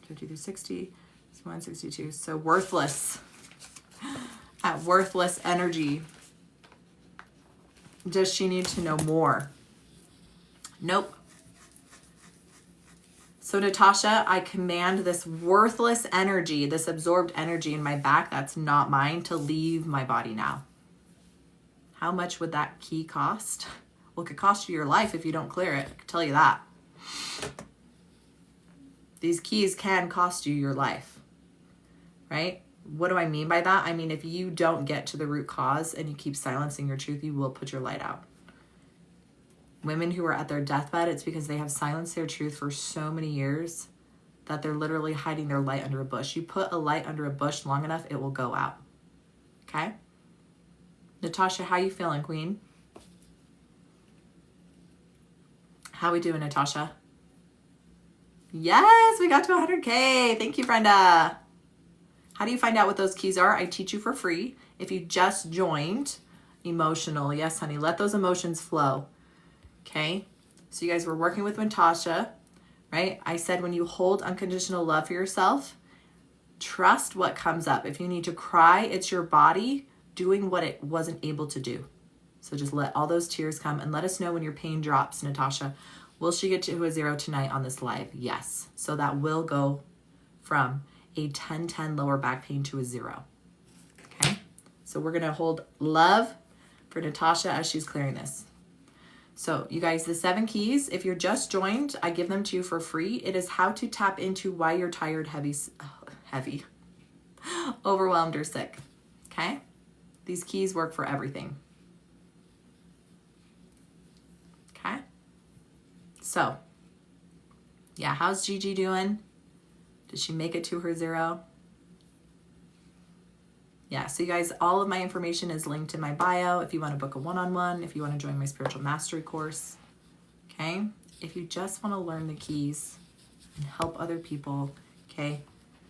50 through 60, 61, 62. So worthless. At worthless energy. Does she need to know more? Nope. So Natasha, I command this worthless energy, this absorbed energy in my back that's not mine, to leave my body now. How much would that key cost? Well, it could cost you your life if you don't clear it. I can tell you that. These keys can cost you your life, right? What do I mean by that? I mean, if you don't get to the root cause and you keep silencing your truth, you will put your light out. Women who are at their deathbed, it's because they have silenced their truth for so many years that they're literally hiding their light under a bush. You put a light under a bush long enough, it will go out. Okay? Natasha, how you feeling, Queen? How we doing, Natasha? Yes, we got to 100K. Thank you, Brenda. How do you find out what those keys are? I teach you for free. If you just joined, emotional. Yes, honey, let those emotions flow. Okay, so you guys were working with Natasha, right? I said when you hold unconditional love for yourself, trust what comes up. If you need to cry, it's your body doing what it wasn't able to do. So just let all those tears come and let us know when your pain drops, Natasha. Will she get to a 0 tonight on this live? Yes. So that will go from a 10-10 lower back pain to a 0. Okay, so we're going to hold love for Natasha as she's clearing this. So you guys, the 7 keys, if you're just joined, I give them to you for free. It is how to tap into why you're tired, heavy, overwhelmed, or sick. Okay? These keys work for everything. Okay? So, yeah, how's Gigi doing? Did she make it to her 0? Yeah, so you guys, all of my information is linked in my bio if you want to book a one-on-one, if you want to join my spiritual mastery course, okay? If you just want to learn the keys and help other people, okay,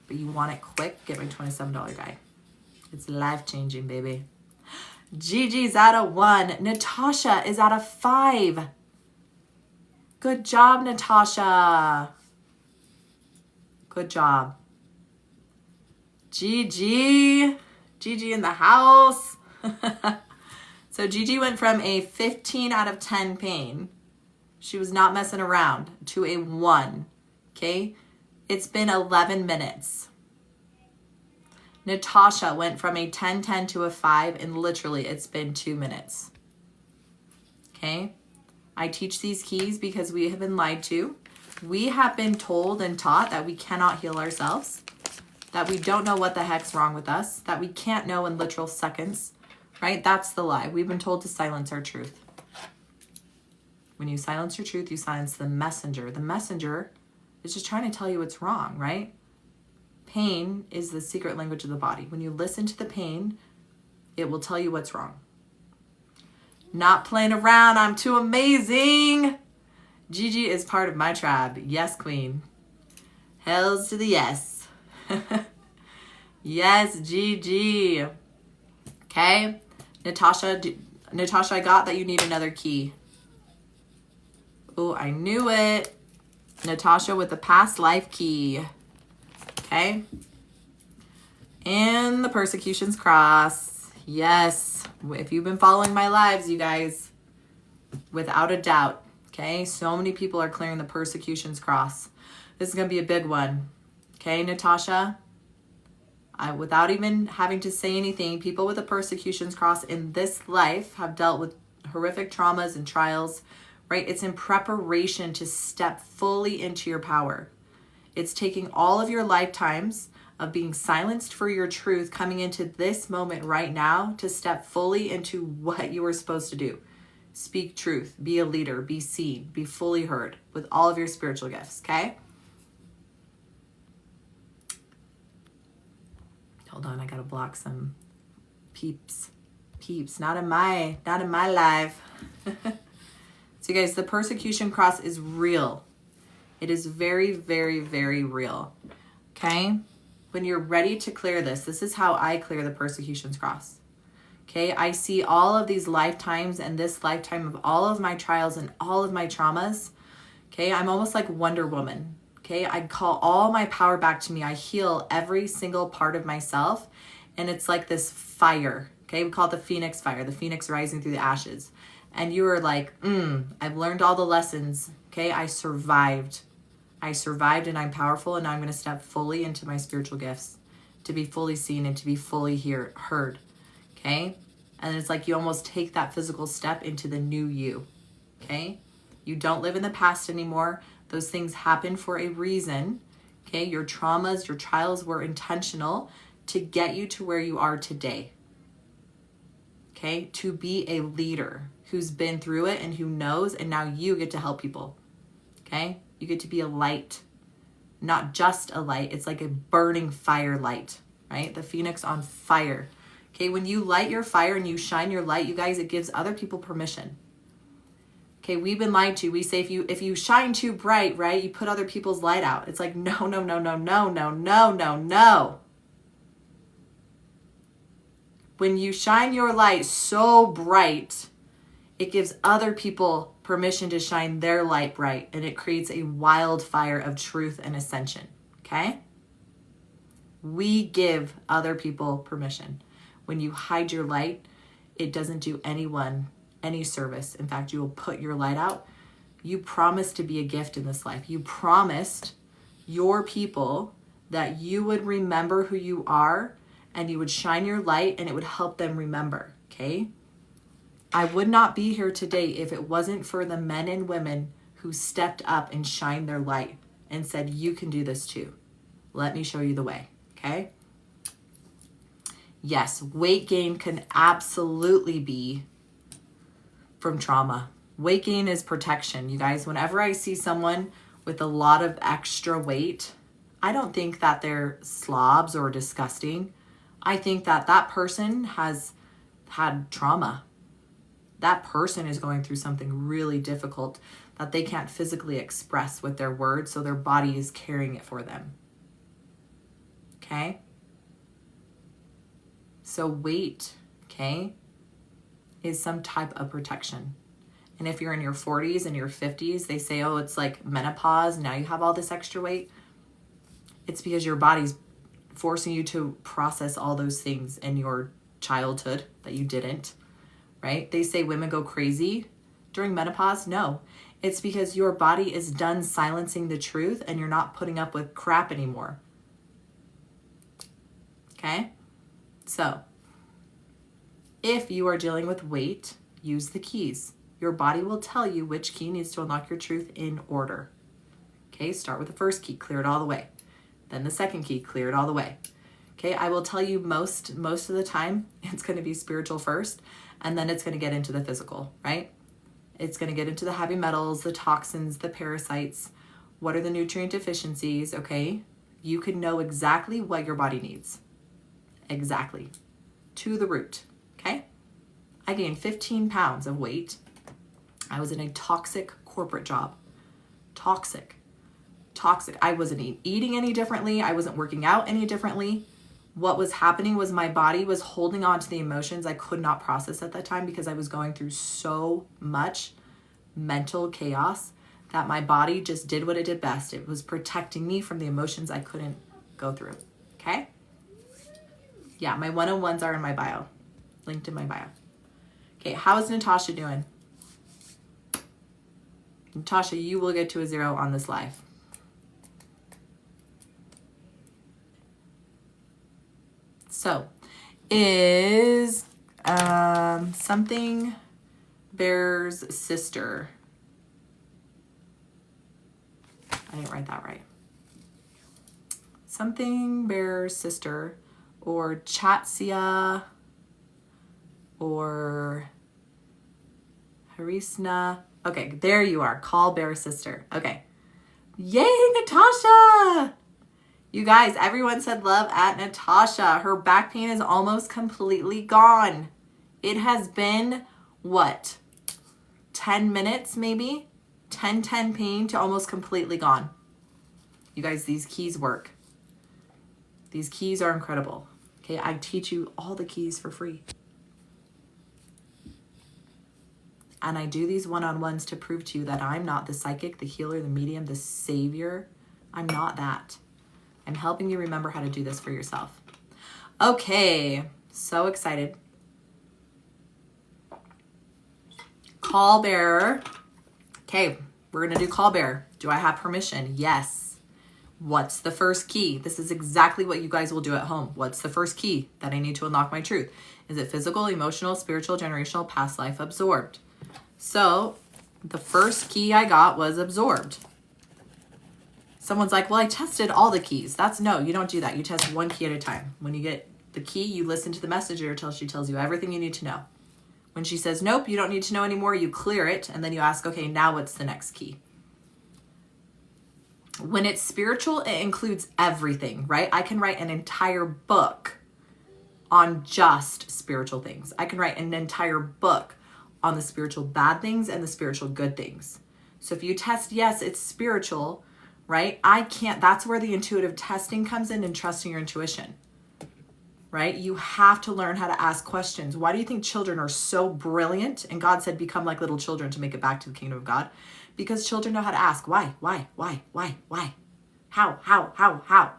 but you want it quick, get my $27 guide. It's life-changing, baby. Gigi's at a 1. Natasha is at a 5. Good job, Natasha. Good job. Gigi in the house. So Gigi went from a 15 out of 10 pain. She was not messing around, to a 1. Okay? It's been 11 minutes. Natasha went from a 10-10 to a 5, and literally it's been 2 minutes. Okay? I teach these keys because we have been lied to. We have been told and taught that we cannot heal ourselves, that we don't know what the heck's wrong with us, that we can't know in literal seconds, right? That's the lie. We've been told to silence our truth. When you silence your truth, you silence the messenger. The messenger is just trying to tell you what's wrong, right? Pain is the secret language of the body. When you listen to the pain, it will tell you what's wrong. Not playing around. I'm too amazing. Gigi is part of my tribe. Yes, queen. Hells to the yes. Yes, Gigi. Okay. Natasha, I got that you need another key. Oh, I knew it. Natasha with the past life key. Okay. And the persecution's cross. Yes. If you've been following my lives, you guys, without a doubt. Okay. So many people are clearing the persecution's cross. This is going to be a big one. Okay, Natasha, without even having to say anything, people with a persecution's cross in this life have dealt with horrific traumas and trials, right? It's in preparation to step fully into your power. It's taking all of your lifetimes of being silenced for your truth, coming into this moment right now to step fully into what you were supposed to do. Speak truth. Be a leader. Be seen. Be fully heard with all of your spiritual gifts, okay? Hold on, I gotta block some peeps. Not in my live. So you guys, the persecution cross is real. It is very, very, very real. Okay? When you're ready to clear this is how I clear the persecution's cross. Okay? I see all of these lifetimes and this lifetime of all of my trials and all of my traumas. Okay? I'm almost like Wonder Woman. Okay? I call all my power back to me. I heal every single part of myself. And it's like this fire. Okay? We call it the Phoenix fire, the Phoenix rising through the ashes. And you are like, I've learned all the lessons. Okay? I survived and I'm powerful, and now I'm going to step fully into my spiritual gifts to be fully seen and to be fully heard. Okay? And it's like you almost take that physical step into the new you. Okay? You don't live in the past anymore. Those things happen for a reason. Okay? Your traumas, your trials were intentional to get you to where you are today. Okay? To be a leader who's been through it and who knows, and now you get to help people. Okay? You get to be a light, not just a light. It's like a burning fire light, right? The Phoenix on fire. Okay? When you light your fire and you shine your light, you guys, it gives other people permission. Okay? We've been lied to. We say if you shine too bright, right? You put other people's light out. It's like, no. When you shine your light so bright, it gives other people permission to shine their light bright, and it creates a wildfire of truth and ascension, okay? We give other people permission. When you hide your light, it doesn't do anyone any service. In fact, you will put your light out. You promised to be a gift in this life. You promised your people that you would remember who you are, and you would shine your light, and it would help them remember, okay? I would not be here today if it wasn't for the men and women who stepped up and shined their light and said, you can do this too. Let me show you the way, okay? Yes, weight gain can absolutely be from trauma. Weight gain is protection. You guys, whenever I see someone with a lot of extra weight, I don't think that they're slobs or disgusting. I think that that person has had trauma. That person is going through something really difficult that they can't physically express with their words, so their body is carrying it for them. Okay? So weight, okay, is some type of protection. And if you're in your 40s and your 50s, they say, oh, it's like menopause, now you have all this extra weight. It's because your body's forcing you to process all those things in your childhood that you didn't, right? They say women go crazy during menopause. No, it's because your body is done silencing the truth and you're not putting up with crap anymore. Okay? So, if you are dealing with weight, use the keys. Your body will tell you which key needs to unlock your truth in order. Okay, start with the first key, clear it all the way. Then the second key, clear it all the way. Okay, I will tell you most of the time, it's going to be spiritual first, and then it's going to get into the physical, right? It's going to get into the heavy metals, the toxins, the parasites. What are the nutrient deficiencies, okay? You can know exactly what your body needs. Exactly. To the root, okay? I gained 15 pounds of weight. I was in a toxic corporate job. Toxic. I wasn't eating any differently. I wasn't working out any differently. What was happening was my body was holding on to the emotions I could not process at that time because I was going through so much mental chaos that my body just did what it did best. It was protecting me from the emotions I couldn't go through, okay? Yeah, my one-on-ones are in my bio, linked in my bio. Okay, how is Natasha doing? Natasha, you will get to a 0 on this live. So, is something Bear's sister? I didn't write that right. Something Bear's sister, or Chatsia, or Harisna. Okay, there you are. Call bear sister. Okay. Yay, Natasha! You guys, everyone said love at Natasha. Her back pain is almost completely gone. It has been, what, 10 minutes maybe? 10 pain to almost completely gone. You guys, these keys work. These keys are incredible. Okay, I teach you all the keys for free. And I do these one-on-ones to prove to you that I'm not the psychic, the healer, the medium, the savior. I'm not that. I'm helping you remember how to do this for yourself. Okay, so excited. Call bearer. Okay, we're gonna do call bearer. Do I have permission? Yes. What's the first key? This is exactly what you guys will do at home. What's the first key that I need to unlock my truth? Is it physical, emotional, spiritual, generational, past life, absorbed? So the first key I got was absorbed. Someone's like, well, I tested all the keys. No, you don't do that. You test one key at a time. When you get the key, you listen to the messenger until she tells you everything you need to know. When she says, nope, you don't need to know anymore, you clear it. And then you ask, okay, now what's the next key? When it's spiritual, it includes everything, right? I can write an entire book on just spiritual things. I can write an entire book on the spiritual bad things and the spiritual good things. So if you test, yes, it's spiritual, right? That's where the intuitive testing comes in and trusting your intuition, right? You have to learn how to ask questions. Why do you think children are so brilliant? And God said, become like little children to make it back to the kingdom of God. Because children know how to ask, why? How?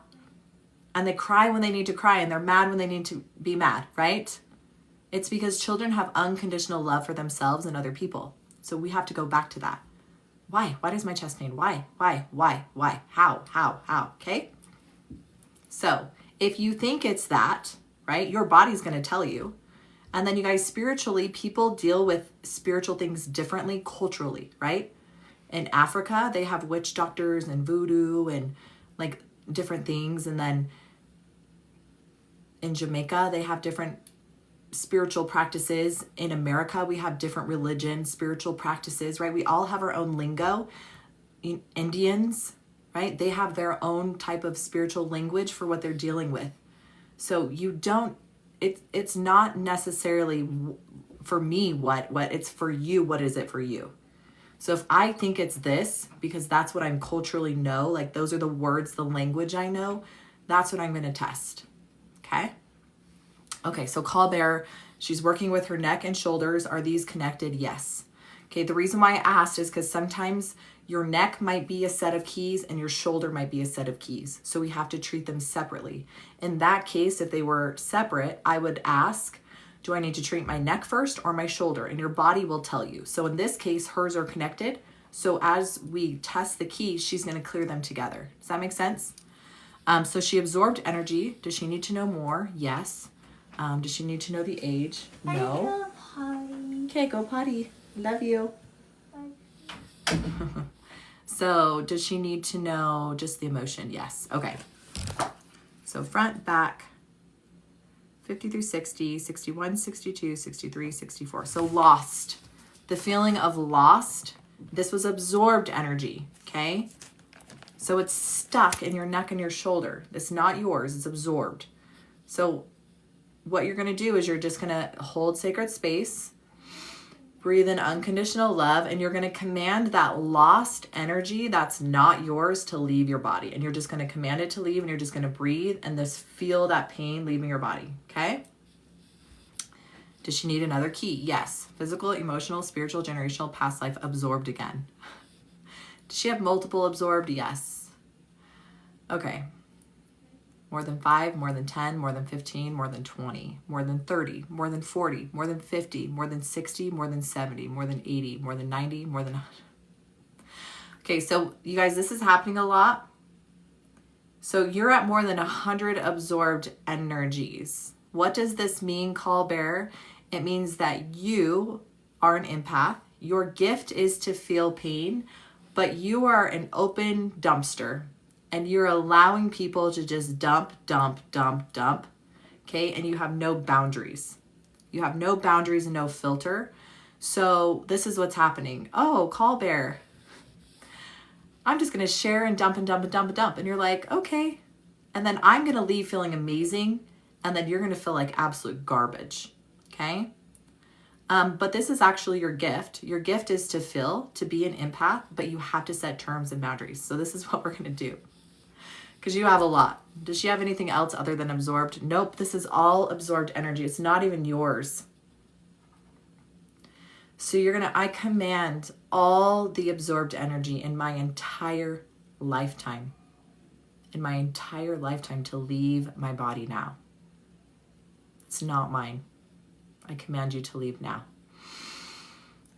And they cry when they need to cry, and they're mad when they need to be mad, right? It's because children have unconditional love for themselves and other people. So we have to go back to that. Why? Why does my chest pain? Why? How? Okay? So if you think it's that, right, your body's going to tell you. And then you guys, spiritually, people deal with spiritual things differently culturally, right? In Africa, they have witch doctors and voodoo and like different things. And then in Jamaica, they have different spiritual practices. In America, we have different religions, spiritual practices, right? We all have our own lingo. Indians, right? They have their own type of spiritual language for what they're dealing with. So it's not necessarily for me what it's for you. What is it for you? So if I think it's this, because that's what I'm culturally know, like those are the words, the language I know, that's what I'm going to test. Okay. Okay, so call bearer, she's working with her neck and shoulders. Are these connected? Yes. Okay, the reason why I asked is because sometimes your neck might be a set of keys and your shoulder might be a set of keys. So we have to treat them separately. In that case, if they were separate, I would ask, do I need to treat my neck first or my shoulder? And your body will tell you. So in this case, hers are connected. So as we test the keys, she's going to clear them together. Does that make sense? So she absorbed energy. Does she need to know more? Yes. Does she need to know the age? No. Okay, go potty. Love you. So does she need to know just the emotion? Yes. Okay. So front, back, 50 through 60, 61, 62, 63, 64. So lost. The feeling of lost. This was absorbed energy. Okay. So it's stuck in your neck and your shoulder. It's not yours. It's absorbed. So what you're going to do is you're just going to hold sacred space, breathe in unconditional love, and you're going to command that lost energy that's not yours to leave your body. And you're just going to command it to leave, and you're just going to breathe and just feel that pain leaving your body. Okay? Does she need another key? Yes. Physical, emotional, spiritual, generational, past life, absorbed again. Does she have multiple absorbed? Yes. Okay. More than 5, more than 10, more than 15, more than 20, more than 30, more than 40, more than 50, more than 60, more than 70, more than 80, more than 90, more than 100. Okay, so you guys, this is happening a lot. So you're at more than 100 absorbed energies. What does this mean, call bearer? It means that you are an empath. Your gift is to feel pain, but you are an open dumpster. And you're allowing people to just dump. Okay. And you have no boundaries. You have no boundaries and no filter. So this is what's happening. Oh, call bear. I'm just going to share and dump and dump and dump and dump. And you're like, okay. And then I'm going to leave feeling amazing. And then you're going to feel like absolute garbage. Okay. But this is actually your gift. Your gift is to feel, to be an empath, but you have to set terms and boundaries. So this is what we're going to do. Because you have a lot. Does she have anything else other than absorbed? Nope. This is all absorbed energy. It's not even yours. So I command all the absorbed energy in my entire lifetime. In my entire lifetime to leave my body now. It's not mine. I command you to leave now.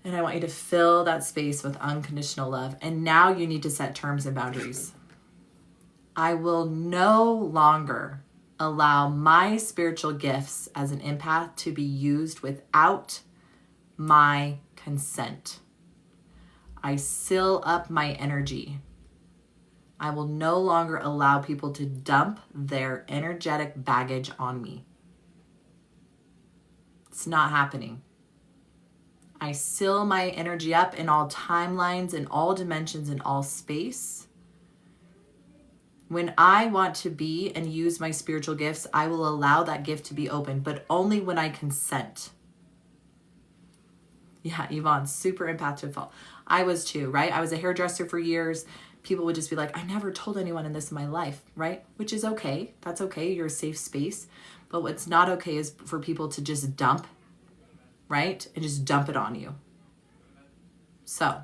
And I want you to fill that space with unconditional love. And now you need to set terms and boundaries. I will no longer allow my spiritual gifts as an empath to be used without my consent. I seal up my energy. I will no longer allow people to dump their energetic baggage on me. It's not happening. I seal my energy up in all timelines, in all dimensions, in all space. When I want to be and use my spiritual gifts, I will allow that gift to be open, but only when I consent. Yeah, Yvonne, super empathful. I was too, right? I was a hairdresser for years. People would just be like, I never told anyone in this in my life, right? Which is okay. That's okay. You're a safe space. But what's not okay is for people to just dump, right? And just dump it on you. So,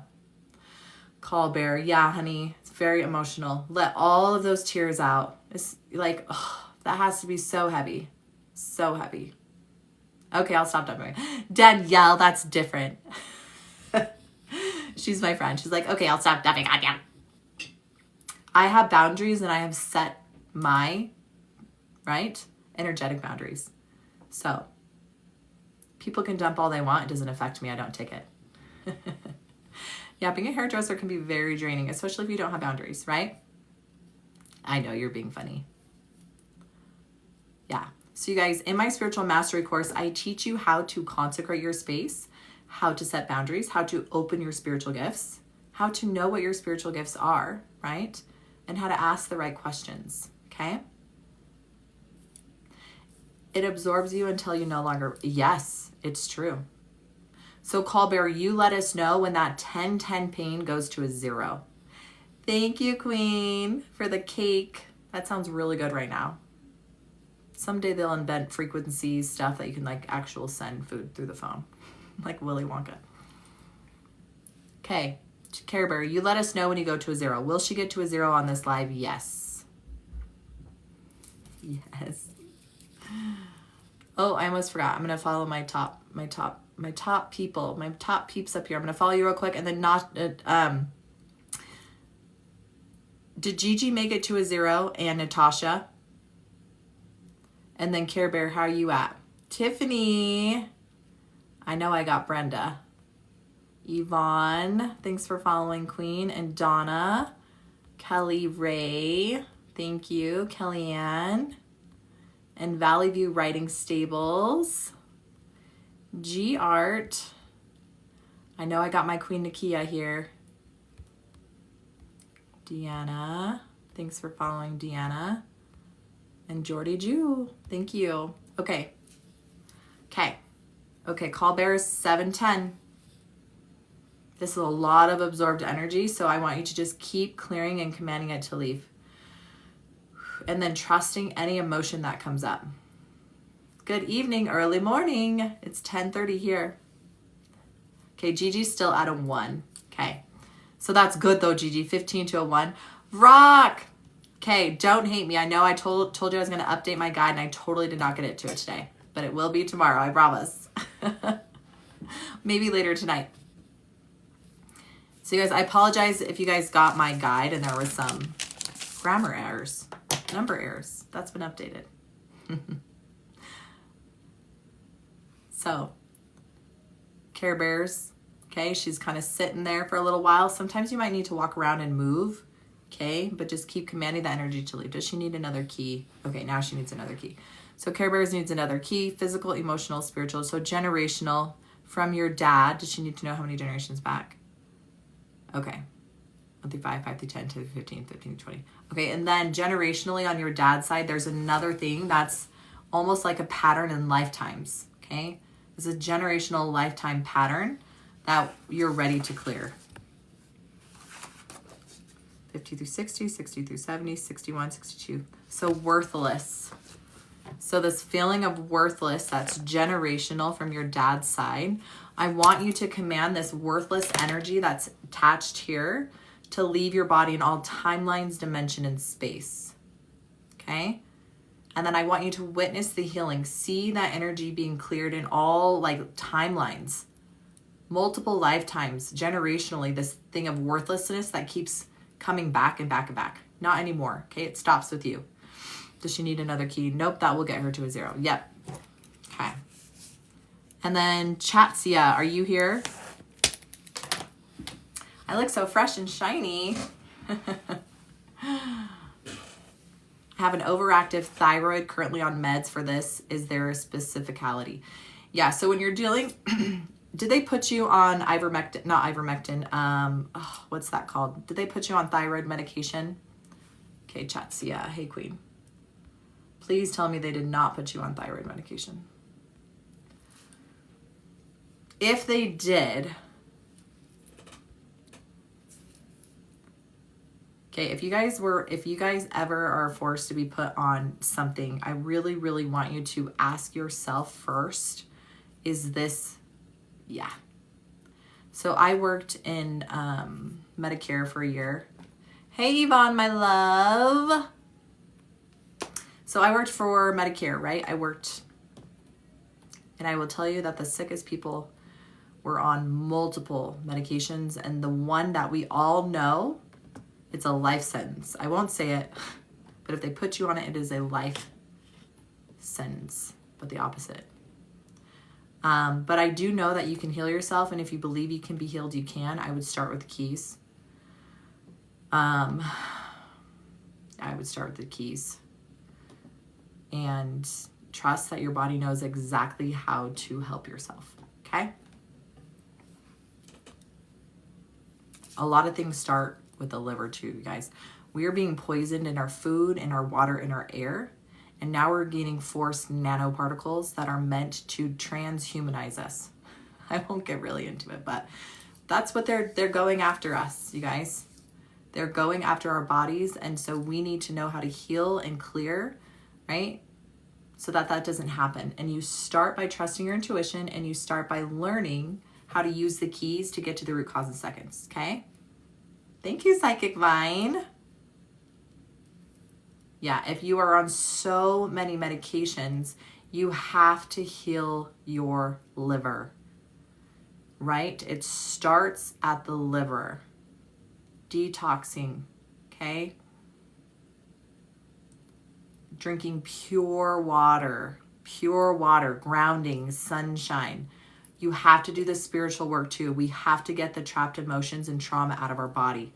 call bear. Yeah, honey, it's very emotional. Let all of those tears out. It's like, oh, that has to be so heavy. So heavy. Okay, I'll stop dumping. Danielle, that's different. She's my friend. She's like, okay, I'll stop dumping. Goddamn. I have boundaries and I have set my, right, energetic boundaries. So people can dump all they want. It doesn't affect me. I don't take it. Yeah, being a hairdresser can be very draining, especially if you don't have boundaries, right? I know you're being funny. Yeah. So you guys, in my spiritual mastery course, I teach you how to consecrate your space, how to set boundaries, how to open your spiritual gifts, how to know what your spiritual gifts are, right? And how to ask the right questions, okay? It absorbs you until you no longer, yes, it's true. So call bear, you let us know when that 10-10 pain goes to a 0. Thank you, Queen, for the cake. That sounds really good right now. Someday they'll invent frequency stuff that you can like actual send food through the phone, like Willy Wonka. Okay, Care Bear, you let us know when you go to a 0. Will she get to a 0 on this live? Yes. Yes. Oh, I almost forgot. I'm gonna follow my top people, my top peeps up here. I'm gonna follow you real quick, and then did Gigi make it to a 0 and Natasha? And then Care Bear, how are you at? Tiffany. I know I got Brenda. Yvonne, thanks for following, Queen. And Donna. Kelly Ray, thank you. Kellyanne. And Valley View Writing Stables. G Art. I know I got my Queen Nakia here. Deanna. Thanks for following, Deanna. And Jordy Jew. Thank you. Okay. Okay, call bear is 710. This is a lot of absorbed energy, so I want you to just keep clearing and commanding it to leave. And then trusting any emotion that comes up. Good evening, early morning. It's 10:30 here. Okay, Gigi's still at a 1. Okay, so that's good though, Gigi. 15 to a 1. Rock! Okay, don't hate me. I know I told you I was going to update my guide, and I totally did not get it to it today. But it will be tomorrow, I promise. Maybe later tonight. So you guys, I apologize if you guys got my guide and there was some grammar errors, number errors. That's been updated. So, Care Bears, okay, she's kind of sitting there for a little while. Sometimes you might need to walk around and move, okay, but just keep commanding the energy to leave. Does she need another key? Okay, now she needs another key. So Care Bears needs another key, physical, emotional, spiritual, so generational, from your dad. Does she need to know how many generations back? Okay. 1 through 5, 5 through 10, 10 through 15, 15 through 20. Okay, and then generationally on your dad's side, there's another thing that's almost like a pattern in lifetimes, okay? It's a generational lifetime pattern that you're ready to clear. 50 through 60, 60 through 70, 61, 62. So worthless. So this feeling of worthless, that's generational from your dad's side. I want you to command this worthless energy that's attached here to leave your body in all timelines, dimension, and space. Okay? And then I want you to witness the healing. See that energy being cleared in all like timelines, multiple lifetimes, generationally, this thing of worthlessness that keeps coming back and back and back. Not anymore. Okay? It stops with you. Does she need another key? Nope, that will get her to a 0. Yep. Okay. And then Chatsia, are you here? I look so fresh and shiny. I have an overactive thyroid, currently on meds for this. Is there a specificality? Yeah, so when you're dealing, did they put you on ivermectin, not ivermectin, what's that called? Did they put you on thyroid medication? Okay, Chatsia, hey queen. Please tell me they did not put you on thyroid medication. If they did, okay, if you guys ever are forced to be put on something, I really, really want you to ask yourself first, is this, yeah. So I worked in Medicare for a year. Hey, Yvonne, my love. So I worked for Medicare, right? And I will tell you that the sickest people were on multiple medications, and the one that we all know, it's a life sentence. I won't say it, but if they put you on it, it is a life sentence, but the opposite. But I do know that you can heal yourself, and if you believe you can be healed, you can. I would start with the keys. I would start with the keys. And trust that your body knows exactly how to help yourself, okay? A lot of things start with the liver too, you guys. We are being poisoned in our food, in our water, in our air, and now we're getting forced nanoparticles that are meant to transhumanize us. I won't get really into it, but that's what they're going after us, you guys. They're going after our bodies, and so we need to know how to heal and clear, right? So that doesn't happen. And you start by trusting your intuition, and you start by learning how to use the keys to get to the root cause in seconds, okay? Thank you, Psychic Vine. Yeah, if you are on so many medications, you have to heal your liver, right? It starts at the liver. Detoxing, okay? Drinking pure water, grounding, sunshine. You have to do the spiritual work too. We have to get the trapped emotions and trauma out of our body.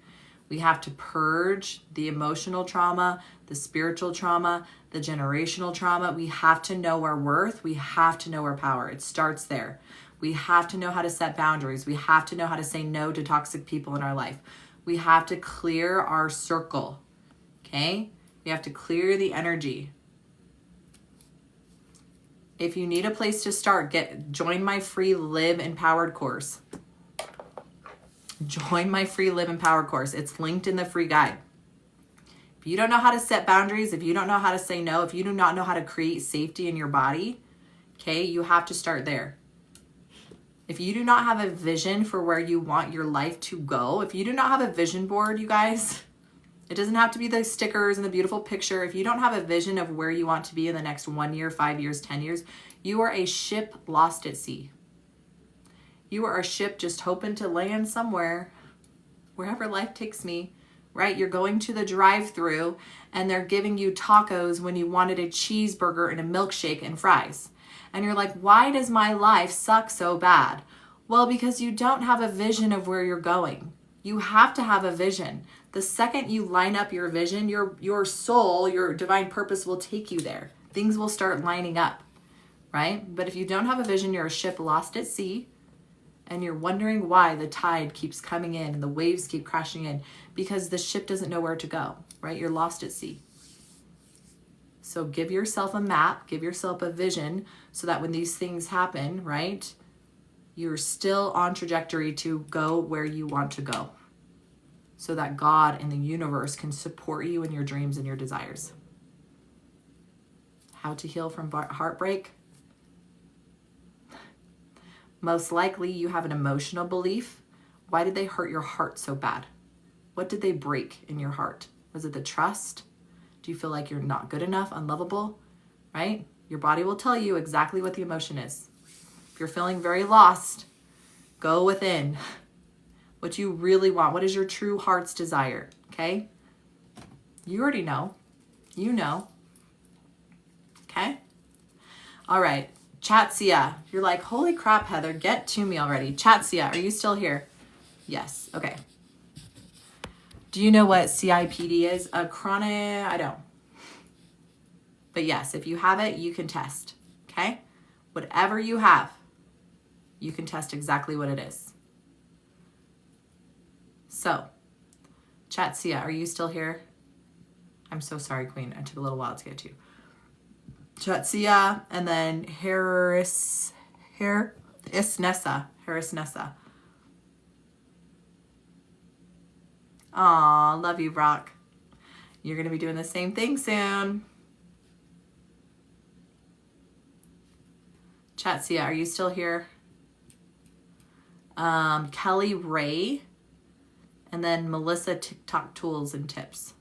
We have to purge the emotional trauma, the spiritual trauma, the generational trauma. We have to know our worth. We have to know our power. It starts there. We have to know how to set boundaries. We have to know how to say no to toxic people in our life. We have to clear our circle, okay? We have to clear the energy. If you need a place to start, join my free Live Empowered course. Join my free Live Empowered course. It's linked in the free guide. If you don't know how to set boundaries, if you don't know how to say no, if you do not know how to create safety in your body, okay, you have to start there. If you do not have a vision for where you want your life to go, if you do not have a vision board, you guys, it doesn't have to be the stickers and the beautiful picture. If you don't have a vision of where you want to be in the next 1 year, 5 years, 10 years, you are a ship lost at sea. You are a ship just hoping to land somewhere, wherever life takes me, right? You're going to the drive-thru and they're giving you tacos when you wanted a cheeseburger and a milkshake and fries. And you're like, why does my life suck so bad? Well, because you don't have a vision of where you're going. You have to have a vision. The second you line up your vision, your soul, your divine purpose will take you there. Things will start lining up, right? But if you don't have a vision, you're a ship lost at sea, And you're wondering why the tide keeps coming in and the waves keep crashing in, because the ship doesn't know where to go, right? You're lost at sea. So give yourself a map, give yourself a vision so that when these things happen, right, you're still on trajectory to go where you want to go, so that God and the universe can support you in your dreams and your desires. How to heal from heartbreak? Most likely you have an emotional belief. Why did they hurt your heart so bad? What did they break in your heart? Was it the trust? Do you feel like you're not good enough, unlovable, right? Your body will tell you exactly what the emotion is. If you're feeling very lost, go within. What you really want. What is your true heart's desire? Okay? You already know. You know. Okay? All right. Chatsia. You're like, holy crap, Heather, get to me already. Chatsia, are you still here? Yes. Okay. Do you know what CIPD is? I don't. But yes, if you have it, you can test. Okay? Whatever you have, you can test exactly what it is. So, Chatsia, are you still here? I'm so sorry, Queen. I took a little while to get to you. Chatsia, and then Harris Nessa. Aw, love you, Brock. You're going to be doing the same thing soon. Chatsia, are you still here? Kelly Ray, and then Melissa TikTok tools and tips.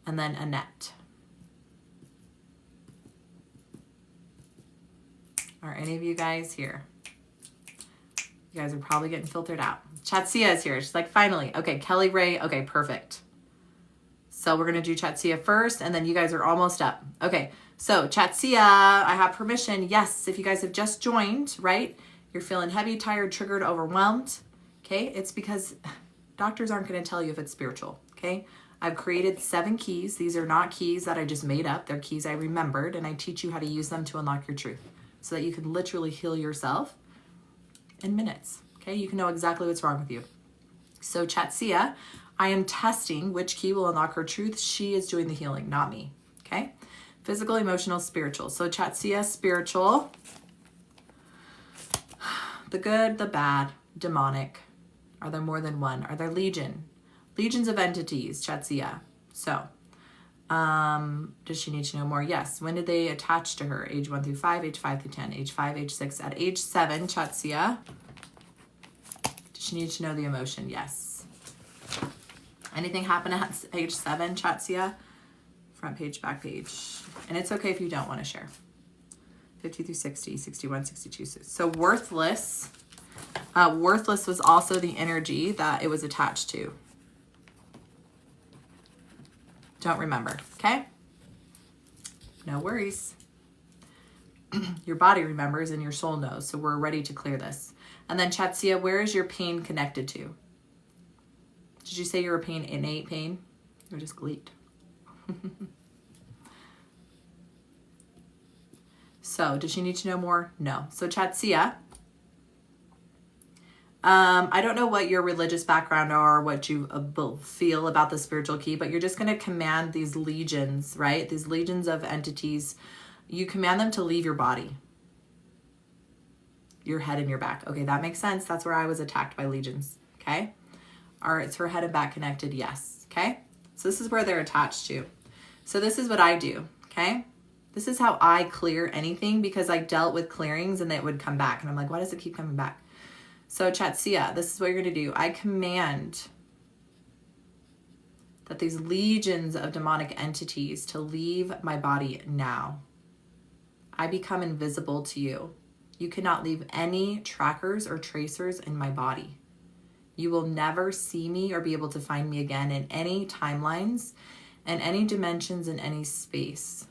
And then Annette. Are any of you guys here? You guys are probably getting filtered out. Chatsia is here. She's like, finally. Okay, Kelly Ray. Okay, perfect. So we're going to do Chatsia first, and then you guys are almost up. Okay, so Chatsia, I have permission. Yes, if you guys have just joined, right? You're feeling heavy, tired, triggered, overwhelmed. Okay, it's because doctors aren't going to tell you if it's spiritual. Okay, I've created 7 keys. These are not keys that I just made up. They're keys I remembered, and I teach you how to use them to unlock your truth so that you can literally heal yourself in minutes. Okay, you can know exactly what's wrong with you. So Chatsia, I am testing which key will unlock her truth. She is doing the healing, not me. Okay, physical, emotional, spiritual. So Chatsia, spiritual, the good, the bad, demonic. Are there more than one? Are there legions of entities? Chatsia. So does she need to know more? Yes. When did they attach to her? Age 1 through 5, age 5 through 10, age 5, age 6. At age 7, Chatsia, does she need to know the emotion? Yes. Anything happen at age 7, Chatsia? Front page, back page. And it's okay if you don't want to share. 50 through 60, 61, 62. So worthless. Worthless was also the energy that it was attached to. Don't remember, okay? No worries. Your body remembers and your soul knows, so we're ready to clear this. And then Chatsia, where is your pain connected to? Did you say you were innate pain? Or just gleeked? So, does she need to know more? No. So Chatsia, I don't know what your religious background are, what you feel about the spiritual key, but you're just going to command these legions, right? These legions of entities. You command them to leave your body, your head and your back. Okay, that makes sense. That's where I was attacked by legions. Okay. All right, it's her head and back connected. Yes. Okay. So this is where they're attached to. So this is what I do. Okay. This is how I clear anything, because I dealt with clearings and they would come back. And I'm like, why does it keep coming back? So Chatsia, this is what you're going to do. I command that these legions of demonic entities to leave my body now. I become invisible to you. You cannot leave any trackers or tracers in my body. You will never see me or be able to find me again in any timelines and any dimensions in any space.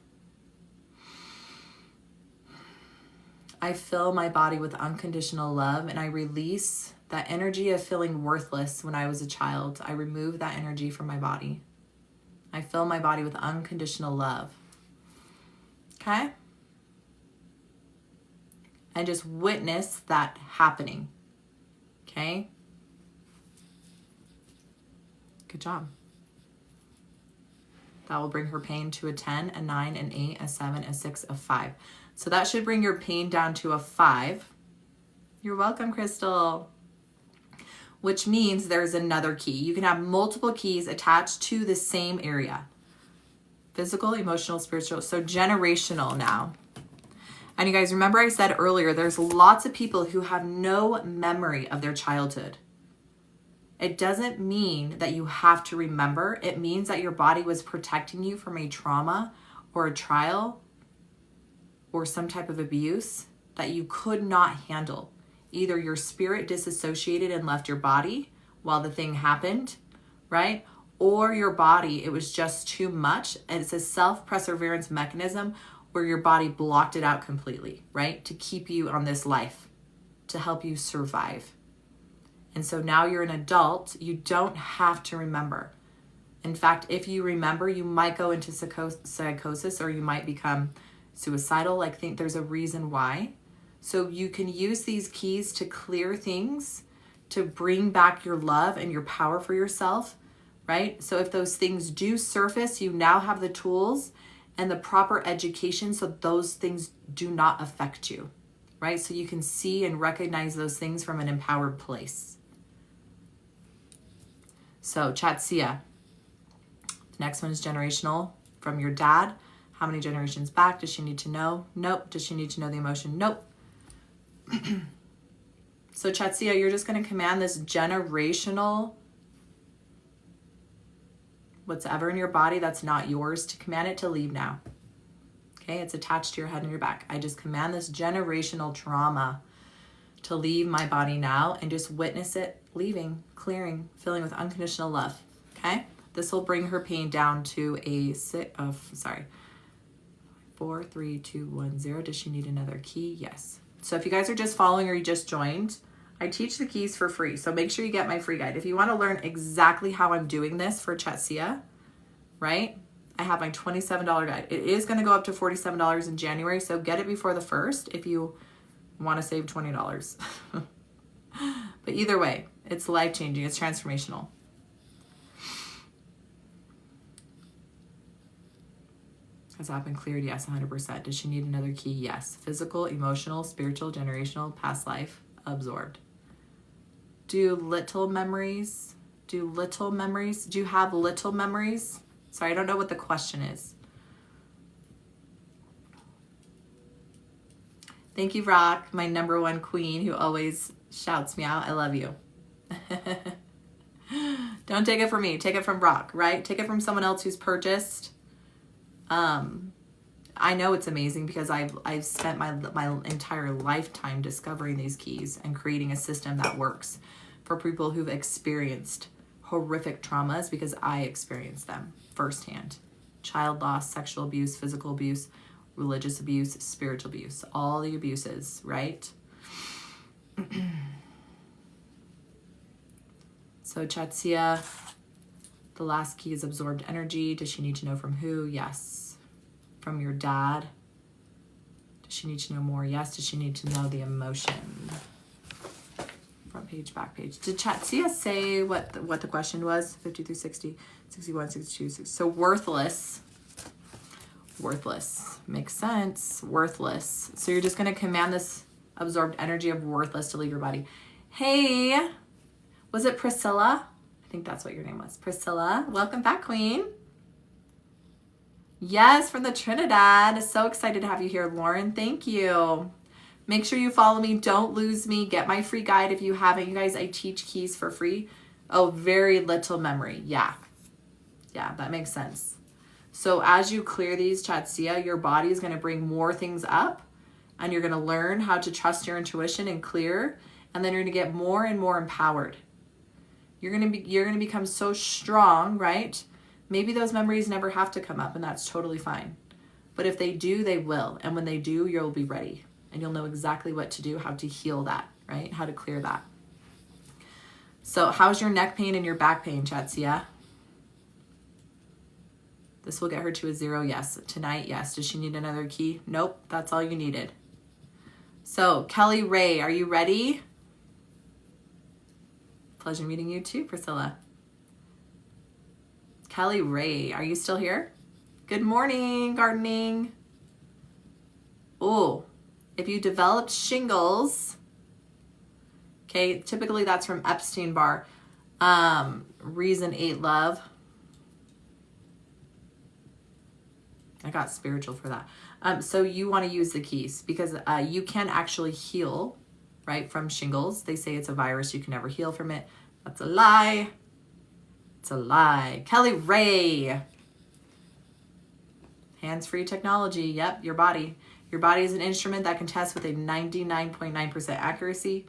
I fill my body with unconditional love, and I release that energy of feeling worthless when I was a child. I remove that energy from my body. I fill my body with unconditional love. Okay? and just witness that happening. Okay? Good job. That will bring her pain to a 10, a 9, an 8, a 7, a 6, a 5. So that should bring your pain down to a 5. You're welcome, Crystal. Which means there's another key. You can have multiple keys attached to the same area. Physical, emotional, spiritual. So generational now. And you guys, remember I said earlier, there's lots of people who have no memory of their childhood. It doesn't mean that you have to remember. It means that your body was protecting you from a trauma or a trial or some type of abuse that you could not handle. Either your spirit disassociated and left your body while the thing happened, right? Or your body, it was just too much. And it's a self-perseverance mechanism where your body blocked it out completely, right? To keep you on this life, to help you survive. And so now you're an adult, you don't have to remember. In fact, if you remember, you might go into psychosis or you might become suicidal. Like, think there's a reason why. So you can use these keys to clear things, to bring back your love and your power for yourself, right? So if those things do surface, you now have the tools and the proper education so those things do not affect you, right? So you can see and recognize those things from an empowered place. So Chatsia, the next one is generational from your dad. How many generations back does she need to know? Nope. Does she need to know the emotion? Nope. So Chatsia, you're just going to command this generational, what's ever in your body that's not yours, to command it to leave now. Okay, it's attached to your head and your back. I just command this generational trauma to leave my body now and just witness it leaving, clearing, filling with unconditional love. Okay, this will bring her pain down to a 4, 3, 2, 1, 0. Does she need another key? Yes. So if you guys are just following or you just joined, I teach the keys for free. So make sure you get my free guide. If you want to learn exactly how I'm doing this for Chatsia, right? I have my $27 guide. It is going to go up to $47 in January. So get it before the 1st if you want to save $20. But either way, it's life-changing. It's transformational. Has that been cleared? Yes, 100%. Does she need another key? Yes. Physical, emotional, spiritual, generational, past life, absorbed. Do you have little memories? Do you have little memories? Sorry, I don't know what the question is. Thank you, Rock, my number one queen who always shouts me out. I love you. Don't take it from me. Take it from Brock, right? Take it from someone else who's purchased. I know it's amazing because I've spent my entire lifetime discovering these keys and creating a system that works for people who've experienced horrific traumas, because I experienced them firsthand. Child loss, sexual abuse, physical abuse, religious abuse, spiritual abuse, all the abuses, right? So Chatsia, the last key is absorbed energy. Does she need to know from who? Yes. From your dad. Does she need to know more? Yes. Does she need to know the emotion? Front page, back page. Did Chatsia say what the question was? 50 through 60, 61, 62, 60. So worthless. Worthless. Makes sense. Worthless. So you're just going to command this absorbed energy of worthless to leave your body. Hey, was it Priscilla? I think that's what your name was. Priscilla, welcome back, Queen. Yes, from the Trinidad. So excited to have you here, Lauren. Thank you. Make sure you follow me. Don't lose me. Get my free guide if you haven't. You guys, I teach keys for free. Oh, very little memory. Yeah. Yeah, that makes sense. So as you clear these, Chatsia, your body is going to bring more things up, and you're going to learn how to trust your intuition and clear, and then you're going to get more and more empowered. You're going to become so strong, right? Maybe those memories never have to come up, and that's totally fine. But if they do, they will. And when they do, you'll be ready, and you'll know exactly what to do, how to heal that, right? How to clear that. So how's your neck pain and your back pain, Chatsia? This will get her to a 0, yes. Tonight, yes. Does she need another key? Nope, that's all you needed. So Kelly Ray, are you ready? Pleasure meeting you too, Priscilla. Kelly Ray, are you still here? Good morning, gardening. Oh, if you developed shingles, okay, typically that's from Epstein-Barr. Reason 8 love. I got spiritual for that. So you want to use the keys because you can actually heal, right, from shingles. They say it's a virus. You can never heal from it. That's a lie. It's a lie. Kelly Ray. Hands-free technology. Yep, your body. Your body is an instrument that can test with a 99.9% accuracy.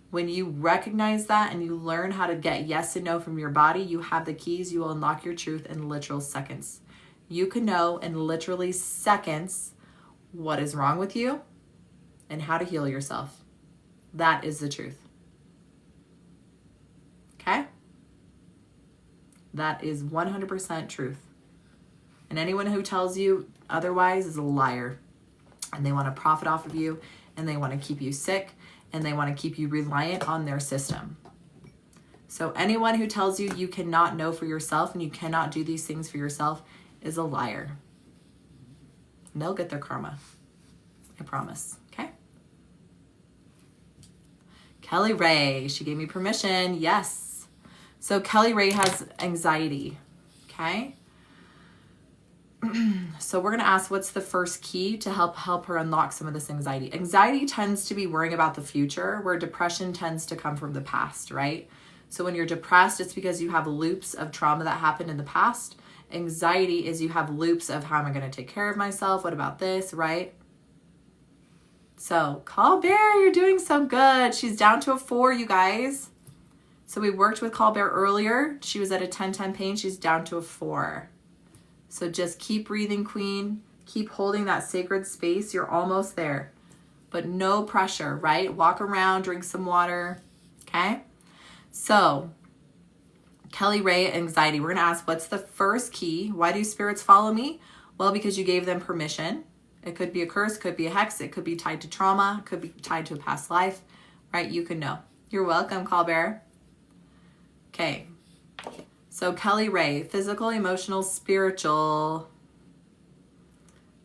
When you recognize that and you learn how to get yes and no from your body, you have the keys. You will unlock your truth in literal seconds. You can know in literally seconds what is wrong with you and how to heal yourself. That is the truth. Okay? That is 100% truth. And anyone who tells you otherwise is a liar. And they want to profit off of you, and they want to keep you sick, and they want to keep you reliant on their system. So anyone who tells you you cannot know for yourself and you cannot do these things for yourself is a liar. And they'll get their karma. I promise. Okay? Kelly Ray, she gave me permission. Yes. So Kelly Ray has anxiety. Okay? So we're going to ask what's the first key to help her unlock some of this anxiety. Anxiety tends to be worrying about the future, where depression tends to come from the past, right? So when you're depressed, it's because you have loops of trauma that happened in the past. Anxiety is you have loops of how am I going to take care of myself? What about this, right? So Colbert, you're doing so good. She's down to a 4, you guys. So we worked with Colbert earlier. She was at a 10-10 pain. She's down to a 4. So just keep breathing, queen. Keep holding that sacred space. You're almost there. But no pressure, right? Walk around, drink some water, okay? So, Kelly Ray, anxiety. We're going to ask, what's the first key? Why do spirits follow me? Well, because you gave them permission. It could be a curse, could be a hex, it could be tied to trauma, could be tied to a past life, right? You can know. You're welcome, Colbert. Okay. So Kelly Ray, physical, emotional, spiritual.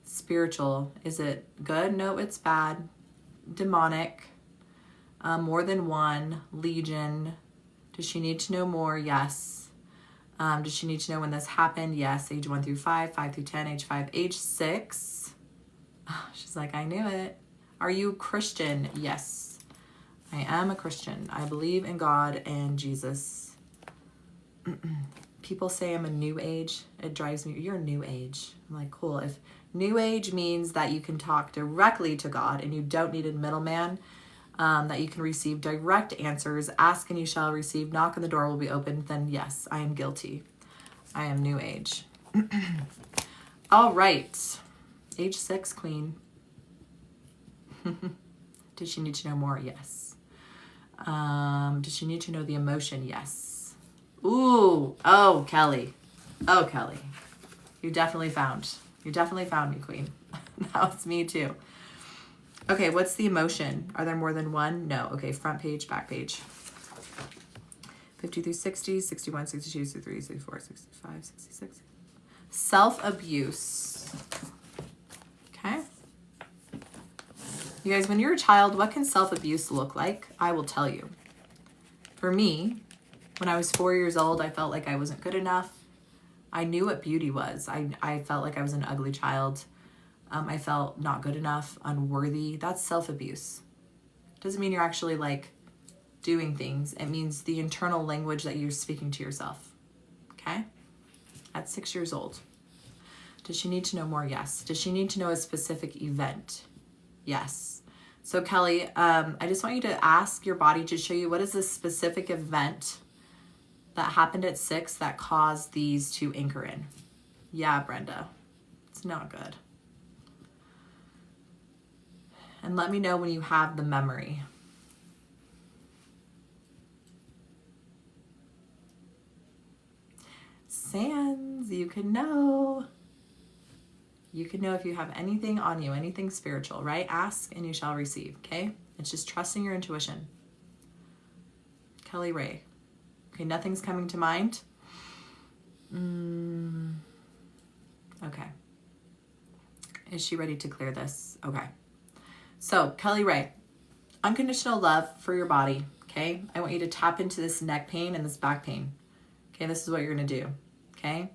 Spiritual, is it good? No, it's bad. Demonic, more than one, legion. Does she need to know more? Yes. Does she need to know when this happened? Yes. Age 1 through 5, 5 through 10, age 5, age 6. She's like, I knew it. Are you Christian? Yes. I am a Christian. I believe in God and Jesus. People say I'm a new age. It drives me. You're a new age. I'm like, cool. If new age means that you can talk directly to God and you don't need a middleman, that you can receive direct answers, ask and you shall receive, knock and the door will be opened, then yes, I am guilty. I am new age. All right. Age 6, queen. Does she need to know more? Yes. Does she need to know the emotion? Yes. Ooh, oh, Kelly. Oh, Kelly. You definitely found me, queen. That was me too. Okay, what's the emotion? Are there more than one? No. Okay, front page, back page. 50 through 60, 61, 62, 63, 64, 65, 66. Self-abuse. Okay. You guys, when you're a child, what can self-abuse look like? I will tell you. For me, when I was 4 years old, I felt like I wasn't good enough. I knew what beauty was. I felt like I was an ugly child. I felt not good enough, unworthy. That's self-abuse. Doesn't mean you're actually like doing things. It means the internal language that you're speaking to yourself. Okay? At 6 years old. Does she need to know more? Yes. Does she need to know a specific event? Yes. So Kelly, I just want you to ask your body to show you what is the specific event that happened at 6 that caused these to anchor in. Yeah, Brenda. It's not good. And let me know when you have the memory. Sands, you can know. You can know if you have anything on you, anything spiritual, right? Ask and you shall receive, okay? It's just trusting your intuition. Kelly Ray. Okay, nothing's coming to mind. Okay. Is she ready to clear this? Okay. So, Kelly Ray, unconditional love for your body, okay? I want you to tap into this neck pain and this back pain. Okay, this is what you're going to do, okay?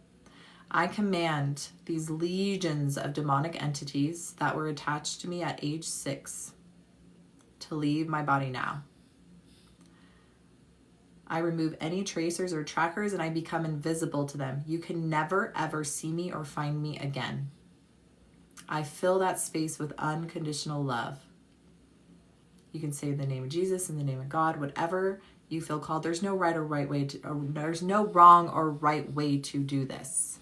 I command these legions of demonic entities that were attached to me at age 6 to leave my body now. I remove any tracers or trackers and I become invisible to them. You can never, ever see me or find me again. I fill that space with unconditional love. You can say the name of Jesus, in the name of God, whatever you feel called. There's no right or right way to, or there's no wrong or right way to do this.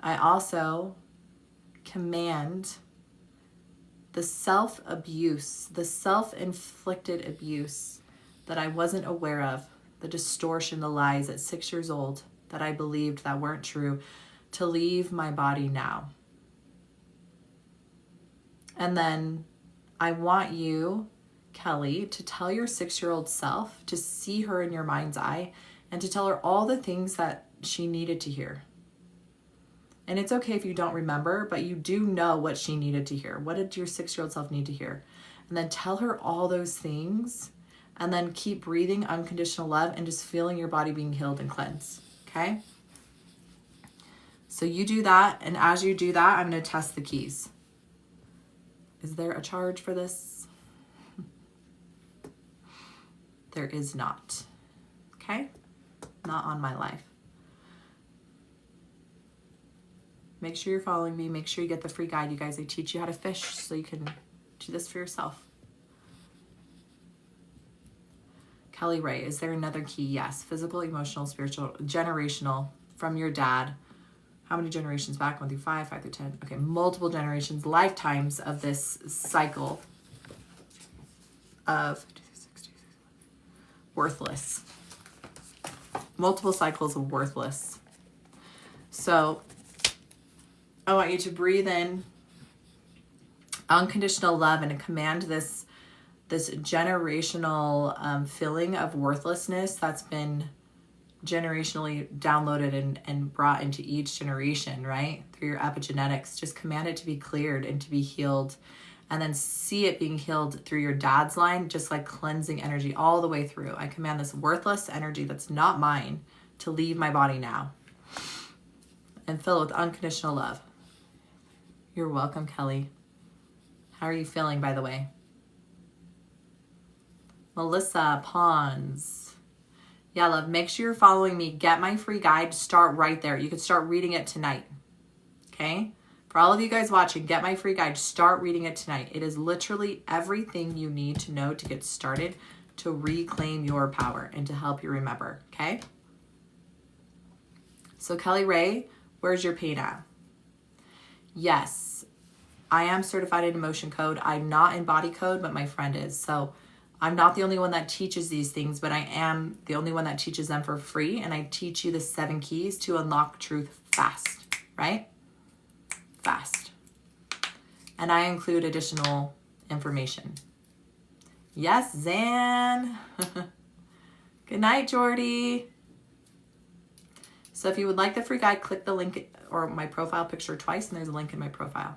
I also command the self-abuse, the self-inflicted abuse that I wasn't aware of, the distortion, the lies at 6 years old that I believed that weren't true, to leave my body now. And then I want you, Kelly, to tell your 6-year-old self, to see her in your mind's eye, and to tell her all the things that she needed to hear. And it's okay if you don't remember, but you do know what she needed to hear. What did your 6-year-old self need to hear? And then tell her all those things, and then keep breathing unconditional love and just feeling your body being healed and cleansed, okay? So you do that, and as you do that, I'm going to test the keys. Is there a charge for this? There is not, okay? Not on my life. Make sure you're following me. Make sure you get the free guide, you guys. I teach you how to fish so you can do this for yourself. Kelly Ray, is there another key? Yes. Physical, emotional, spiritual, generational, from your dad. How many generations back? 1 through 5, 5 through 10. Okay, multiple generations, lifetimes of this cycle of worthless. Multiple cycles of worthless. So I want you to breathe in unconditional love and command this generational feeling of worthlessness that's been generationally downloaded and brought into each generation, right? Through your epigenetics. Just command it to be cleared and to be healed. And then see it being healed through your dad's line, just like cleansing energy all the way through. I command this worthless energy that's not mine to leave my body now and fill it with unconditional love. You're welcome, Kelly. How are you feeling, by the way? Melissa Pons. Yeah, love, make sure you're following me. Get my free guide. Start right there. You can start reading it tonight. Okay? For all of you guys watching, get my free guide. Start reading it tonight. It is literally everything you need to know to get started to reclaim your power and to help you remember. Okay? So Kelly Ray, where's your pain at? Yes, I am certified in emotion code. I'm not in body code, but my friend is. So I'm not the only one that teaches these things, but I am the only one that teaches them for free. And I teach you the 7 keys to unlock truth fast, right? Fast. And I include additional information. Yes, Zan. Good night, Jordy. So if you would like the free guide, click the link or my profile picture twice, and there's a link in my profile.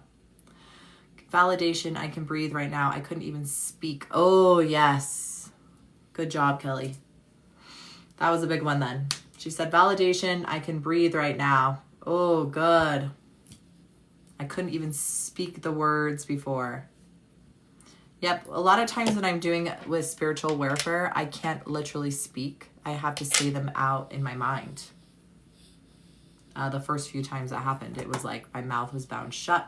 Validation, I can breathe right now. I couldn't even speak. Oh, yes. Good job, Kelly. That was a big one then. She said, validation, I can breathe right now. Oh, good. I couldn't even speak the words before. Yep, a lot of times when I'm doing with spiritual warfare, I can't literally speak. I have to say them out in my mind. The first few times that happened, it was like my mouth was bound shut.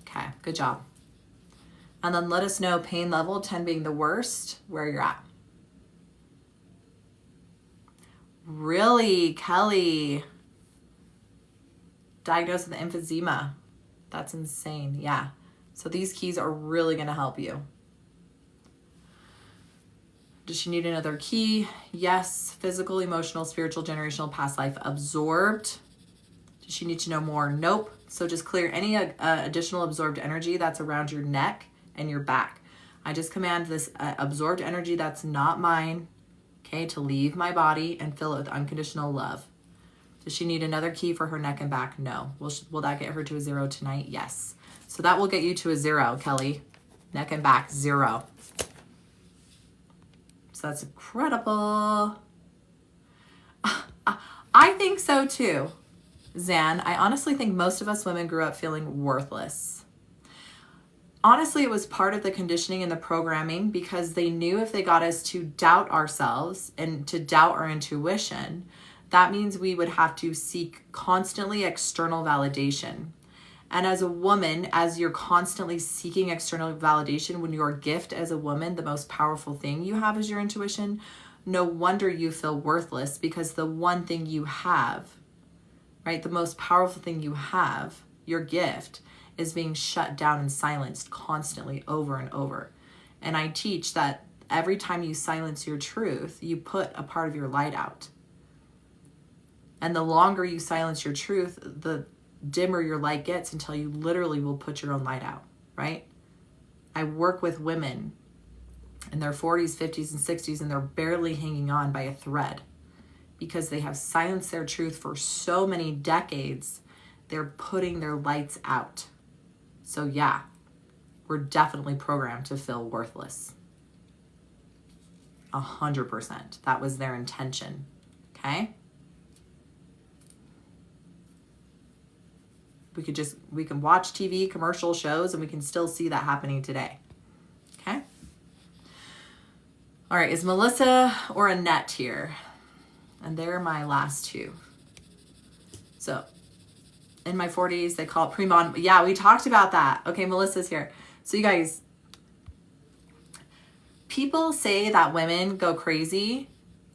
Okay, good job. And then let us know pain level, 10 being the worst, where you're at. Really, Kelly? Diagnosed with emphysema. That's insane, yeah. So these keys are really gonna help you. Does she need another key? Yes. Physical, emotional, spiritual, generational, past life, absorbed. Does she need to know more? Nope. So just clear any additional absorbed energy that's around your neck and your back. I just command this absorbed energy that's not mine, okay, to leave my body and fill it with unconditional love. Does she need another key for her neck and back? No. Will that get her to a 0 tonight? Yes. So that will get you to a 0, Kelly. Neck and back, 0. So that's incredible. I think so too, Zan. I honestly think most of us women grew up feeling worthless. Honestly, it was part of the conditioning and the programming because they knew if they got us to doubt ourselves and to doubt our intuition, that means we would have to seek constantly external validation. And as a woman, as you're constantly seeking external validation, when your gift as a woman, the most powerful thing you have is your intuition, no wonder you feel worthless, because the one thing you have, right, the most powerful thing you have, your gift, is being shut down and silenced constantly over and over. And I teach that every time you silence your truth, you put a part of your light out. And the longer you silence your truth, the dimmer your light gets until you literally will put your own light out, right? I work with women in their 40s, 50s, and 60s, and they're barely hanging on by a thread because they have silenced their truth for so many decades. They're putting their lights out. So yeah, we're definitely programmed to feel worthless. 100%. That was their intention, okay? We can watch TV, commercial shows, and we can still see that happening today. Okay? All right, is Melissa or Annette here? And they're my last two. So, in my 40s, they call it pre-mon. Yeah, we talked about that. Okay, Melissa's here. So you guys, people say that women go crazy.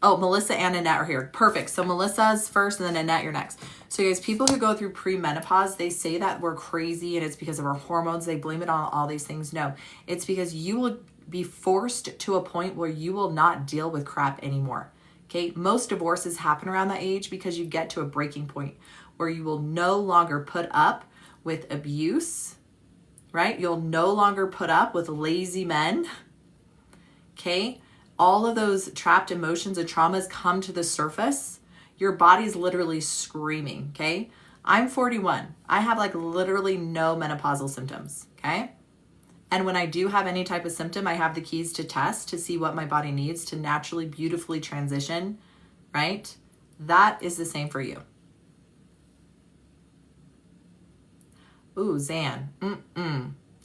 Oh, Melissa and Annette are here. Perfect. So Melissa's first and then Annette, you're next. So you guys, people who go through premenopause, they say that we're crazy and it's because of our hormones. They blame it on all these things. No, it's because you will be forced to a point where you will not deal with crap anymore. Okay. Most divorces happen around that age because you get to a breaking point where you will no longer put up with abuse, right? You'll no longer put up with lazy men. Okay. All of those trapped emotions and traumas come to the surface. Your body's literally screaming, okay? I'm 41. I have like literally no menopausal symptoms, okay? And when I do have any type of symptom, I have the keys to test to see what my body needs to naturally, beautifully transition, right? That is the same for you. Ooh, Zan.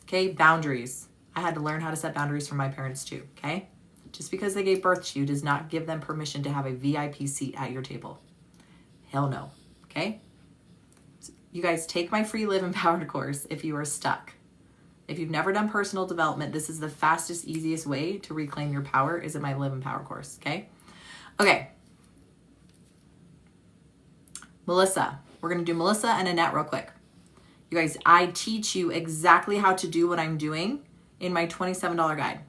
Okay, boundaries. I had to learn how to set boundaries from my parents too, okay? Just because they gave birth to you does not give them permission to have a VIP seat at your table. Hell no, okay? So you guys, take my free Live Empowered course if you are stuck. If you've never done personal development, this is the fastest, easiest way to reclaim your power is in my Live Empowered course, okay? Okay. Melissa. We're going to do Melissa and Annette real quick. You guys, I teach you exactly how to do what I'm doing in my $27 guide.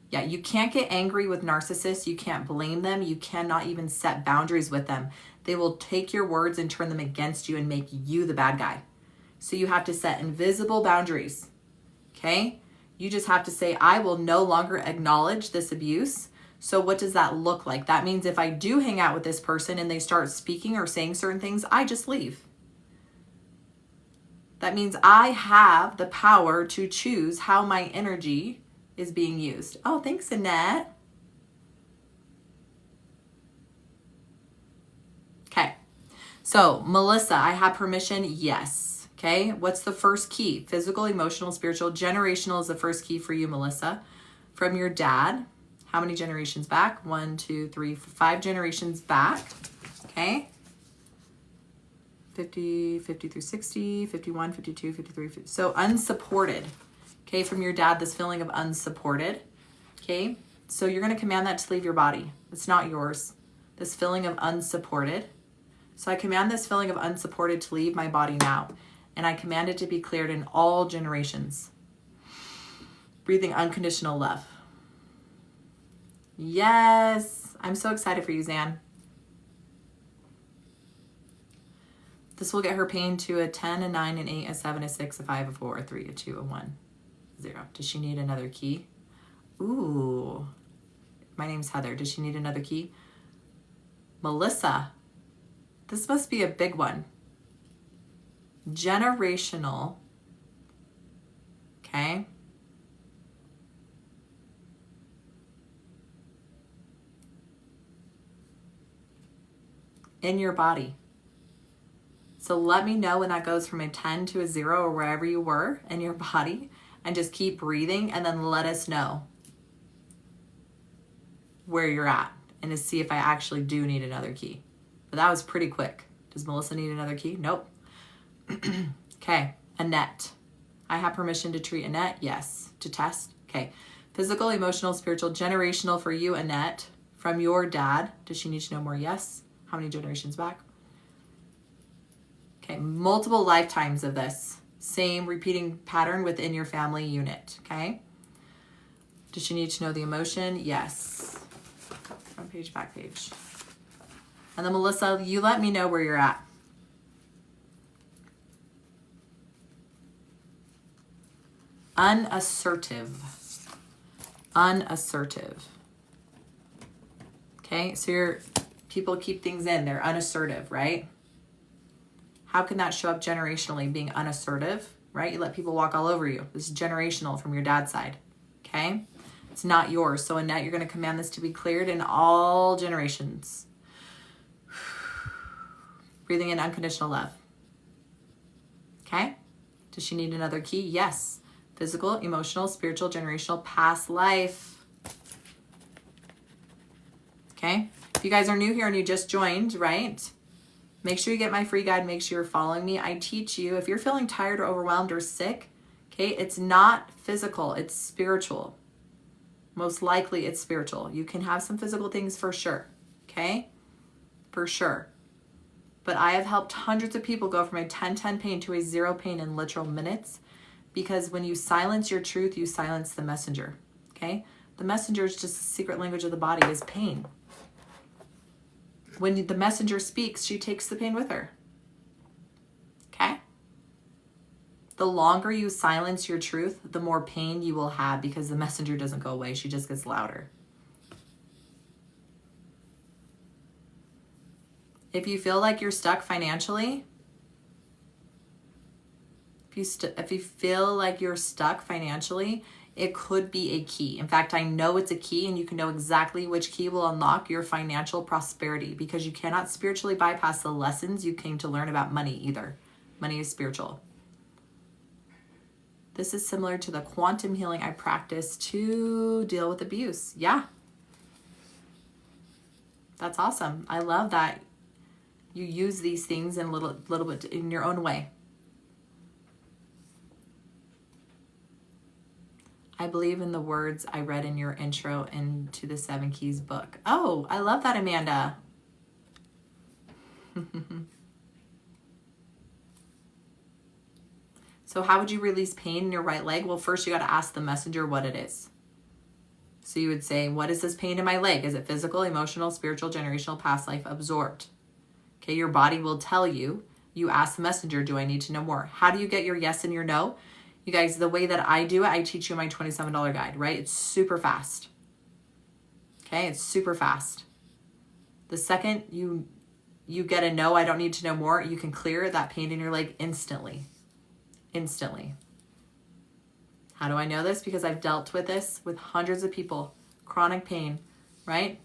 Yeah, you can't get angry with narcissists. You can't blame them. You cannot even set boundaries with them. They will take your words and turn them against you and make you the bad guy. So you have to set invisible boundaries, okay? You just have to say, I will no longer acknowledge this abuse. So what does that look like? That means if I do hang out with this person and they start speaking or saying certain things, I just leave. That means I have the power to choose how my energy is being used. Oh, thanks, Annette. Okay. So, Melissa, I have permission. Yes. Okay. What's the first key? Physical, emotional, spiritual. Generational is the first key for you, Melissa. From your dad. How many generations back? 1, 2, 3, 5 generations back. Okay. 50 through 60, 51, 52, 53. 50. So, unsupported. Okay, from your dad, this feeling of unsupported. Okay, so you're going to command that to leave your body. It's not yours. This feeling of unsupported. So I command this feeling of unsupported to leave my body now. And I command it to be cleared in all generations. Breathing unconditional love. Yes. I'm so excited for you, Zan. This will get her pain to a 10, a 9, an 8, a 7, a 6, a 5, a 4, a 3, a 2, a 1, 0. Does she need another key? Ooh. My name's Heather. Does she need another key? Melissa. This must be a big one. Generational. Okay. In your body. So let me know when that goes from a 10 to a 0 or wherever you were in your body, and just keep breathing, and then let us know where you're at and to see if I actually do need another key. But that was pretty quick. Does Melissa need another key? Nope. Okay, Annette. I have permission to treat Annette? Yes. To test? Okay. Physical, emotional, spiritual, generational for you, Annette, from your dad. Does she need to know more? Yes. How many generations back? Okay, multiple lifetimes of this. Same repeating pattern within your family unit, okay? Does she need to know the emotion? Yes. Front page, back page. And then Melissa, you let me know where you're at. Unassertive. Unassertive. Okay, so people keep things in. They're unassertive, right? How can that show up generationally, being unassertive, right? You let people walk all over you. This is generational from your dad's side, okay? It's not yours. So Annette, you're going to command this to be cleared in all generations. Breathing in unconditional love. Okay? Does she need another key? Yes. Physical, emotional, spiritual, generational, past life. Okay? If you guys are new here and you just joined, right? Make sure you get my free guide. Make sure you're following me. I teach you, if you're feeling tired or overwhelmed or sick, okay, it's not physical, it's spiritual. Most likely it's spiritual. You can have some physical things for sure, okay? For sure. But I have helped hundreds of people go from a 10-10 pain to a 0 pain in literal minutes, because when you silence your truth, you silence the messenger, okay? The messenger is just the secret language of the body is pain. When the messenger speaks, she takes the pain with her. Okay? The longer you silence your truth, the more pain you will have, because the messenger doesn't go away. She just gets louder. If you feel like you're stuck financially, if you feel like you're stuck financially, it could be a key. In fact, I know it's a key, and you can know exactly which key will unlock your financial prosperity, because you cannot spiritually bypass the lessons you came to learn about money either. Money is spiritual. This is similar to the quantum healing I practice to deal with abuse. Yeah. That's awesome. I love that you use these things in a little bit in your own way. I believe in the words I read in your intro into the 7 Keys book. Oh, I love that, Amanda. So how would you release pain in your right leg? Well, first you got to ask the messenger what it is. So you would say, what is this pain in my leg? Is it physical, emotional, spiritual, generational, past life, absorbed? Okay, your body will tell you. You ask the messenger, do I need to know more? How do you get your yes and your no? You guys, the way that I do it, I teach you my $27 guide, right? It's super fast. Okay, it's super fast. The second you get a no, I don't need to know more, you can clear that pain in your leg instantly. Instantly. How do I know this? Because I've dealt with this with hundreds of people. Chronic pain, right?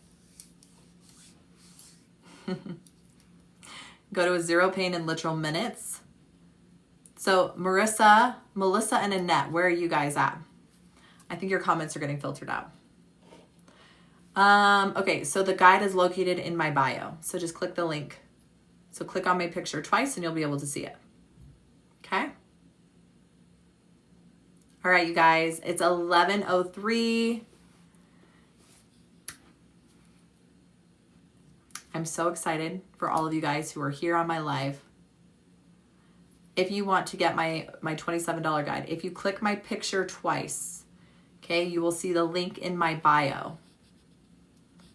Go to a 0 pain in literal minutes. So Melissa, and Annette, where are you guys at? I think your comments are getting filtered out. Okay, so the guide is located in my bio. So just click the link. So click on my picture twice and you'll be able to see it. Okay? All right, you guys, it's 11:03. I'm so excited for all of you guys who are here on my live. If you want to get my $27 guide, if you click my picture twice, okay, you will see the link in my bio.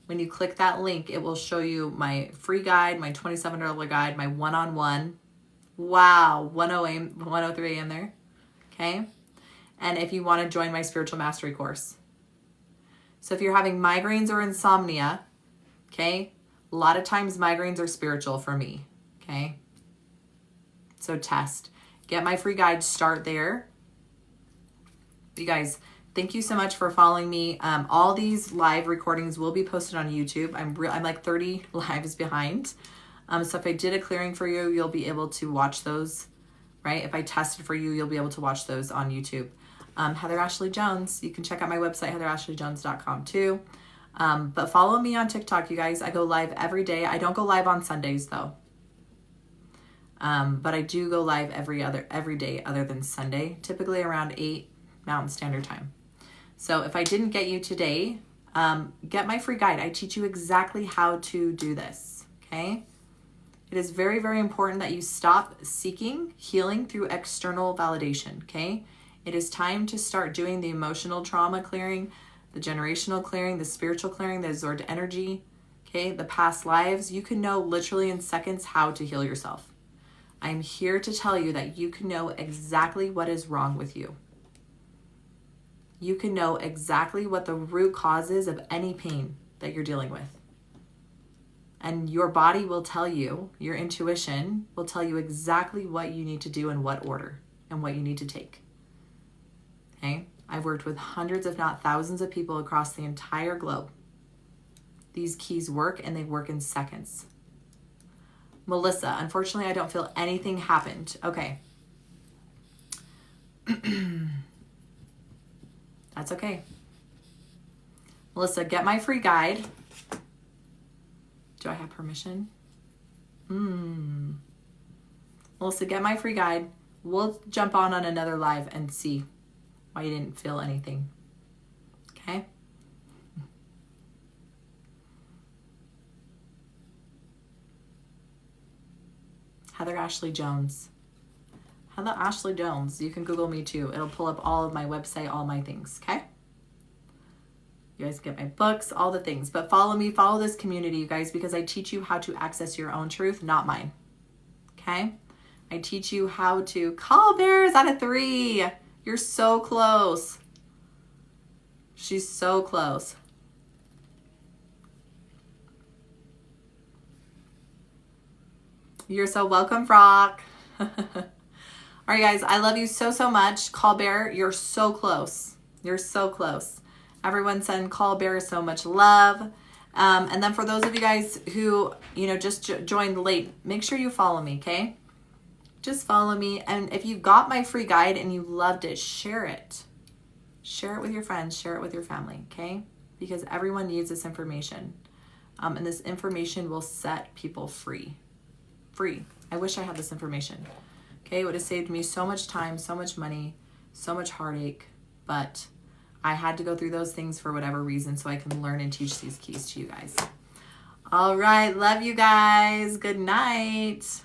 When you click that link, it will show you my free guide, my $27 guide, my one-on-one. Wow, 103 a.m. there. Okay. And if you want to join my spiritual mastery course. So if you're having migraines or insomnia, okay, a lot of times migraines are spiritual for me. Okay. So test. Get my free guide, start there. You guys, thank you so much for following me. All these live recordings will be posted on YouTube. I'm like 30 lives behind. So if I did a clearing for you, you'll be able to watch those, right? If I tested for you, you'll be able to watch those on YouTube. Heather Ashley Jones. You can check out my website, heatherashleyjones.com too. But follow me on TikTok, you guys. I go live every day. I don't go live on Sundays though. But I do go live every day other than Sunday, typically around 8 Mountain Standard Time. So if I didn't get you today, get my free guide. I teach you exactly how to do this, okay? It is very, very important that you stop seeking healing through external validation, okay? It is time to start doing the emotional trauma clearing, the generational clearing, the spiritual clearing, the absorbed energy, okay? The past lives. You can know literally in seconds how to heal yourself. I'm here to tell you that you can know exactly what is wrong with you. You can know exactly what the root cause is of any pain that you're dealing with. And your body will tell you, your intuition will tell you exactly what you need to do in what order and what you need to take. Okay? I've worked with hundreds, if not thousands of people across the entire globe. These keys work and they work in seconds. Melissa, unfortunately, I don't feel anything happened. Okay. That's okay. Melissa, get my free guide. Do I have permission? Melissa, get my free guide. We'll jump on another live and see why you didn't feel anything. Okay? Heather Ashley Jones. Heather Ashley Jones. You can Google me too. It'll pull up all of my website, all my things, okay? You guys get my books, all the things. But follow me, follow this community, you guys, because I teach you how to access your own truth, not mine. Okay? I teach you how to call bears out of 3. You're so close. She's so close. You're so welcome, Frock. All right, guys, I love you so, so much. Call Bear, you're so close. You're so close. Everyone send Call Bear so much love. And then for those of you guys who, just joined late, make sure you follow me, okay? Just follow me. And if you got my free guide and you loved it, share it. Share it with your friends. Share it with your family, okay? Because everyone needs this information. And this information will set people free. Free. I wish I had this information. Okay, it would have saved me so much time, so much money, so much heartache, but I had to go through those things for whatever reason so I can learn and teach these keys to you guys. All right, love you guys. Good night.